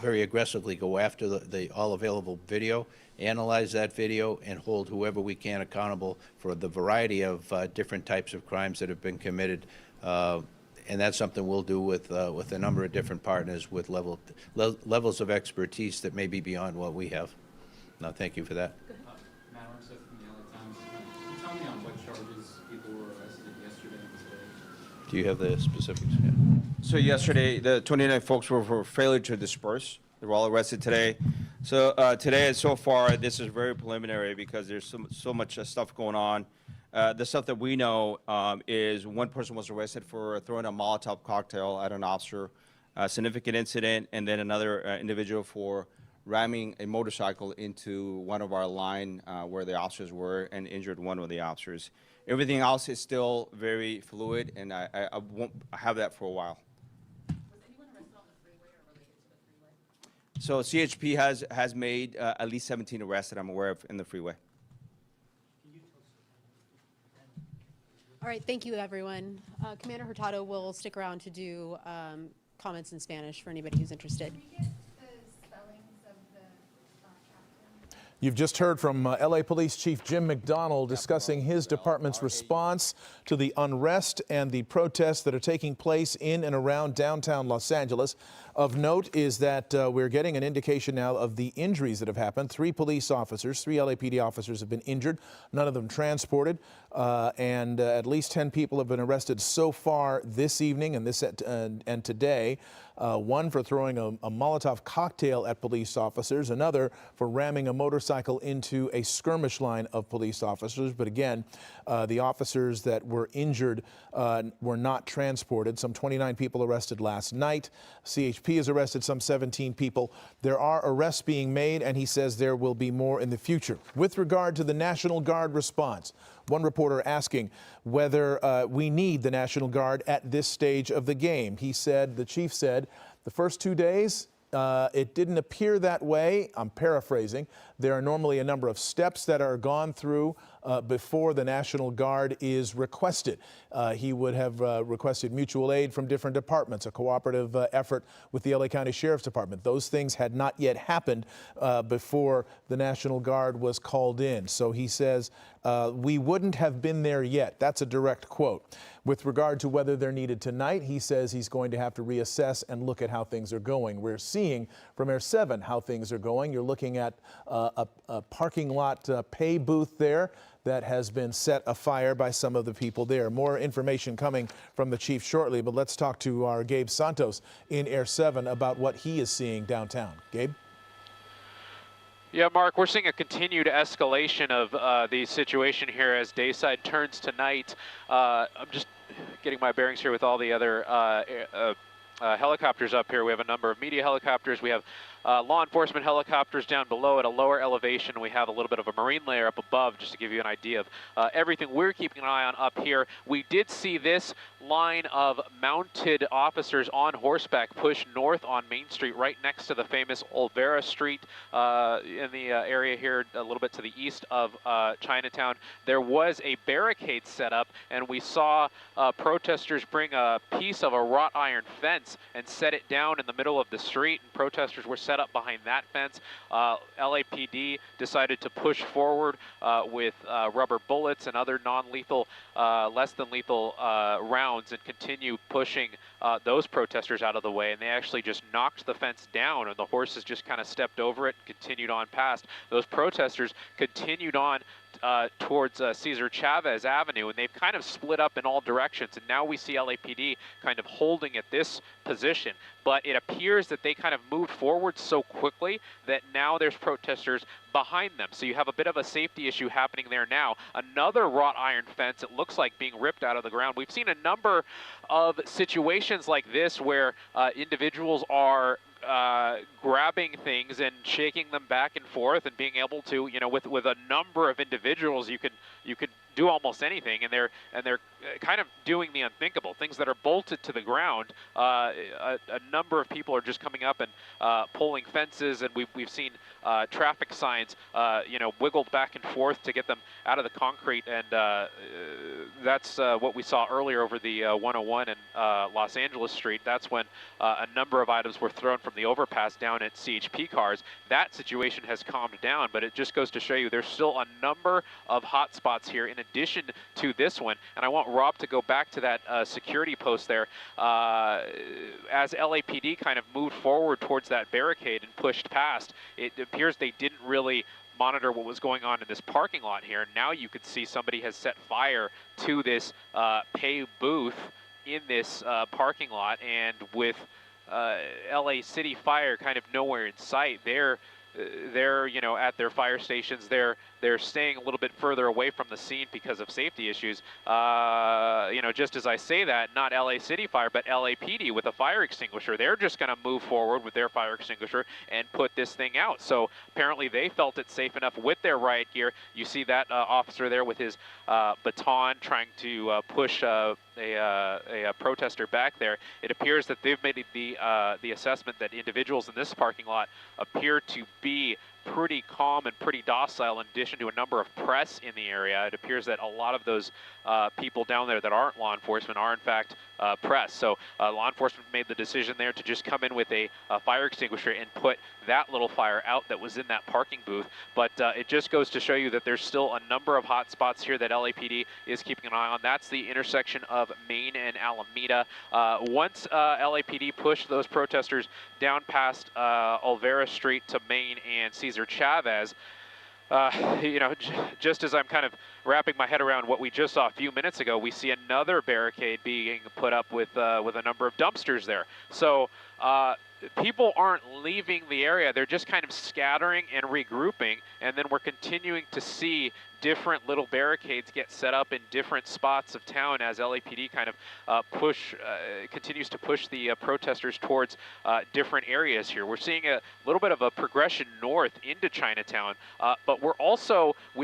very aggressively. Go after the all available video, analyze that video, and hold whoever we can accountable for the variety of different types of crimes that have been committed. And that's something we'll do with a number of different partners with levels of expertise that may be beyond what we have. No, thank you for that. Matt Armstead from the LA Times. Can you tell me on what charges people were arrested yesterday and today? Do you have the specifics? Yeah. So yesterday, the 29 folks were for failure to disperse. They were all arrested today. So today, so far, this is very preliminary because there's so much stuff going on. The stuff that we know is one person was arrested for throwing a Molotov cocktail at an officer, a significant incident, and then another individual for ramming a motorcycle into one of our line where the officers were and injured one of the officers. Everything else is still very fluid, and I won't have that for a while. Was anyone arrested on the freeway or related to the freeway? So CHP has made at least 17 arrests that I'm aware of in the freeway. All right, thank you, everyone. Commander Hurtado will stick around to do comments in Spanish for anybody who's interested. You've just heard from LA Police Chief Jim McDonald discussing his department's response to the unrest and the protests that are taking place in and around downtown Los Angeles. Of note is that we're getting an indication now of the injuries that have happened. 3 police officers, 3 LAPD officers have been injured, none of them transported. and at least 10 people have been arrested so far this evening and today. One for throwing a Molotov cocktail at police officers, another for ramming a motorcycle into a skirmish line of police officers. But again, the officers that were injured were not transported. Some 29 people arrested last night. CHP has arrested some 17 people. There are arrests being made, and he says there will be more in the future. With regard to the National Guard response, one reporter asking whether we need the National Guard at this stage of the game. He said, the chief said, the first 2 days, it didn't appear that way. I'm paraphrasing. There are normally a number of steps that are gone through before the National Guard is requested. He would have requested mutual aid from different departments, a cooperative effort with the LA County Sheriff's Department. Those things had not yet happened before the National Guard was called in. So he says, we wouldn't have been there yet. That's a direct quote. With regard to whether they're needed tonight, he says he's going to have to reassess and look at how things are going. We're seeing from Air 7 how things are going. You're looking at a parking lot pay booth there that has been set afire by some of the people there. More information coming from the chief shortly, but let's talk to our Gabe Santos in Air 7 about what he is seeing downtown. Gabe? Yeah, Mark, we're seeing a continued escalation of the situation here as Dayside turns to night. I'm just getting my bearings here with all the other helicopters up here. We have a number of media helicopters. We have law enforcement helicopters down below at a lower elevation. We have a little bit of a marine layer up above, just to give you an idea of everything we're keeping an eye on up here. We did see this line of mounted officers on horseback push north on Main Street, right next to the famous Olvera Street in the area here, a little bit to the east of Chinatown. There was a barricade set up, and we saw protesters bring a piece of a wrought iron fence and set it down in the middle of the street, and protesters were set up behind that fence. LAPD decided to push forward with rubber bullets and other non-lethal, less than lethal rounds, and continue pushing those protesters out of the way. And they actually just knocked the fence down, and the horses just kind of stepped over it and continued on past. Those protesters continued on towards Cesar Chavez Avenue, and they've kind of split up in all directions, and now we see LAPD kind of holding at this position. But it appears that they kind of moved forward so quickly that now there's protesters behind them. So you have a bit of a safety issue happening there now. Another wrought iron fence, it looks like, being ripped out of the ground. We've seen a number of situations like this where individuals are grabbing things and shaking them back and forth and being able to, you know, with a number of individuals, you could do almost anything, and they're kind of doing the unthinkable, things that are bolted to the ground. A number of people are just coming up and pulling fences, and we've seen traffic signs, you know, wiggled back and forth to get them out of the concrete, and that's what we saw earlier over the 101 and Los Angeles Street. That's when a number of items were thrown from the overpass down at CHP cars. That situation has calmed down, but it just goes to show you there's still a number of hot spots here in addition to this one. And I want Rob to go back to that security post there. As LAPD kind of moved forward towards that barricade and pushed past, it appears they didn't really monitor what was going on in this parking lot here. Now you could see somebody has set fire to this pay booth in this parking lot, and with LA City Fire kind of nowhere in sight, they're you know, at their fire stations. They're staying a little bit further away from the scene because of safety issues. You know, just as I say that, not LA City Fire, but LAPD with a fire extinguisher. They're just going to move forward with their fire extinguisher and put this thing out. So apparently they felt it safe enough with their riot gear. You see that officer there with his baton trying to push a protester back there. It appears that they've made the assessment that individuals in this parking lot appear to be pretty calm and pretty docile, in addition to a number of press in the area. It appears that a lot of those people down there that aren't law enforcement are in fact press. So law enforcement made the decision there to just come in with a fire extinguisher and put that little fire out that was in that parking booth. But it just goes to show you that there's still a number of hot spots here that LAPD is keeping an eye on. That's the intersection of Main and Alameda. Once LAPD pushed those protesters down past Olvera Street to Main and Cesar Chavez, Just as I'm kind of wrapping my head around what we just saw a few minutes ago, we see another barricade being put up with a number of dumpsters there. So people aren't leaving the area; they're just kind of scattering and regrouping, and then we're continuing to see different little barricades get set up in different spots of town as LAPD kind of continues to push the protesters towards different areas here. We're seeing a little bit of a progression north into Chinatown, but we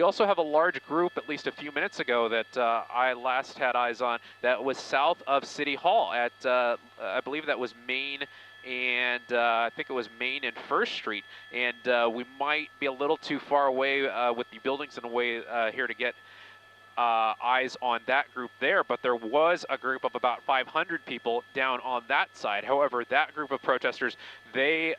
also have a large group, at least a few minutes ago, that I last had eyes on, that was south of City Hall at, I believe that was Main and I think it was Main and First Street, and we might be a little too far away with the buildings in a way here to get eyes on that group there, but there was a group of about 500 people down on that side. However, that group of protesters, they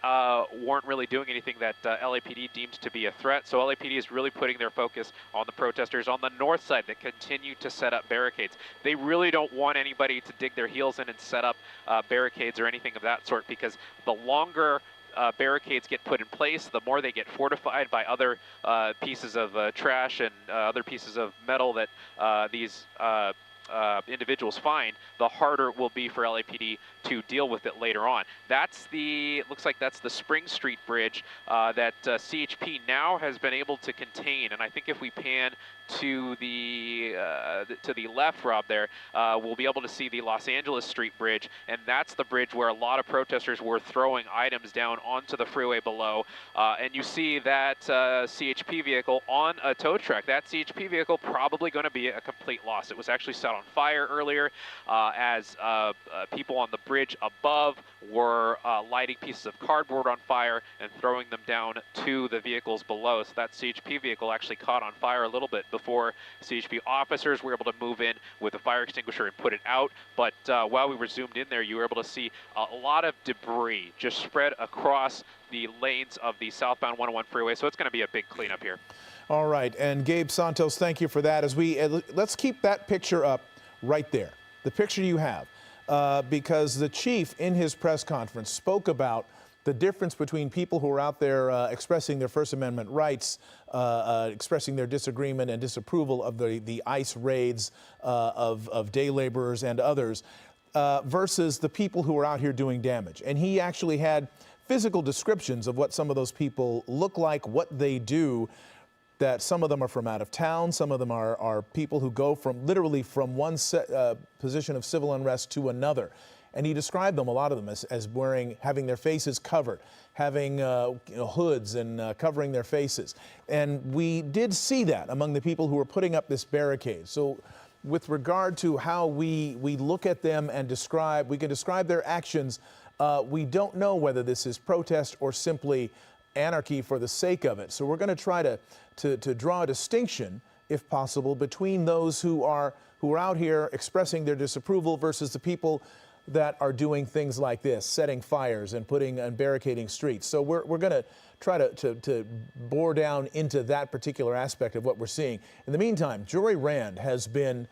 weren't really doing anything that LAPD deems to be a threat, so LAPD is really putting their focus on the protesters on the north side that continue to set up barricades. They really don't want anybody to dig their heels in and set up barricades or anything of that sort, because the longer barricades get put in place, the more they get fortified by other pieces of trash and other pieces of metal that these individuals find, the harder it will be for LAPD to deal with it later on. Looks like that's the Spring Street Bridge that CHP now has been able to contain, and I think if we pan to the left, Rob, there, we'll be able to see the Los Angeles Street Bridge, and that's the bridge where a lot of protesters were throwing items down onto the freeway below, and you see that CHP vehicle on a tow truck. That CHP vehicle probably going to be a complete loss. It was actually set on fire earlier as people on the bridge above were lighting pieces of cardboard on fire and throwing them down to the vehicles below. So that CHP vehicle actually caught on fire a little bit before CHP officers were able to move in with a fire extinguisher and put it out. But while we were zoomed in there, you were able to see a lot of debris just spread across the lanes of the southbound 101 freeway. So it's going to be a big cleanup here. All right, and Gabe Santos, thank you for that. As we let's keep that picture up right there, the picture you have, because the chief in his press conference spoke about the difference between people who are out there expressing their First Amendment rights, expressing their disagreement and disapproval of the ICE raids of day laborers and others, versus the people who are out here doing damage. And he actually had physical descriptions of what some of those people look like, what they do, that some of them are from out of town, some of them are people who go literally from one position of civil unrest to another. And he described them, a lot of them, as having their faces covered, having hoods and covering their faces. And we did see that among the people who were putting up this barricade. So with regard to how we look at them and we can describe their actions, we don't know whether this is protest or simply anarchy for the sake of it. So we're going to try to draw a distinction, if possible, between those who are out here expressing their disapproval versus the people that are doing things like this, setting fires and barricading streets. So we're going to try to bore down into that particular aspect of what we're seeing. In the meantime, Jory Rand has been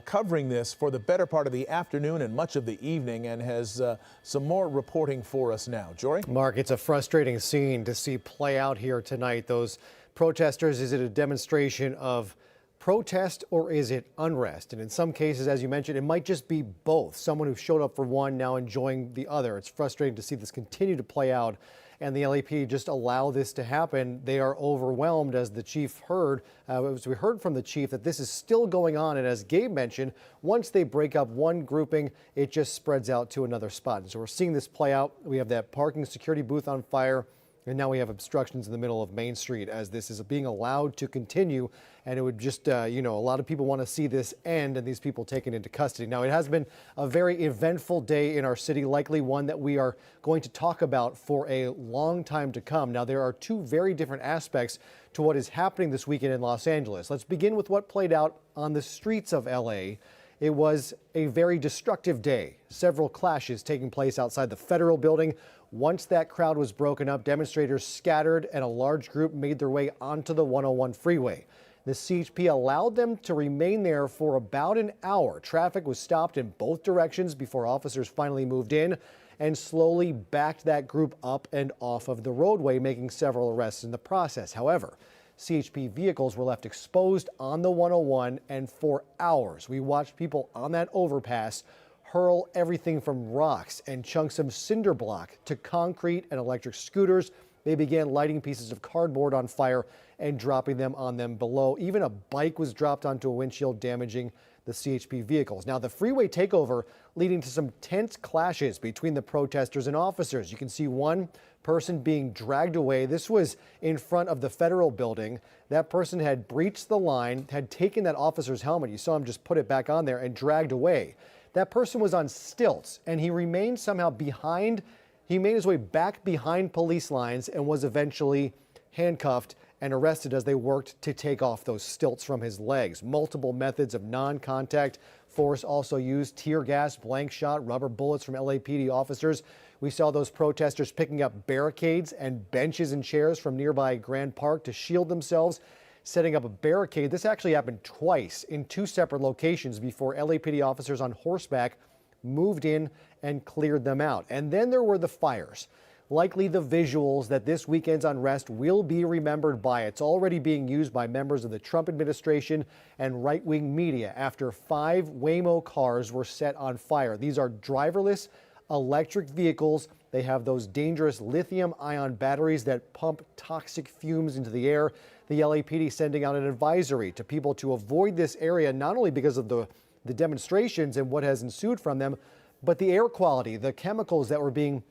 covering this for the better part of the afternoon and much of the evening, and has some more reporting for us now. Jory? Mark, it's a frustrating scene to see play out here tonight. Those protesters, is it a demonstration of protest or is it unrest? And in some cases, as you mentioned, it might just be both. Someone who showed up for one now enjoying the other. It's frustrating to see this continue to play out, and the LAPD just allow this to happen. They are overwhelmed, as the chief heard. As we heard from the chief, that this is still going on. And as Gabe mentioned, once they break up one grouping, it just spreads out to another spot. And so we're seeing this play out. We have that parking security booth on fire, and now we have obstructions in the middle of Main Street as this is being allowed to continue. And it would just, a lot of people want to see this end and these people taken into custody. Now, it has been a very eventful day in our city, likely one that we are going to talk about for a long time to come. Now, there are two very different aspects to what is happening this weekend in Los Angeles. Let's begin with what played out on the streets of LA. It was a very destructive day. Several clashes taking place outside the Federal Building. Once that crowd was broken up, demonstrators scattered and a large group made their way onto the 101 freeway. The CHP allowed them to remain there for about an hour. Traffic was stopped in both directions before officers finally moved in and slowly backed that group up and off of the roadway, making several arrests in the process. However, CHP vehicles were left exposed on the 101, and for hours we watched people on that overpass hurl everything from rocks and chunks of cinder block to concrete and electric scooters. They began lighting pieces of cardboard on fire and dropping them on them below. Even a bike was dropped onto a windshield, damaging the CHP vehicles. Now, the freeway takeover leading to some tense clashes between the protesters and officers. You can see one person being dragged away. This was in front of the federal building. That person had breached the line, had taken that officer's helmet. You saw him just put it back on there and dragged away. That person was on stilts, and he remained somehow behind. He made his way back behind police lines and was eventually handcuffed and arrested as they worked to take off those stilts from his legs. Multiple methods of non-contact force also used: tear gas, blank shot, rubber bullets from LAPD officers. We saw those protesters picking up barricades and benches and chairs from nearby Grand Park to shield themselves, setting up a barricade. This actually happened twice in two separate locations before LAPD officers on horseback moved in and cleared them out. And then there were the fires. Likely the visuals that this weekend's unrest will be remembered by. It's already being used by members of the Trump administration and right-wing media after 5 Waymo cars were set on fire. These are driverless electric vehicles. They have those dangerous lithium-ion batteries that pump toxic fumes into the air. The LAPD sending out an advisory to people to avoid this area, not only because of the demonstrations and what has ensued from them, but the air quality, the chemicals that were being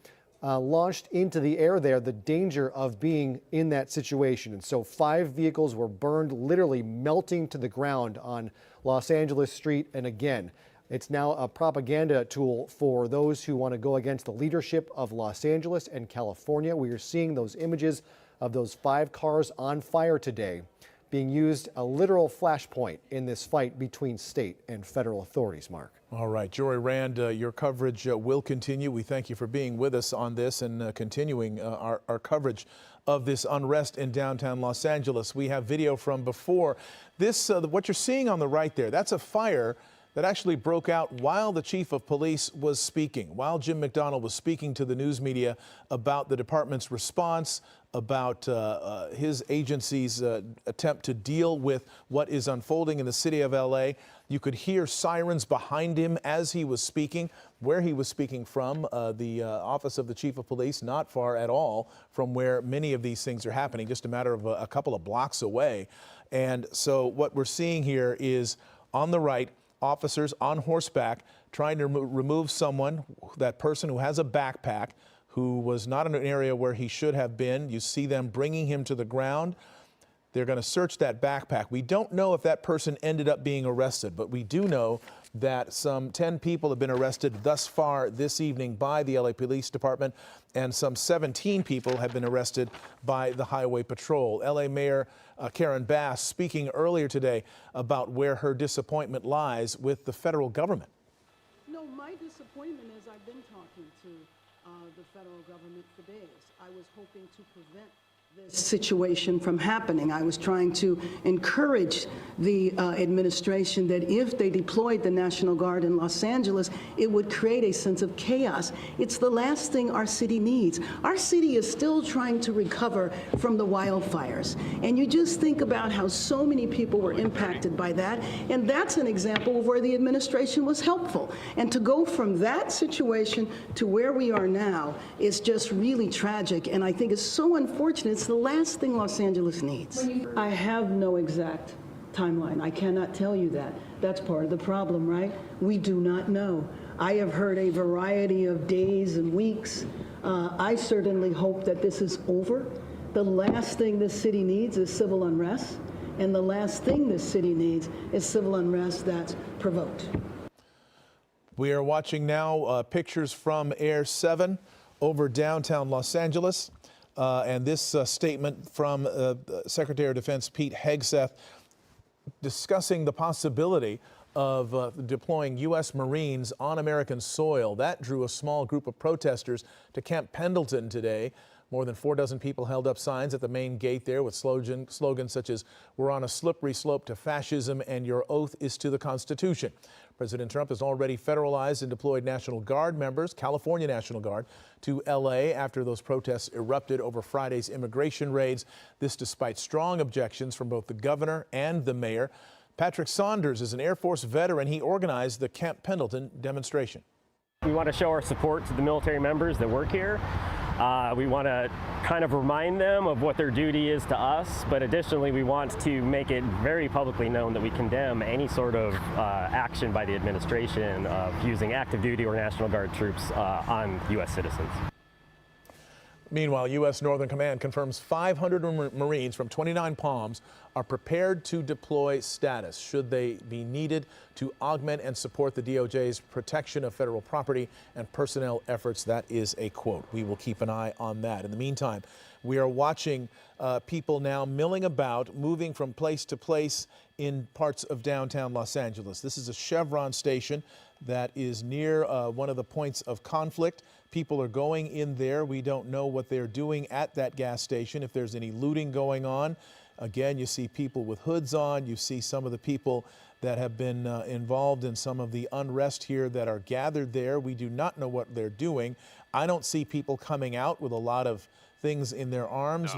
launched into the air there, the danger of being in that situation. And so 5 vehicles were burned, literally melting to the ground on Los Angeles Street. And again, it's now a propaganda tool for those who want to go against the leadership of Los Angeles and California. We are seeing those images of those 5 cars on fire today being used, a literal flashpoint in this fight between state and federal authorities, Mark. All right, Jory Rand, your coverage will continue. We thank you for being with us on this and continuing our coverage of this unrest in downtown Los Angeles. We have video from before. This, what you're seeing on the right there, that's a fire that actually broke out while the chief of police was speaking, while Jim McDonald was speaking to the news media about the department's response, about his agency's attempt to deal with what is unfolding in the city of LA. You could hear sirens behind him as he was speaking. Where he was speaking from, the office of the chief of police, not far at all from where many of these things are happening, just a matter of a couple of blocks away. And so what we're seeing here is, on the right, officers on horseback trying to remove someone, that person who has a backpack, who was not in an area where he should have been. You see them bringing him to the ground. They're going to search that backpack. We don't know if that person ended up being arrested, but we do know that some 10 people have been arrested thus far this evening by the LA Police Department, and some 17 people have been arrested by the Highway Patrol. LA Mayor Karen Bass speaking earlier today about where her disappointment lies with the federal government. No, my disappointment is I've been talking to the federal government for days. I was hoping to prevent this situation from happening. I was trying to encourage the administration that if they deployed the National Guard in Los Angeles, it would create a sense of chaos. It's the last thing our city needs. Our city is still trying to recover from the wildfires. And you just think about how so many people were impacted by that. And that's an example of where the administration was helpful. And to go from that situation to where we are now is just really tragic. And I think it's so unfortunate. It's the last thing Los Angeles needs. I have no exact timeline. I cannot tell you that. That's part of the problem, right? We do not know. I have heard a variety of days and weeks. I certainly hope that this is over. The last thing this city needs is civil unrest, and the last thing this city needs is civil unrest that's provoked. We are watching now pictures from Air 7 over downtown Los Angeles. And this statement from Secretary of Defense Pete Hegseth discussing the possibility of deploying U.S. Marines on American soil. That drew a small group of protesters to Camp Pendleton today. More than 4 dozen people held up signs at the main gate there with slogans such as "We're on a slippery slope to fascism" and "Your oath is to the Constitution." President Trump has already federalized and deployed National Guard members, California National Guard, to L.A. after those protests erupted over Friday's immigration raids. This despite strong objections from both the governor and the mayor. Patrick Saunders is an Air Force veteran. He organized the Camp Pendleton demonstration. We want to show our support to the military members that work here. We want to kind of remind them of what their duty is to us, but additionally we want to make it very publicly known that we condemn any sort of action by the administration of using active duty or National Guard troops on U.S. citizens. Meanwhile, U.S. Northern Command confirms 500 Marines from 29 Palms are prepared to deploy status should they be needed to augment and support the DOJ's protection of federal property and personnel efforts. That is a quote. We will keep an eye on that. In the meantime, we are watching people now milling about, moving from place to place in parts of downtown Los Angeles. This is a Chevron station that is near one of the points of conflict. People are going in there. We don't know what they're doing at that gas station, if there's any looting going on. Again, you see people with hoods on. You see some of the people that have been involved in some of the unrest here that are gathered there. We do not know what they're doing. I don't see people coming out with a lot of things in their arms.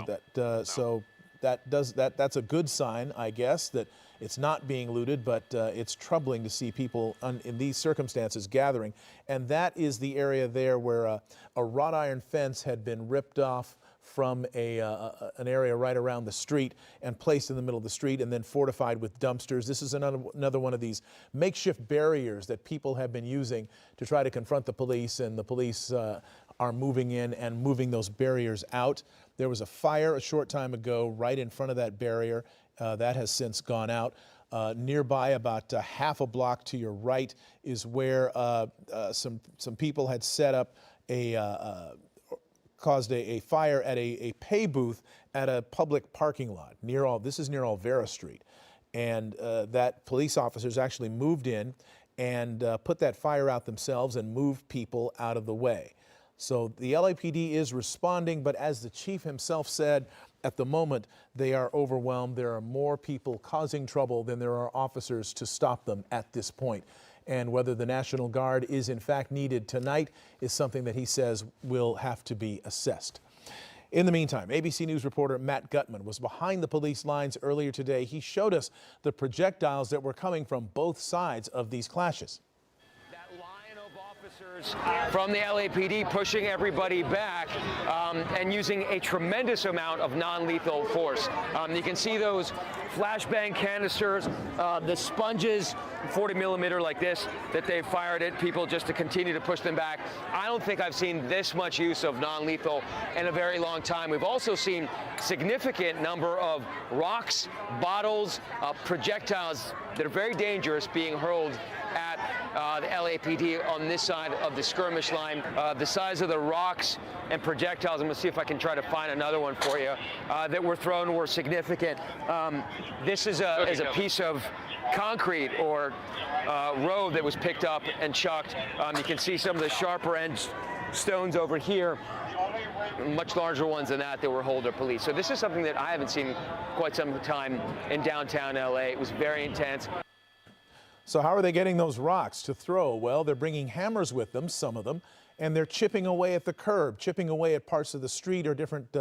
So that's a good sign, I guess, that it's not being looted, but it's troubling to see people in these circumstances gathering. And that is the area there where a wrought iron fence had been ripped off from an area right around the street and placed in the middle of the street and then fortified with dumpsters. This is another one of these makeshift barriers that people have been using to try to confront the police, and the police are moving in and moving those barriers out. There was a fire a short time ago right in front of that barrier. That has since gone out. Nearby, about half a block to your right, is where some people had set up caused a fire at a pay booth at a public parking lot. This is near Alvera Street. And that police officers actually moved in and put that fire out themselves and moved people out of the way. So the LAPD is responding, but as the chief himself said, at the moment, they are overwhelmed. There are more people causing trouble than there are officers to stop them at this point. And whether the National Guard is in fact needed tonight is something that he says will have to be assessed. In the meantime, ABC News reporter Matt Gutman was behind the police lines earlier today. He showed us the projectiles that were coming from both sides of these clashes. From the LAPD pushing everybody back and using a tremendous amount of non-lethal force. You can see those flashbang canisters, the sponges, 40 millimeter like this, that they fired at people just to continue to push them back. I don't think I've seen this much use of non-lethal in a very long time. We've also seen significant number of rocks, bottles, projectiles that are very dangerous being hurled at the LAPD on this side of the skirmish line. The size of the rocks and projectiles, I'm going to see if I can try to find another one for you, that were thrown were significant. This is a piece of concrete or road that was picked up and chucked. You can see some of the sharper end stones over here, much larger ones than that were hurled at police. So this is something that I haven't seen quite some time in downtown LA. It was very intense. So how are they getting those rocks to throw? Well, they're bringing hammers with them, some of them, and they're chipping away at the curb, chipping away at parts of the street or different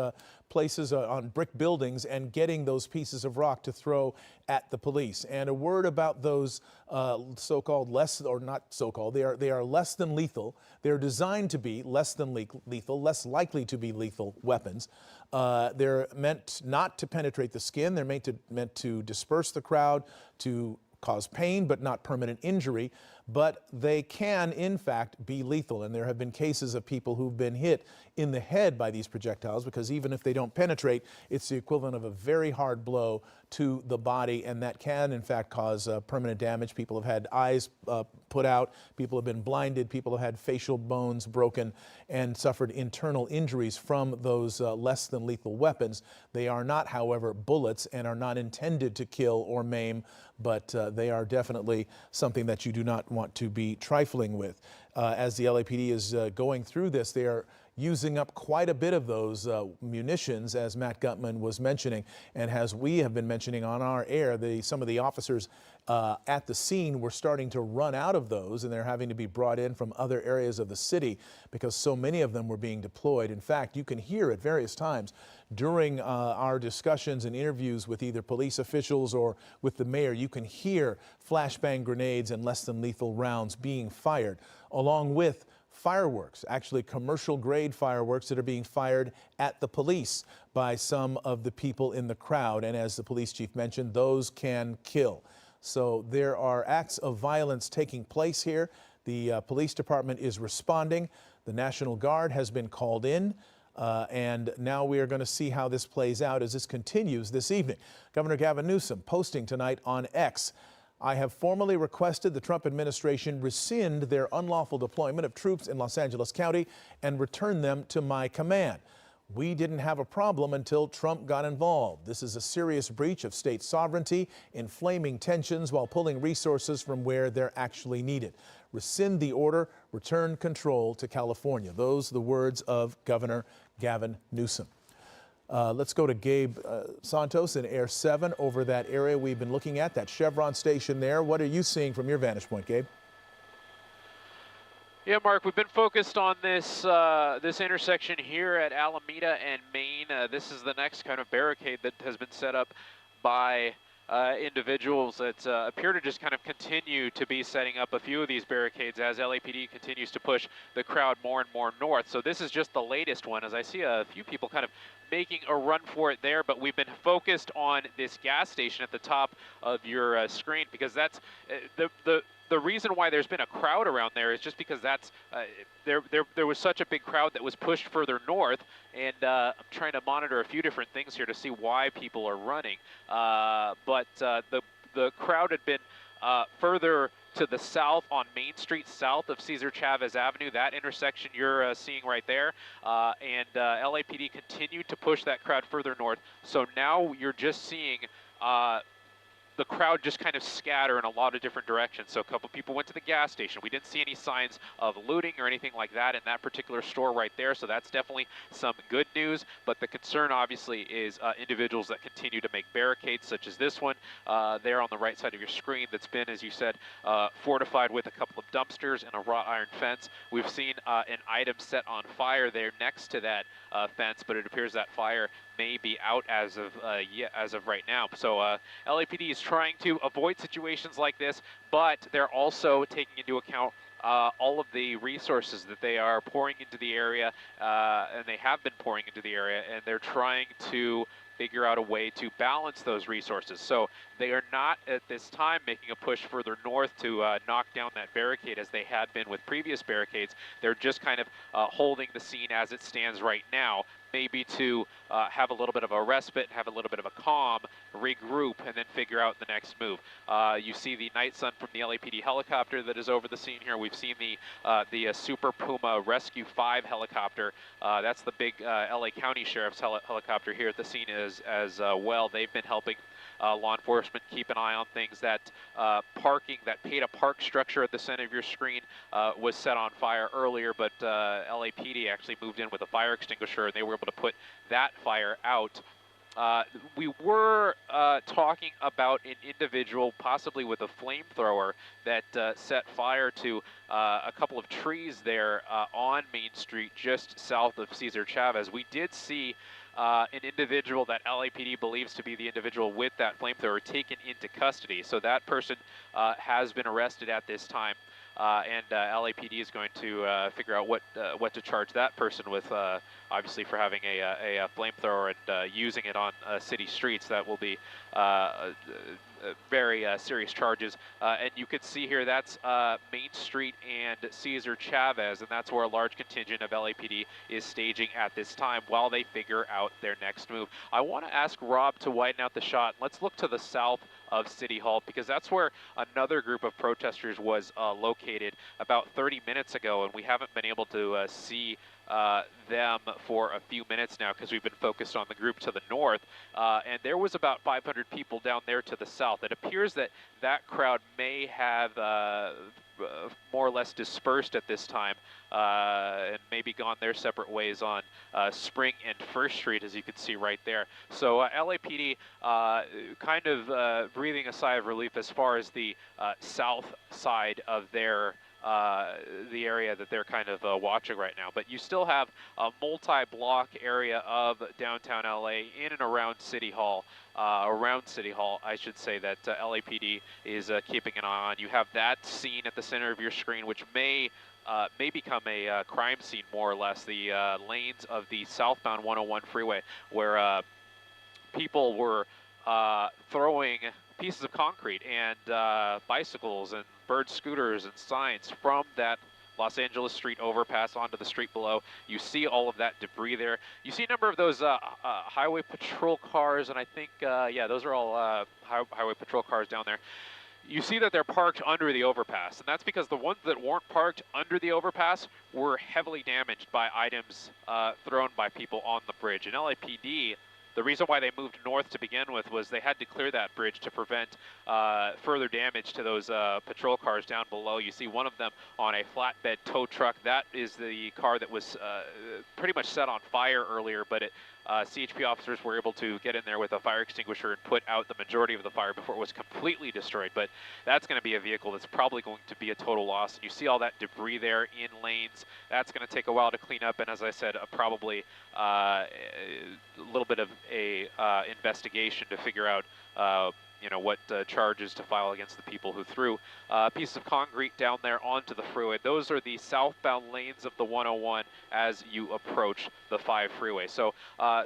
places on brick buildings and getting those pieces of rock to throw at the police. And a word about those so-called they are less than lethal. They're designed to be less than lethal, less likely to be lethal weapons. They're meant not to penetrate the skin. They're meant to disperse the crowd, to cause pain but not permanent injury, but they can in fact be lethal. And there have been cases of people who've been hit in the head by these projectiles, because even if they don't penetrate, it's the equivalent of a very hard blow to the body, and that can in fact cause permanent damage. People have had eyes put out, people have been blinded, people have had facial bones broken and suffered internal injuries from those less than lethal weapons. They are not, however, bullets and are not intended to kill or maim, but they are definitely something that you do not want to be trifling with. as the LAPD is going through this. They are using up quite a bit of those munitions, as Matt Gutman was mentioning, and as we have been mentioning on our air, some of the officers at the scene were starting to run out of those, and they're having to be brought in from other areas of the city because so many of them were being deployed. In fact, you can hear at various times during our discussions and interviews with either police officials or with the mayor, you can hear flashbang grenades and less than lethal rounds being fired, along with fireworks, actually commercial grade fireworks that are being fired at the police by some of the people in the crowd. And as the police chief mentioned, those can kill. So there are acts of violence taking place here. The police department is responding. The National Guard has been called in. And now we are going to see how this plays out as this continues this evening. Governor Gavin Newsom posting tonight on X, "I have formally requested the Trump administration rescind their unlawful deployment of troops in Los Angeles County and return them to my command. We didn't have a problem until Trump got involved. This is a serious breach of state sovereignty, inflaming tensions while pulling resources from where they're actually needed. Rescind the order, return control to California." Those are the words of Governor Gavin Newsom. Let's go to Gabe Santos in Air 7 over that area we've been looking at, that Chevron station there. What are you seeing from your vantage point, Gabe? Yeah, Mark, we've been focused on this this intersection here at Alameda and Main. This is the next kind of barricade that has been set up by individuals that appear to just kind of continue to be setting up a few of these barricades as LAPD continues to push the crowd more and more north. So this is just the latest one, as I see a few people kind of making a run for it there, but we've been focused on this gas station at the top of your screen because that's the reason why there's been a crowd around there is just because that's there was such a big crowd that was pushed further north, and I'm trying to monitor a few different things here to see why people are running. But the crowd had been further to the south on Main Street, south of Cesar Chavez Avenue, that intersection you're seeing right there. And LAPD continued to push that crowd further north. So now you're just seeing the crowd just kind of scatter in a lot of different directions. So a couple people went to the gas station. We didn't see any signs of looting or anything like that in that particular store right there. So that's definitely some good news. But the concern obviously is individuals that continue to make barricades such as this one there on the right side of your screen that's been, as you said, fortified with a couple of dumpsters and a wrought iron fence. We've seen an item set on fire there next to that fence, but it appears that fire may be out as of right now. So LAPD is trying to avoid situations like this, but they're also taking into account all of the resources that they are pouring into the area, and they have been pouring into the area, and they're trying to figure out a way to balance those resources. So they are not at this time making a push further north to knock down that barricade as they had been with previous barricades. They're just kind of holding the scene as it stands right now, maybe to have a little bit of a respite, have a little bit of a calm, regroup, and then figure out the next move. You see the Night Sun from the LAPD helicopter that is over the scene here. We've seen the Super Puma Rescue 5 helicopter. That's the big LA County Sheriff's helicopter here at the scene as well. They've been helping law enforcement keep an eye on things. That parking, that pay-to-park structure at the center of your screen was set on fire earlier, but LAPD actually moved in with a fire extinguisher, and they were able to put that fire out. We were talking about an individual, possibly with a flamethrower, that set fire to a couple of trees there on Main Street, just south of Cesar Chavez. We did see an individual that LAPD believes to be the individual with that flamethrower taken into custody. So that person has been arrested at this time, and LAPD is going to figure out what to charge that person with, obviously for having a flamethrower and using it on city streets. That will be very serious charges. And you can see here that's Main Street and Cesar Chavez, and that's where a large contingent of LAPD is staging at this time while they figure out their next move. I want to ask Rob to widen out the shot. Let's look to the south of City Hall, because that's where another group of protesters was located about 30 minutes ago, and we haven't been able to see them for a few minutes now because we've been focused on the group to the north, and there was about 500 people down there to the south. It appears that that crowd may have more or less dispersed at this time and maybe gone their separate ways on Spring and First Street, as you can see right there. So LAPD kind of breathing a sigh of relief as far as the south side of their the area that they're kind of watching right now. But you still have a multi-block area of downtown LA in and around City Hall, I should say, that LAPD is keeping an eye on. You have that scene at the center of your screen, which may become a crime scene, more or less, the lanes of the southbound 101 freeway, where people were throwing pieces of concrete and bicycles and bird scooters and signs from that Los Angeles Street overpass onto the street below. You see all of that debris there. You see a number of those highway patrol cars, and I think, yeah, those are all highway patrol cars down there. You see that they're parked under the overpass, and that's because the ones that weren't parked under the overpass were heavily damaged by items thrown by people on the bridge. And LAPD, the reason why they moved north to begin with was they had to clear that bridge to prevent further damage to those patrol cars down below. You see one of them on a flatbed tow truck. That is the car that was pretty much set on fire earlier, but CHP officers were able to get in there with a fire extinguisher and put out the majority of the fire before it was completely destroyed. But that's going to be a vehicle that's probably going to be a total loss. And you see all that debris there in lanes. That's going to take a while to clean up, and as I said, probably a little bit of a investigation to figure out you know, what charges to file against the people who threw a piece of concrete down there onto the freeway. Those are the southbound lanes of the 101 as you approach the 5 freeway. So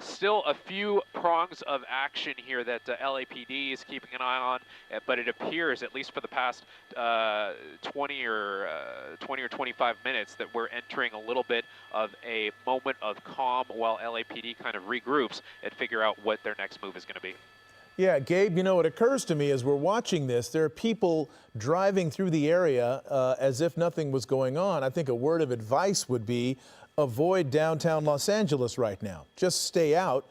still a few prongs of action here that LAPD is keeping an eye on, but it appears, at least for the past 20 or 25 minutes, that we're entering a little bit of a moment of calm while LAPD kind of regroups and figure out what their next move is going to be. Yeah, Gabe, you know, it occurs to me as we're watching this, there are people driving through the area as if nothing was going on. I think a word of advice would be avoid downtown Los Angeles right now. Just stay out,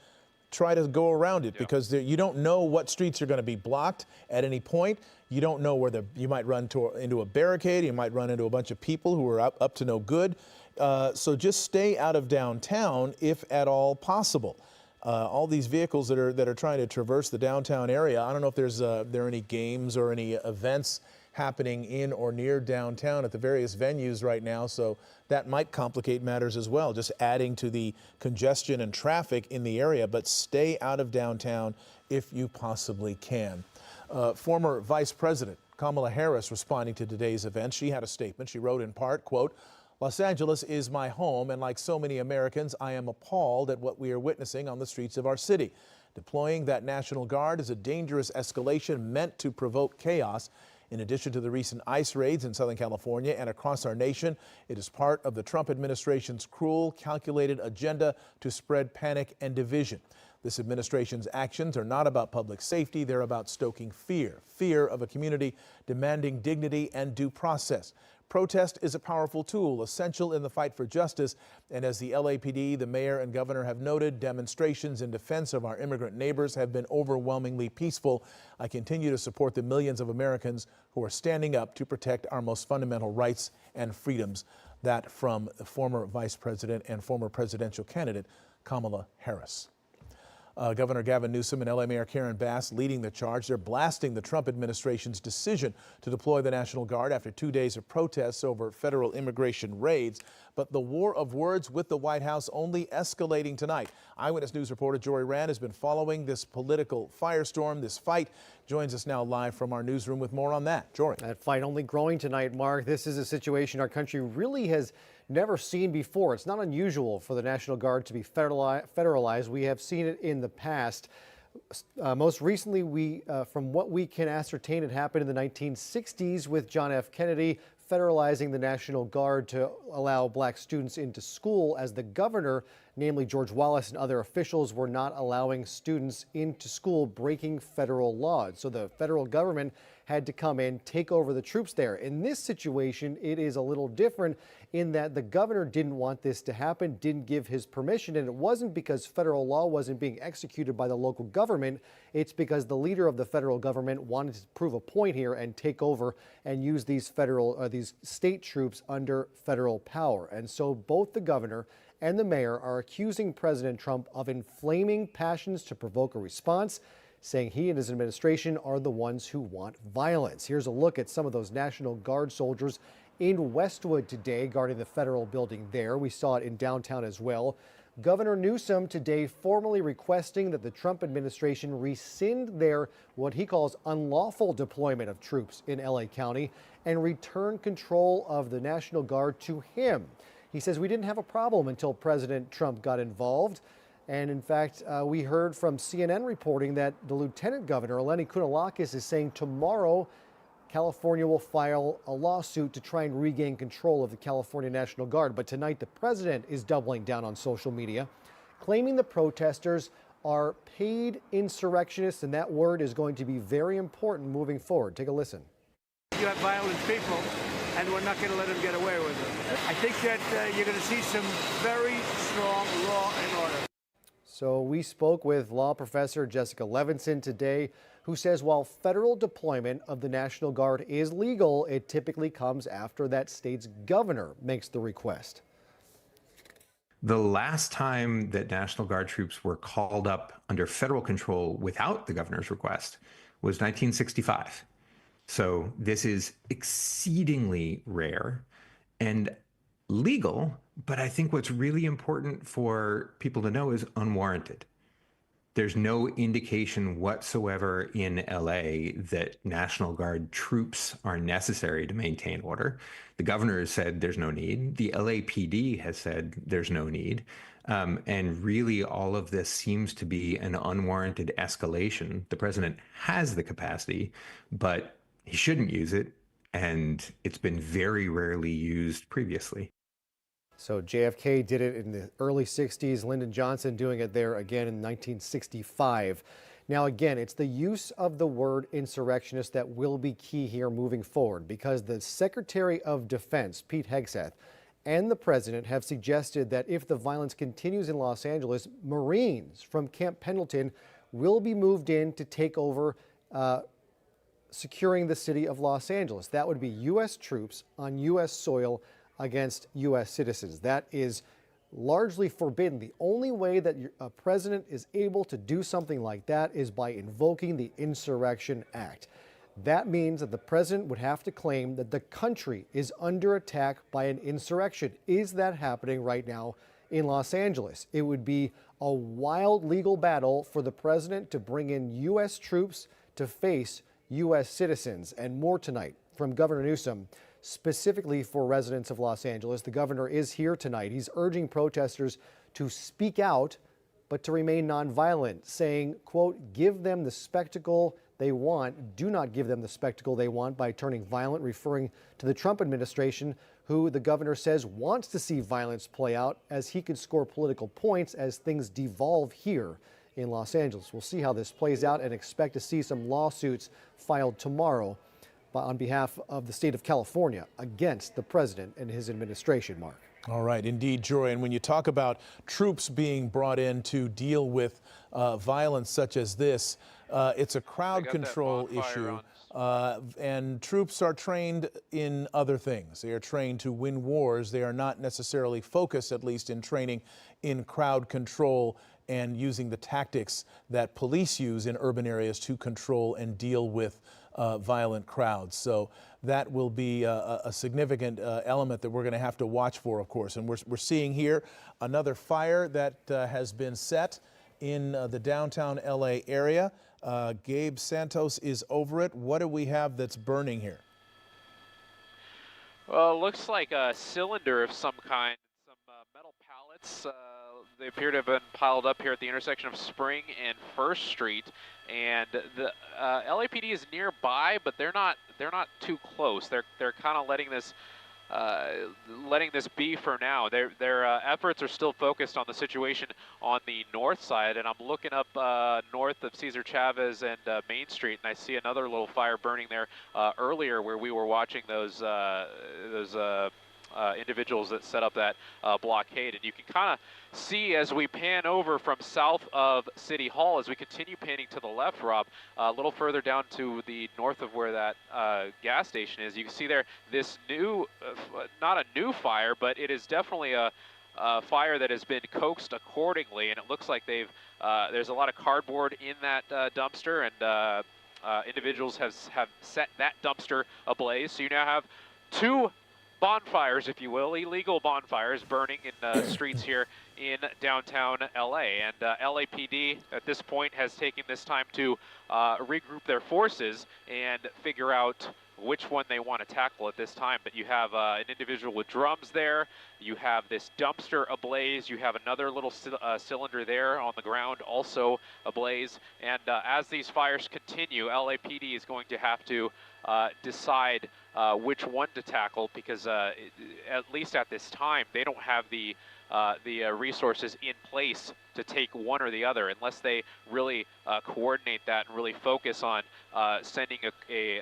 try to go around it, because you don't know what streets are going to be blocked at any point. You don't know where you might run into a barricade, you might run into a bunch of people who are up to no good. So just stay out of downtown if at all possible. All these vehicles that are trying to traverse the downtown area, I don't know if there are any games or any events happening in or near downtown at the various venues right now, so that might complicate matters as well, just adding to the congestion and traffic in the area. But stay out of downtown if you possibly can. Former Vice President Kamala Harris responding to today's event. She had a statement. She wrote in part, quote, "Los Angeles is my home, and like so many Americans, I am appalled at what we are witnessing on the streets of our city. Deploying that National Guard is a dangerous escalation meant to provoke chaos. In addition to the recent ICE raids in Southern California and across our nation, it is part of the Trump administration's cruel, calculated agenda to spread panic and division. This administration's actions are not about public safety, they're about stoking fear of a community demanding dignity and due process. Protest is a powerful tool, essential in the fight for justice, and as the LAPD, the mayor, and governor have noted, demonstrations in defense of our immigrant neighbors have been overwhelmingly peaceful. I continue to support the millions of Americans who are standing up to protect our most fundamental rights and freedoms." That from the former vice president and former presidential candidate Kamala Harris. Governor Gavin Newsom and LA Mayor Karen Bass leading the charge. They're blasting the Trump administration's decision to deploy the National Guard after 2 days of protests over federal immigration raids. But the war of words with the White House only escalating tonight. Eyewitness News reporter Jory Rand has been following this political firestorm, this fight. Joins us now live from our newsroom with more on that. Jory. That fight only growing tonight, Mark. This is a situation our country really has never seen before. It's not unusual for the National Guard to be federalized. We have seen it in the past. Most recently, from what we can ascertain, it happened in the 1960s with John F. Kennedy federalizing the National Guard to allow black students into school, as the governor, namely George Wallace, and other officials were not allowing students into school, breaking federal laws. So the federal government had to come in, take over the troops there. In this situation, it is a little different in that the governor didn't want this to happen, didn't give his permission, and it wasn't because federal law wasn't being executed by the local government. It's because the leader of the federal government wanted to prove a point here and take over and use these these state troops under federal power. And so both the governor and the mayor are accusing President Trump of inflaming passions to provoke a response, saying he and his administration are the ones who want violence. Here's a look at some of those National Guard soldiers in Westwood today, guarding the federal building there. We saw it in downtown as well. Governor Newsom today formally requesting that the Trump administration rescind their, what he calls, unlawful deployment of troops in LA County and return control of the National Guard to him. He says we didn't have a problem until President Trump got involved. And in fact, we heard from CNN reporting that the Lieutenant Governor, Eleni Kounalakis, is saying tomorrow California will file a lawsuit to try and regain control of the California National Guard. But tonight, the president is doubling down on social media, claiming the protesters are paid insurrectionists, and that word is going to be very important moving forward. Take a listen. You have violent people, and we're not going to let them get away with it. I think that you're going to see some very strong law and order. So we spoke with law professor Jessica Levinson today, who says while federal deployment of the National Guard is legal, it typically comes after that state's governor makes the request. The last time that National Guard troops were called up under federal control without the governor's request was 1965. So this is exceedingly rare and legal, but I think what's really important for people to know is unwarranted. There's no indication whatsoever in LA that National Guard troops are necessary to maintain order. The governor has said there's no need. The LAPD has said there's no need. And really all of this seems to be an unwarranted escalation. The president has the capacity, but he shouldn't use it. And it's been very rarely used previously. So JFK did it in the early 60s, Lyndon Johnson doing it there again in 1965. Now, again, it's the use of the word insurrectionist that will be key here moving forward, because the Secretary of Defense, Pete Hegseth, and the president have suggested that if the violence continues in Los Angeles, Marines from Camp Pendleton will be moved in to take over securing the city of Los Angeles. That would be U.S. troops on U.S. soil against U.S. citizens. That is largely forbidden. The only way that a president is able to do something like that is by invoking the Insurrection Act. That means that the president would have to claim that the country is under attack by an insurrection. Is that happening right now in Los Angeles? It would be a wild legal battle for the president to bring in U.S. troops to face U.S. citizens. And more tonight from Governor Newsom, specifically for residents of Los Angeles. The governor is here tonight. He's urging protesters to speak out, but to remain nonviolent, saying, quote, give them the spectacle they want. Do not give them the spectacle they want by turning violent, referring to the Trump administration, who the governor says wants to see violence play out as he could score political points as things devolve here in Los Angeles. We'll see how this plays out and expect to see some lawsuits filed tomorrow on behalf of the state of California against the president and his administration, Mark. All right, indeed, Joy. And when you talk about troops being brought in to deal with violence such as this, it's a crowd control issue. And troops are trained in other things. They are trained to win wars. They are not necessarily focused, at least in training, in crowd control and using the tactics that police use in urban areas to control and deal with violent crowds. So that will be a significant element that we're going to have to watch for, of course. And we're seeing here another fire that has been set in the downtown LA area. Gabe Santos is over it. What do we have that's burning here? Well, it looks like a cylinder of some kind, some metal pallets. They appear to have been piled up here at the intersection of Spring and First Street, and the LAPD is nearby, but they're not too close. They're kind of letting this be for now. Their efforts are still focused on the situation on the north side, and I'm looking up north of Cesar Chavez and Main Street, and I see another little fire burning there earlier where we were watching those individuals that set up that blockade. And you can kind of see as we pan over from south of City Hall, as we continue panning to the left, Rob, a little further down to the north of where that gas station is, you can see there this new, not a new fire, but it is definitely a fire that has been coaxed accordingly, and it looks like they've there's a lot of cardboard in that dumpster, and individuals have set that dumpster ablaze. So you now have two bonfires, if you will, illegal bonfires burning in streets here in downtown LA. And LAPD at this point has taken this time to regroup their forces and figure out which one they want to tackle at this time. But you have an individual with drums there, you have this dumpster ablaze, you have another little cylinder there on the ground also ablaze, and as these fires continue, LAPD is going to have to decide which one to tackle, because at least at this time they don't have the resources in place to take one or the other, unless they really coordinate that and really focus on sending a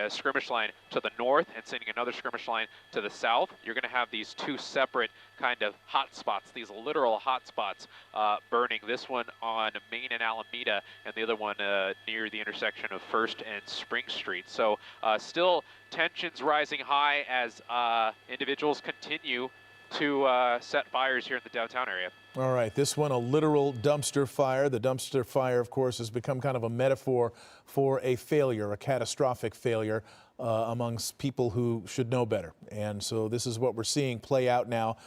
skirmish line to the north and sending another skirmish line to the south. You're going to have these two separate kind of hot spots, these literal hot spots burning, this one on Main and Alameda, and the other one near the intersection of 1st and Spring Street. So still tensions rising high as individuals continue to set fires here in the downtown area. All right, this one a literal dumpster fire. The dumpster fire, of course, has become kind of a metaphor for a failure, a catastrophic failure amongst people who should know better. And so this is what we're seeing play out now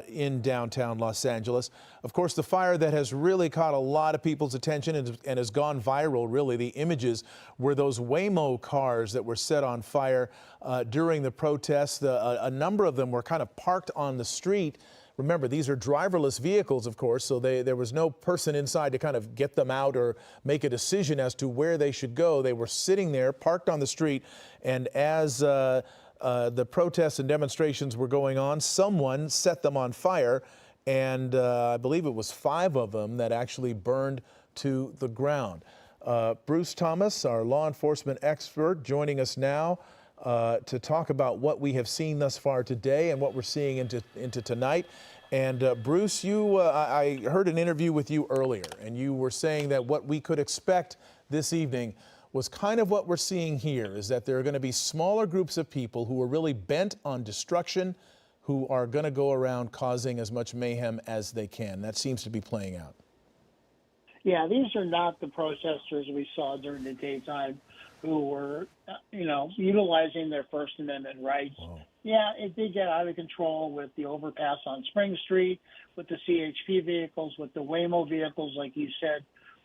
in downtown Los Angeles. Of course, the fire that has really caught a lot of people's attention and has gone viral, really, the images were those Waymo cars that were set on fire during the protests. A number of them were kind of parked on the street. Remember, these are driverless vehicles, of course, so there was no person inside to kind of get them out or make a decision as to where they should go. They were sitting there, parked on the street, and as the protests and demonstrations were going on, someone set them on fire, and I believe it was 5 of them that actually burned to the ground. Bruce Thomas, our law enforcement expert, joining us now to talk about what we have seen thus far today and what we're seeing into tonight. And Bruce, I heard an interview with you earlier, and you were saying that what we could expect this evening was kind of what we're seeing here, is that there are going to be smaller groups of people who are really bent on destruction, who are going to go around causing as much mayhem as they can. That seems to be playing out. Yeah, these are not the protesters we saw during the daytime who were, utilizing their First Amendment rights. Wow. Yeah, it did get out of control with the overpass on Spring Street, with the CHP vehicles, with the Waymo vehicles, like you said,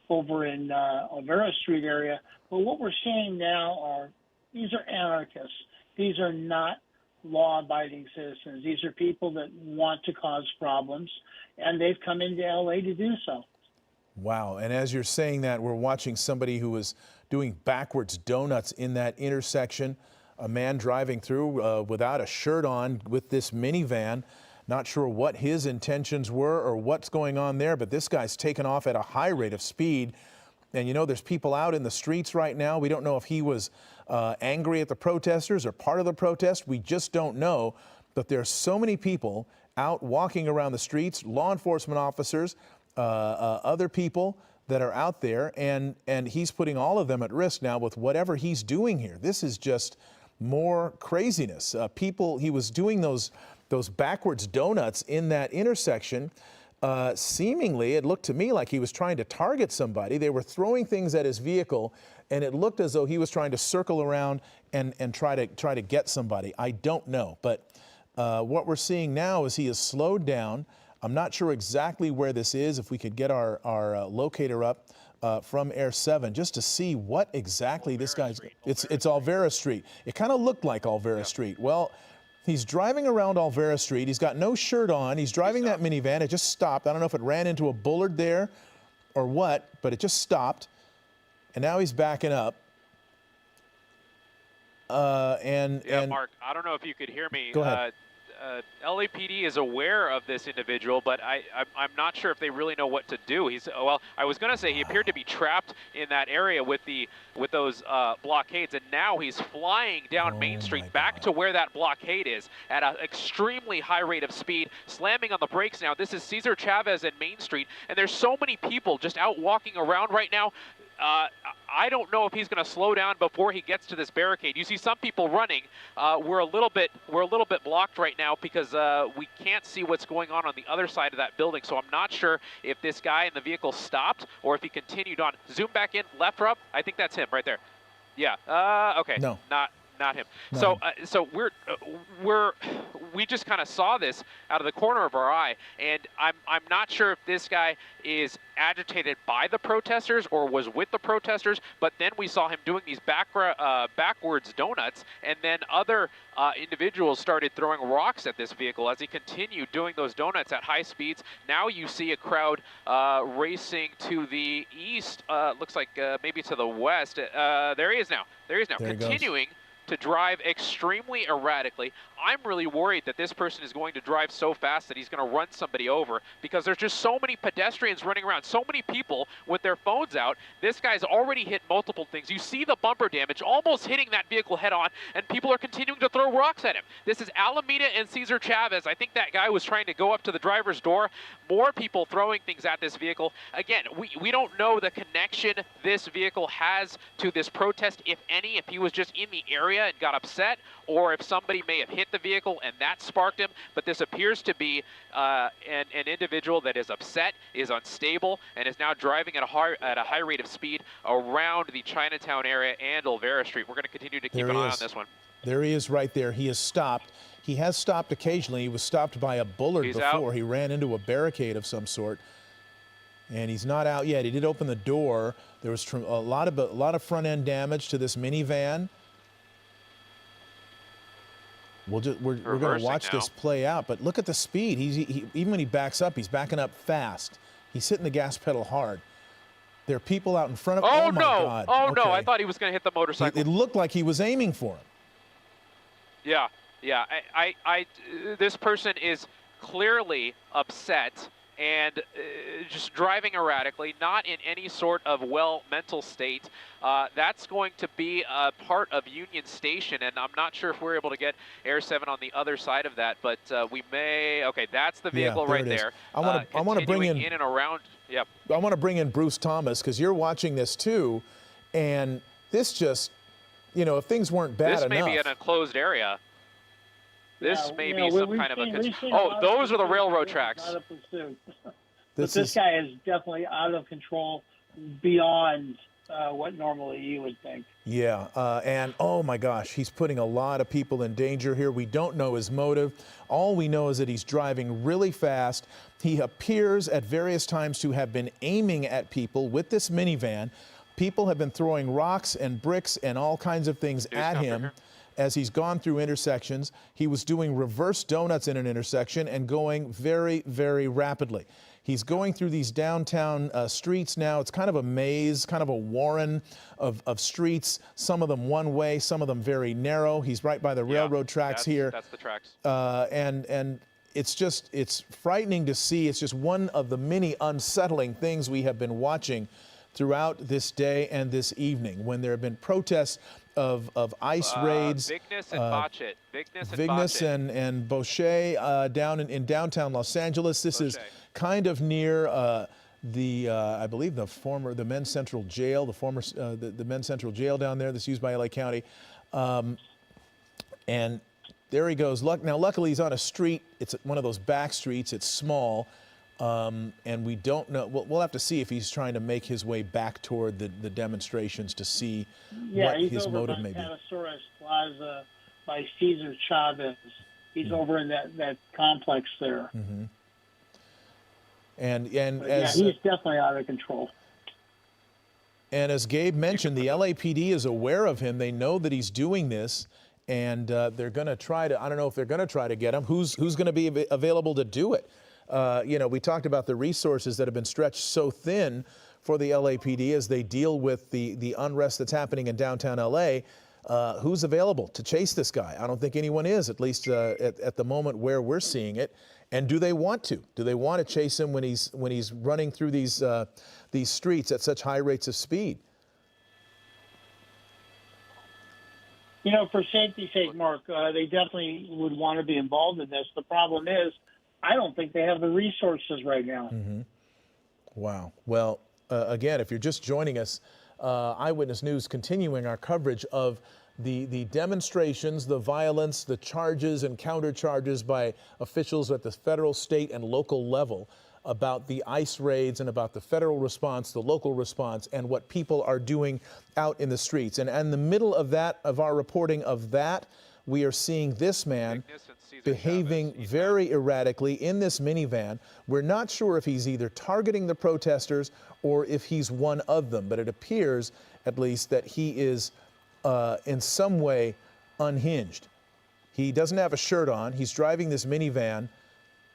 over in Olvera Street area. But what we're seeing now these are anarchists. These are not law-abiding citizens. These are people that want to cause problems, and they've come into LA to do so. Wow, and as you're saying that, we're watching somebody who was doing backwards donuts in that intersection, a man driving through without a shirt on with this minivan. Not sure what his intentions were or what's going on there, but this guy's taken off at a high rate of speed. And there's people out in the streets right now. We don't know if he was angry at the protesters or part of the protest. We just don't know. But there's so many people out walking around the streets, law enforcement officers, other people that are out there, and he's putting all of them at risk now with whatever he's doing here. This is just more craziness. He was doing those backwards donuts in that intersection. Seemingly, it looked to me like he was trying to target somebody. They were throwing things at his vehicle, and it looked as though he was trying to circle around and try to get somebody. I don't know, but what we're seeing now is he has slowed down. I'm not sure exactly where this is. If we could get our locator up from Air 7 just to see what exactly this guy's. It's Olvera Street. It kind of looked like Olvera Street. Well, he's driving around Olvera Street. He's got no shirt on. He's driving that minivan. It just stopped. I don't know if it ran into a bollard there or what, but it just stopped. And now he's backing up. Mark, I don't know if you could hear me. Go ahead. LAPD is aware of this individual, but I'm not sure if they really know what to do. Well, I was going to say he appeared to be trapped in that area with those blockades, and now he's flying down Main Street back to where that blockade is at an extremely high rate of speed, slamming on the brakes now. This is Cesar Chavez and Main Street, and there's so many people just out walking around right now. I don't know if he's going to slow down before he gets to this barricade. You see some people running. We're a little bit blocked right now because we can't see what's going on the other side of that building. So I'm not sure if this guy in the vehicle stopped or if he continued on. Zoom back in, left, Rob. I think that's him right there. Yeah. Okay. No. Not him. No. So we just kind of saw this out of the corner of our eye, and I'm not sure if this guy is agitated by the protesters or was with the protesters, but then we saw him doing these backwards donuts, and then other individuals started throwing rocks at this vehicle as he continued doing those donuts at high speeds. Now you see a crowd racing to the east, looks like maybe to the west. There he is now. Continuing to drive extremely erratically. I'm really worried that this person is going to drive so fast that he's going to run somebody over because there's just so many pedestrians running around, so many people with their phones out. This guy's already hit multiple things. You see the bumper damage almost hitting that vehicle head on, and people are continuing to throw rocks at him. This is Alameda and Cesar Chavez. I think that guy was trying to go up to the driver's door. More people throwing things at this vehicle. Again, we don't know the connection this vehicle has to this protest, if any, if he was just in the area and got upset, or if somebody may have hit the vehicle and that sparked him. But this appears to be an individual that is upset, is unstable, and is now driving at a high rate of speed around the Chinatown area and Olvera Street. We're going to continue to keep an eye on this one. There he is right there. He has stopped. He has stopped occasionally. He was stopped by a bullard before. He ran into a barricade of some sort. And he's not out yet. He did open the door. There was a lot of front end damage to this minivan. We're going to watch this play out, but look at the speed. Even when he backs up, he's backing up fast. He's hitting the gas pedal hard. There are people out in front of him. Oh, my God. Oh, no. I thought he was going to hit the motorcycle. It looked like he was aiming for him. Yeah. This person is clearly upset and just driving erratically, not in any sort of mental state. That's going to be a part of Union Station, and I'm not sure if we're able to get Air 7 on the other side of that, but we may. Okay, that's the vehicle right there. I want to bring in and around. Yep. I want to bring in Bruce Thomas because you're watching this too, and this just, if things weren't bad enough. This may be an enclosed area. This may be some kind of a... those are the railroad tracks. But this guy is definitely out of control beyond what normally you would think. Yeah, and oh my gosh, he's putting a lot of people in danger here. We don't know his motive. All we know is that he's driving really fast. He appears at various times to have been aiming at people with this minivan. People have been throwing rocks and bricks and all kinds of things at him. As he's gone through intersections. He was doing reverse donuts in an intersection and going very, very rapidly. He's going through these downtown streets now. It's kind of a maze, kind of a warren of streets, some of them one way, some of them very narrow. He's right by the railroad tracks here. That's the tracks. And it's frightening to see. It's just one of the many unsettling things we have been watching throughout this day and this evening when there have been protests of ICE raids. Vignes and Botchet. Vignes and Bochet down in downtown Los Angeles. This is kind of near I believe the men's central jail, the men's central jail down there that's used by LA County. And there he goes. Now, luckily, he's on a street. It's one of those back streets. It's small. And we don't know. We'll have to see if he's trying to make his way back toward the demonstrations to see what his motive may be. Yeah, he's over by Catasaurus Plaza by Cesar Chavez. He's over in that complex there. Mm-hmm. And he's definitely out of control. And as Gabe mentioned, the LAPD is aware of him. They know that he's doing this, and they're going to try to. I don't know if they're going to try to get him. Who's going to be available to do it? We talked about the resources that have been stretched so thin for the LAPD as they deal with the unrest that's happening in downtown LA. who's available to chase this guy? I don't think anyone is, at least at the moment where we're seeing it. And do they want to? Do they want to chase him when he's running through these streets at such high rates of speed? You know, for safety's sake, Mark, they definitely would want to be involved in this. The problem is, I don't think they have the resources right now. Mm-hmm. Wow. Well, again, if you're just joining us, Eyewitness News continuing our coverage of the demonstrations, the violence, the charges and countercharges by officials at the federal, state, and local level about the ICE raids and about the federal response, the local response, and what people are doing out in the streets. And in the middle of that, of our reporting of that, we are seeing this man behaving very erratically in this minivan. We're not sure if he's either targeting the protesters or if he's one of them, but it appears, at least, that he is in some way unhinged. He doesn't have a shirt on. He's driving this minivan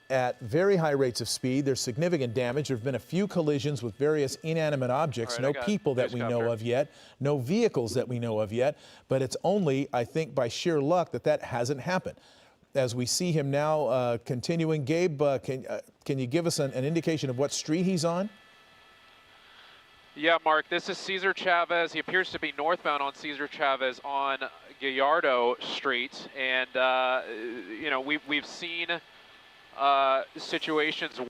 at very high rates of speed. There's significant damage. There have been a few collisions with various inanimate objects. Right, no people that we know of yet, no vehicles that we know of yet, but it's only, I think, by sheer luck that hasn't happened. As we see him now continuing, Gabe, can you give us an indication of what street he's on? Yeah, Mark, this is Cesar Chavez. He appears to be northbound on Cesar Chavez on Gallardo Street. And, you know, we've seen situations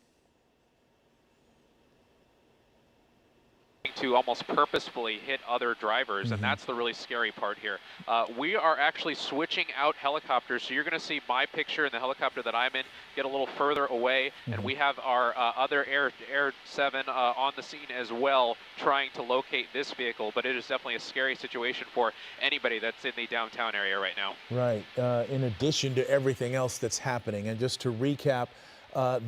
to almost purposefully hit other drivers, and that's the really scary part here. We are actually switching out helicopters, so you're going to see my picture and the helicopter that I'm in get a little further away, and we have our other Air 7 on the scene as well, trying to locate this vehicle, but it is definitely a scary situation for anybody that's in the downtown area right now. Right, in addition to everything else that's happening. And just to recap,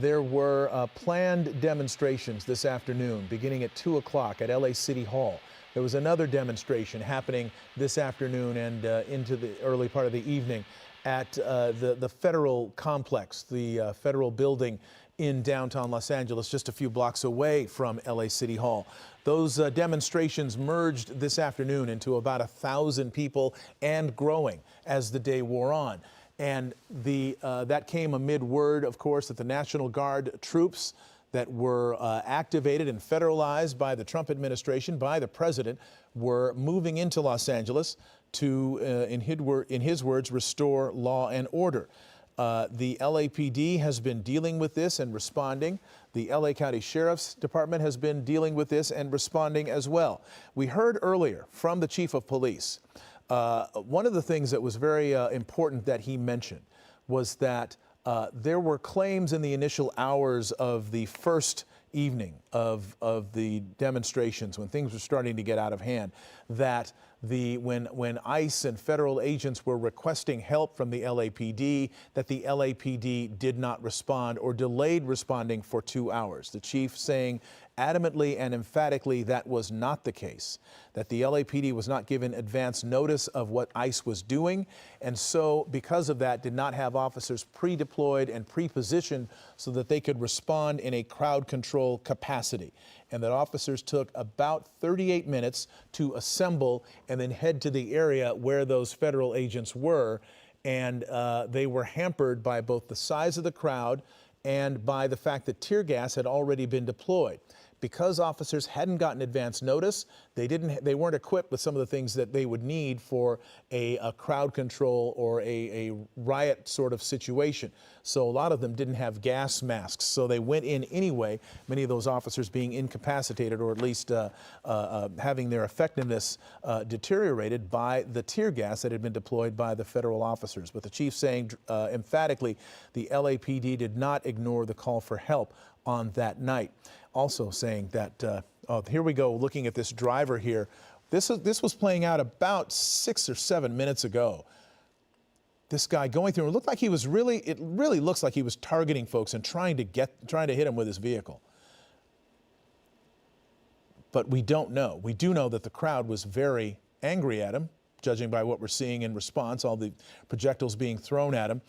there were planned demonstrations this afternoon beginning at 2 o'clock at LA City Hall. There was another demonstration happening this afternoon and into the early part of the evening at the federal complex, the federal building in downtown Los Angeles, just a few blocks away from LA City Hall. Those demonstrations merged this afternoon into about 1,000 people and growing as the day wore on. And that came amid word, of course, that the National Guard troops that were activated and federalized by the Trump administration, by the president, were moving into Los Angeles to, in his words, restore law and order. The LAPD has been dealing with this and responding. The LA County Sheriff's Department has been dealing with this and responding as well. We heard earlier from the chief of police. One of the things that was very important that he mentioned was that there were claims in the initial hours of the first evening of the demonstrations, when things were starting to get out of hand, that when ICE and federal agents were requesting help from the LAPD, that the LAPD did not respond or delayed responding for 2 hours. The chief saying adamantly and emphatically that was not the case, that the LAPD was not given advance notice of what ICE was doing, and so because of that did not have officers pre-deployed and pre-positioned so that they could respond in a crowd control capacity, and that officers took about 38 minutes to assemble and then head to the area where those federal agents were, and they were hampered by both the size of the crowd and by the fact that tear gas had already been deployed. Because officers hadn't gotten advance notice, they weren't equipped with some of the things that they would need for a crowd control or a riot sort of situation. So a lot of them didn't have gas masks, so they went in anyway, many of those officers being incapacitated or at least having their effectiveness deteriorated by the tear gas that had been deployed by the federal officers. But the chief saying emphatically the LAPD did not ignore the call for help on that night. Also saying that, here we go, looking at this driver here. This was playing out about 6 or 7 minutes ago. This guy going through, it looked like he was it really looks like he was targeting folks and trying to hit them with his vehicle. But we don't know. We do know that the crowd was very angry at him, judging by what we're seeing in response, all the projectiles being thrown at him.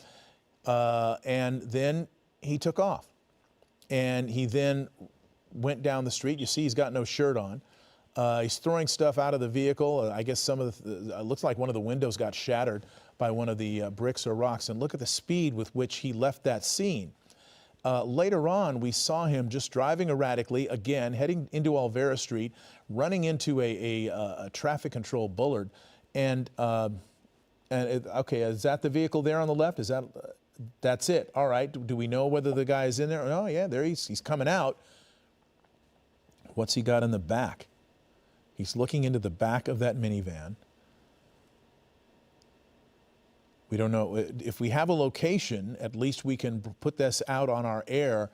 And then he took off. And he then went down the street. You see he's got no shirt on. He's throwing stuff out of the vehicle. I guess some of the, looks like one of the windows got shattered by one of the bricks or rocks. And look at the speed with which he left that scene. Later on, we saw him just driving erratically, again, heading into Olvera Street, running into a traffic control bollard. And okay, is that the vehicle there on the left? Is that, that's it? All right, do we know whether the guy is in there? Oh yeah, there he's coming out. What's he got in the back? He's looking into the back of that minivan. We don't know. If we have a location, at least we can put this out on our air.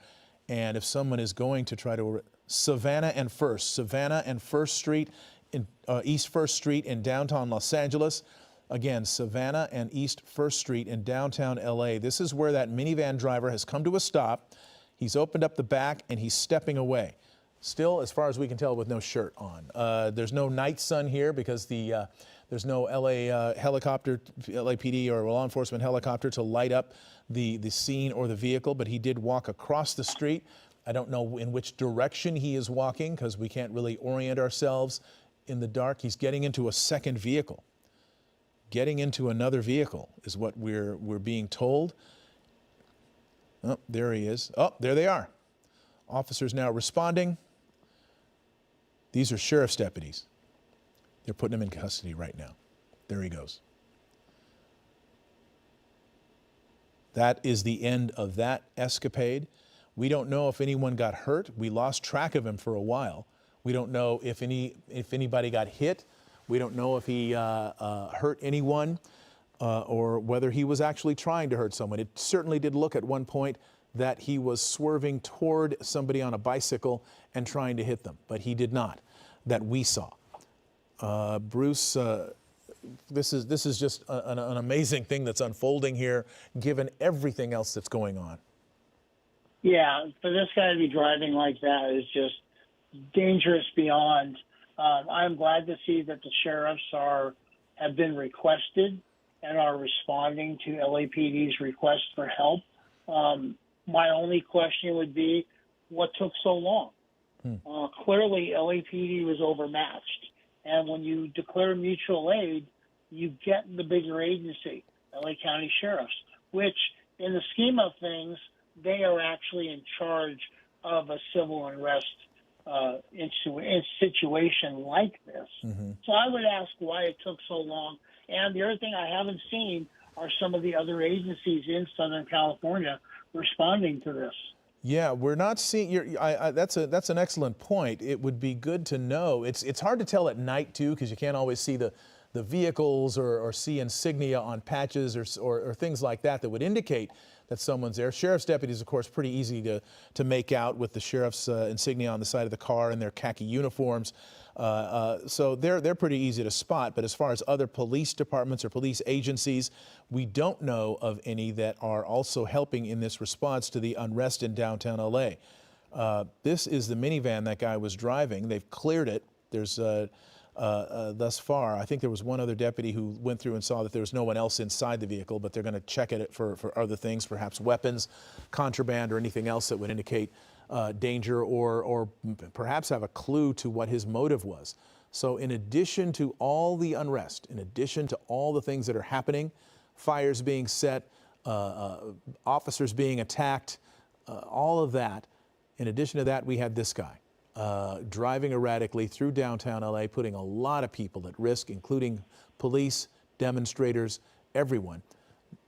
And if someone is going to try to, Savannah and First Street, in East 1st Street in downtown Los Angeles. Again, Savannah and East 1st Street in downtown LA. This is where that minivan driver has come to a stop. He's opened up the back and he's stepping away. Still, as far as we can tell, with no shirt on. There's no night sun here because there's no LA helicopter, LAPD or law enforcement helicopter to light up the scene or the vehicle, but he did walk across the street. I don't know in which direction he is walking because we can't really orient ourselves in the dark. He's getting into a second vehicle. Getting into another vehicle is what we're being told. Oh, there he is. Oh, there they are. Officers now responding. These are sheriff's deputies. They're putting him in custody right now. There he goes. That is the end of that escapade. We don't know if anyone got hurt. We lost track of him for a while. We don't know if anybody got hit. We don't know if he hurt anyone or whether he was actually trying to hurt someone. It certainly did look at one point that he was swerving toward somebody on a bicycle and trying to hit them, but he did not, that we saw. Bruce, this is just an amazing thing that's unfolding here, given everything else that's going on. Yeah, for this guy to be driving like that is just dangerous beyond. I'm glad to see that the sheriffs have been requested and are responding to LAPD's request for help. My only question would be, what took so long? Clearly, LAPD was overmatched. And when you declare mutual aid, you get the bigger agency, LA County Sheriffs, which in the scheme of things, they are actually in charge of a civil unrest situation like this. So I would ask why it took so long. And the other thing I haven't seen are some of the other agencies in Southern California responding to this. Yeah, we're not seeing. That's an excellent point. It would be good to know. It's hard to tell at night too, because you can't always see the vehicles or see insignia on patches or things like that would indicate that someone's there. Sheriff's deputies, of course, pretty easy to make out with the sheriff's insignia on the side of the car and their khaki uniforms. So they're pretty easy to spot. But as far as other police departments or police agencies, we don't know of any that are also helping in this response to the unrest in downtown LA. This is the minivan that guy was driving. They've cleared it. There's thus far, I think there was one other deputy who went through and saw that there was no one else inside the vehicle, but they're going to check it for other things, perhaps weapons, contraband, or anything else that would indicate danger or perhaps have a clue to what his motive was. So in addition to all the unrest, in addition to all the things that are happening, fires being set, officers being attacked, all of that, in addition to that, we had this guy driving erratically through downtown LA, putting a lot of people at risk, including police, demonstrators, everyone,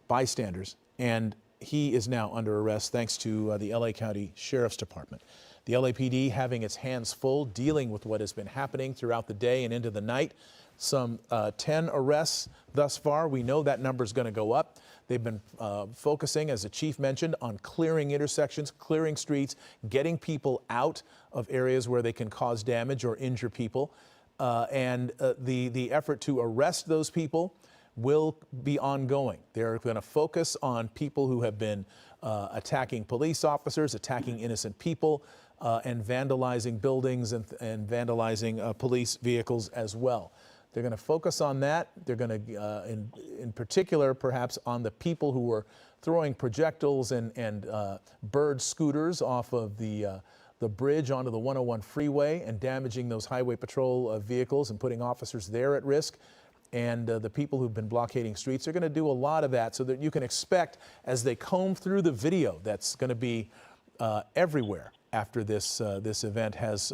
bystanders, and he is now under arrest thanks to the LA County Sheriff's Department. The LAPD having its hands full dealing with what has been happening throughout the day and into the night. Some 10 arrests thus far. We know that number is going to go up. They've been focusing, as the chief mentioned, on clearing intersections, clearing streets, getting people out of areas where they can cause damage or injure people. And the effort to arrest those people will be ongoing. They're going to focus on people who have been attacking police officers, attacking innocent people, and vandalizing buildings and vandalizing police vehicles as well. They're going to focus on that. They're going to, in particular, perhaps on the people who were throwing projectiles and bird scooters off of the the bridge onto the 101 freeway and damaging those highway patrol vehicles and putting officers there at risk. And the people who've been blockading streets are going to do a lot of that, so that you can expect, as they comb through the video that's going to be everywhere after this event has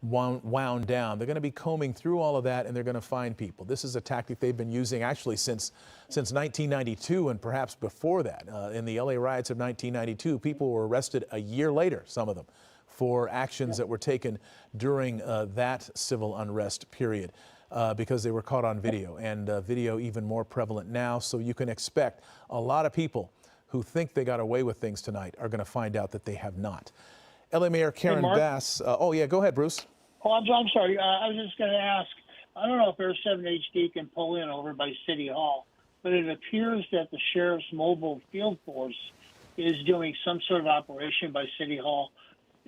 wound down, they're going to be combing through all of that, and they're going to find people. This is a tactic they've been using actually since 1992 and perhaps before that. In the LA riots of 1992, people were arrested a year later, some of them, for actions that were taken during that civil unrest period. Because they were caught on video, and video even more prevalent now. So you can expect a lot of people who think they got away with things tonight are going to find out that they have not. LA Mayor Karen Bass. Oh, yeah, go ahead, Bruce. Oh, I'm sorry. I was just going to ask, I don't know if Air 7 HD can pull in over by City Hall, but it appears that the sheriff's mobile field force is doing some sort of operation by City Hall,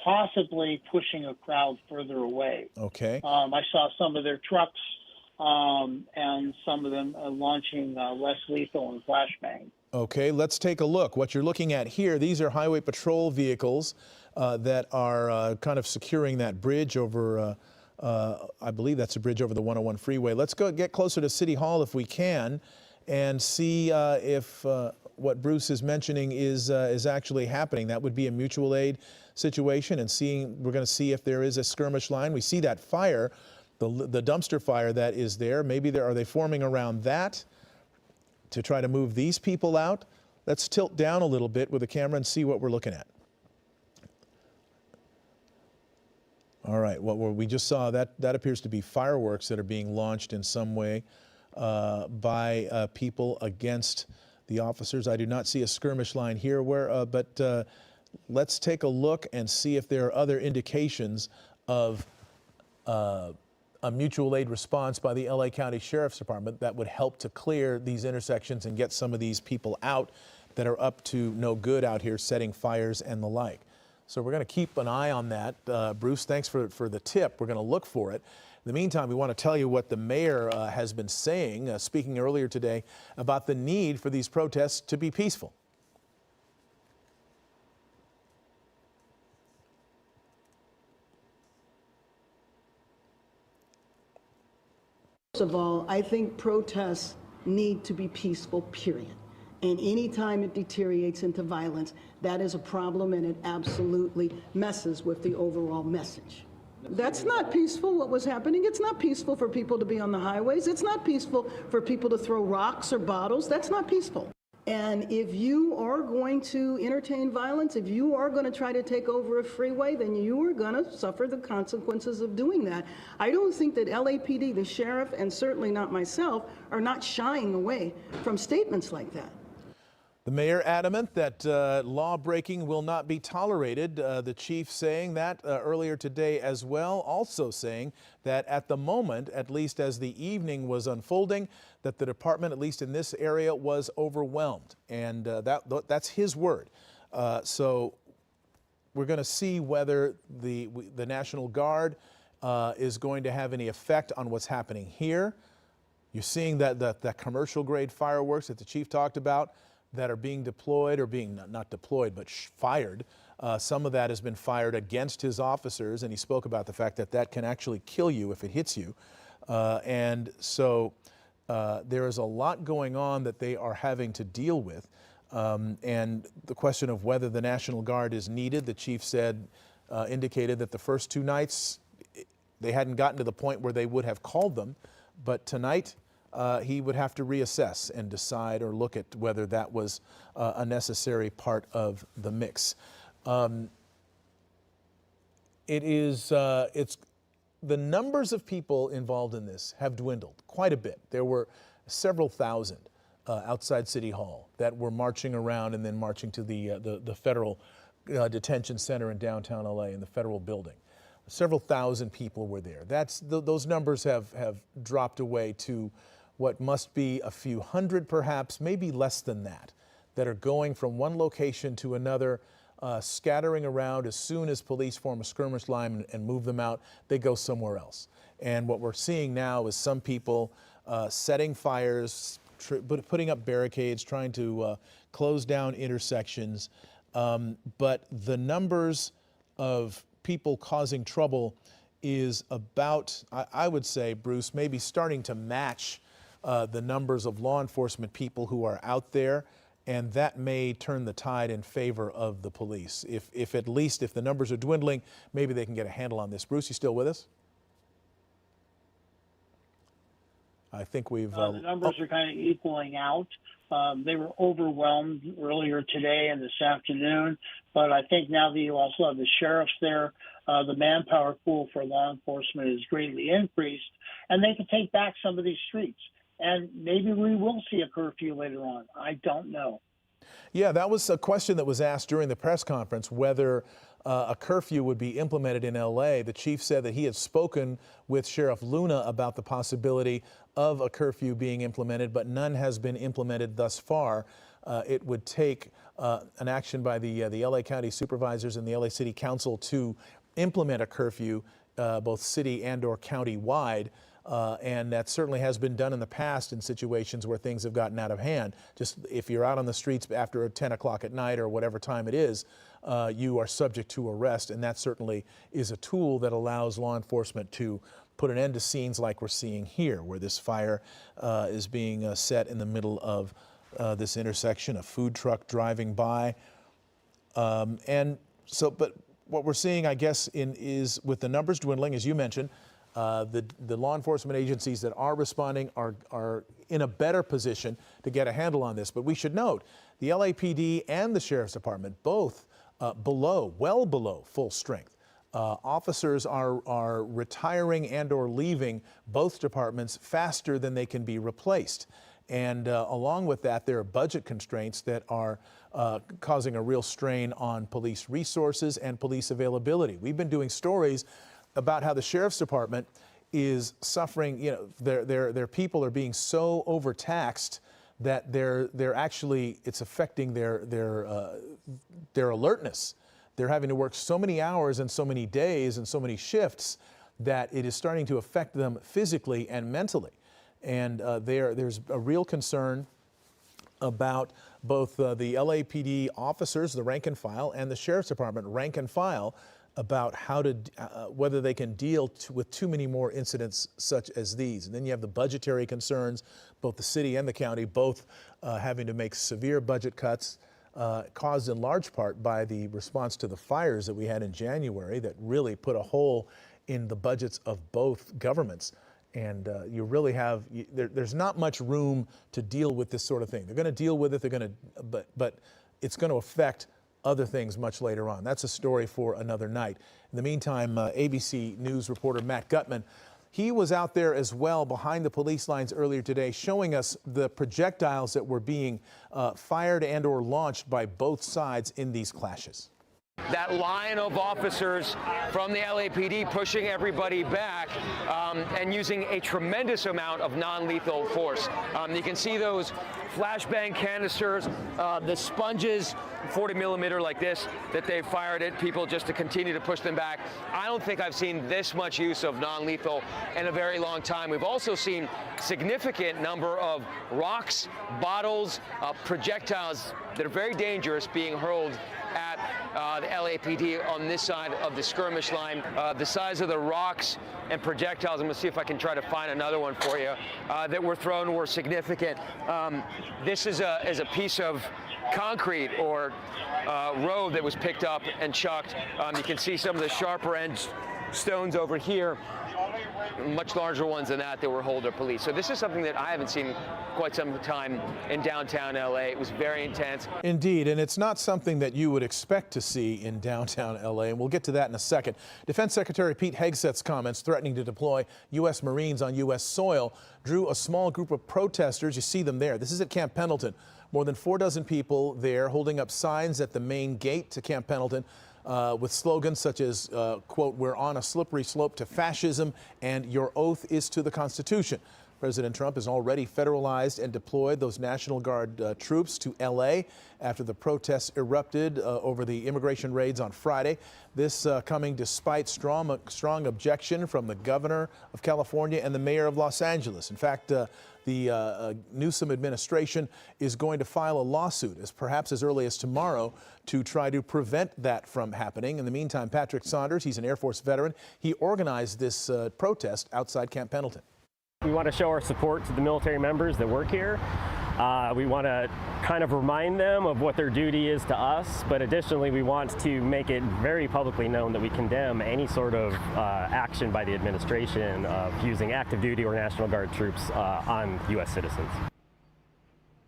possibly pushing a crowd further away. Okay. I saw some of their trucks and some of them launching less lethal and flashbang. Okay, let's take a look. What you're looking at here, these are highway patrol vehicles that are kind of securing that bridge over, I believe that's a bridge over the 101 freeway. Let's go get closer to City Hall if we can and see if what Bruce is mentioning is actually happening. That would be a mutual aid situation, and we're going to see if there is a skirmish line. We see that fire, the dumpster fire that is there. Maybe are they forming around that to try to move these people out? Let's tilt down a little bit with the camera and see what we're looking at. All right, what we just saw, that appears to be fireworks that are being launched in some way by people against the officers. I do not see a skirmish line here, but let's take a look and see if there are other indications of a mutual aid response by the LA County Sheriff's Department that would help to clear these intersections and get some of these people out that are up to no good out here setting fires and the like. So we're going to keep an eye on that. Bruce, thanks for the tip. We're going to look for it. In the meantime, we want to tell you what the mayor has been saying, speaking earlier today about the need for these protests to be peaceful. First of all, I think protests need to be peaceful, period. And any time it deteriorates into violence, that is a problem, and it absolutely messes with the overall message. That's not peaceful, what was happening. It's not peaceful for people to be on the highways. It's not peaceful for people to throw rocks or bottles. That's not peaceful. And if you are going to entertain violence, if you are going to try to take over a freeway, then you are going to suffer the consequences of doing that. I don't think that LAPD, the sheriff, and certainly not myself, are not shying away from statements like that. The mayor adamant that law breaking will not be tolerated. The chief saying that earlier today as well, also saying that at the moment, at least as the evening was unfolding, that the department, at least in this area, was overwhelmed. And that's his word. So we're going to see whether the National Guard is going to have any effect on what's happening here. You're seeing that commercial grade fireworks that the chief talked about that are being deployed, or being not deployed, but fired. Some of that has been fired against his officers, and he spoke about the fact that that can actually kill you if it hits you. And so there is a lot going on that they are having to deal with. And the question of whether the National Guard is needed, the chief said, indicated that the first two nights they hadn't gotten to the point where they would have called them, but tonight he would have to reassess and decide or look at whether that was a necessary part of the mix. It's the numbers of people involved in this have dwindled quite a bit. There were several thousand outside City Hall that were marching around and then marching to the federal detention center in downtown LA, in the federal building. Several thousand people were there. Those numbers have dropped away to what must be a few hundred, perhaps, maybe less than that are going from one location to another, scattering around. As soon as police form a skirmish line and move them out, they go somewhere else. And what we're seeing now is some people setting fires, putting up barricades, trying to close down intersections. But the numbers of people causing trouble is about, I would say, Bruce, maybe starting to match the numbers of law enforcement people who are out there, and that may turn the tide in favor of the police. If at least if the numbers are dwindling, maybe they can get a handle on this. Bruce, you still with us? I think we've... the numbers are kind of equaling out. They were overwhelmed earlier today and this afternoon, but I think now that you also have the sheriffs there, the manpower pool for law enforcement is greatly increased, and they can take back some of these streets. And maybe we will see a curfew later on. I don't know. Yeah, that was a question that was asked during the press conference, whether a curfew would be implemented in L.A. The chief said that he had spoken with Sheriff Luna about the possibility of a curfew being implemented, but none has been implemented thus far. It would take an action by the L.A. County Supervisors and the L.A. City Council to implement a curfew, both city and or county-wide. And that certainly has been done in the past in situations where things have gotten out of hand. Just if you're out on the streets after 10 o'clock at night or whatever time it is, you are subject to arrest. And that certainly is a tool that allows law enforcement to put an end to scenes like we're seeing here, where this fire is being set in the middle of this intersection, a food truck driving by. And so, but what we're seeing, I guess, is with the numbers dwindling, as you mentioned, the law enforcement agencies that are responding are in a better position to get a handle on this. But we should note, the LAPD and the Sheriff's Department, both well below full strength. Officers are retiring and or leaving both departments faster than they can be replaced. And along with that, there are budget constraints that are causing a real strain on police resources and police availability. We've been doing stories about how the Sheriff's Department is suffering. You know, their people are being so overtaxed that they're actually, it's affecting their alertness. They're having to work so many hours and so many days and so many shifts that it is starting to affect them physically and mentally. And there's a real concern about both the LAPD officers, the rank and file, and the Sheriff's Department rank and file, about how to, whether they can deal with too many more incidents such as these. And then you have the budgetary concerns, both the city and the county, both having to make severe budget cuts, caused in large part by the response to the fires that we had in January that really put a hole in the budgets of both governments. And you really have, there's not much room to deal with this sort of thing. They're going to deal with it, but it's going to affect other things much later on. That's a story for another night. In the meantime, ABC News reporter Matt Gutman, he was out there as well behind the police lines earlier today, showing us the projectiles that were being fired and or launched by both sides in these clashes. That line of officers from the LAPD pushing everybody back and using a tremendous amount of non-lethal force. You can see those flashbang canisters, the sponges, 40 millimeter like this, that they fired at people just to continue to push them back. I don't think I've seen this much use of non-lethal in a very long time. We've also seen significant number of rocks, bottles, projectiles that are very dangerous being hurled at the LAPD on this side of the skirmish line. The size of the rocks and projectiles, I'm going to see if I can try to find another one for you, that were thrown were significant. This is a piece of concrete or road that was picked up and chucked. You can see some of the sharper end stones over here, much larger ones than that were hurled at police. So this is something that I haven't seen quite some time in downtown LA. It was very intense. Indeed, and it's not something that you would expect to see in downtown LA, and we'll get to that in a second. Defense Secretary Pete Hegseth's comments threatening to deploy U.S. Marines on U.S. soil drew a small group of protesters. You see them there. This is at Camp Pendleton. More than 4 people there holding up signs at the main gate to Camp Pendleton with slogans such as, quote, "We're on a slippery slope to fascism," and "Your oath is to the Constitution." President Trump has already federalized and deployed those National Guard troops to L.A. after the protests erupted over the immigration raids on Friday. This coming despite strong objection from the governor of California and the mayor of Los Angeles. In fact, the Newsom administration is going to file a lawsuit perhaps as early as tomorrow to try to prevent that from happening. In the meantime, Patrick Saunders, he's an Air Force veteran. He organized this protest outside Camp Pendleton. We want to show our support to the military members that work here. We want to kind of remind them of what their duty is to us, but additionally we want to make it very publicly known that we condemn any sort of action by the administration of using active duty or National Guard troops on U.S. citizens.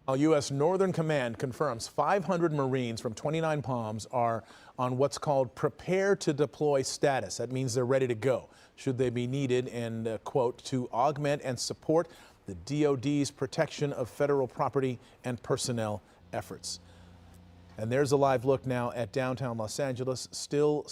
U.S. Northern Command confirms 500 Marines from 29 Palms are on what's called prepare to deploy status. That means they're ready to go should they be needed, and quote, to augment and support the DoD's protection of federal property and personnel efforts. And there's a live look now at downtown Los Angeles, still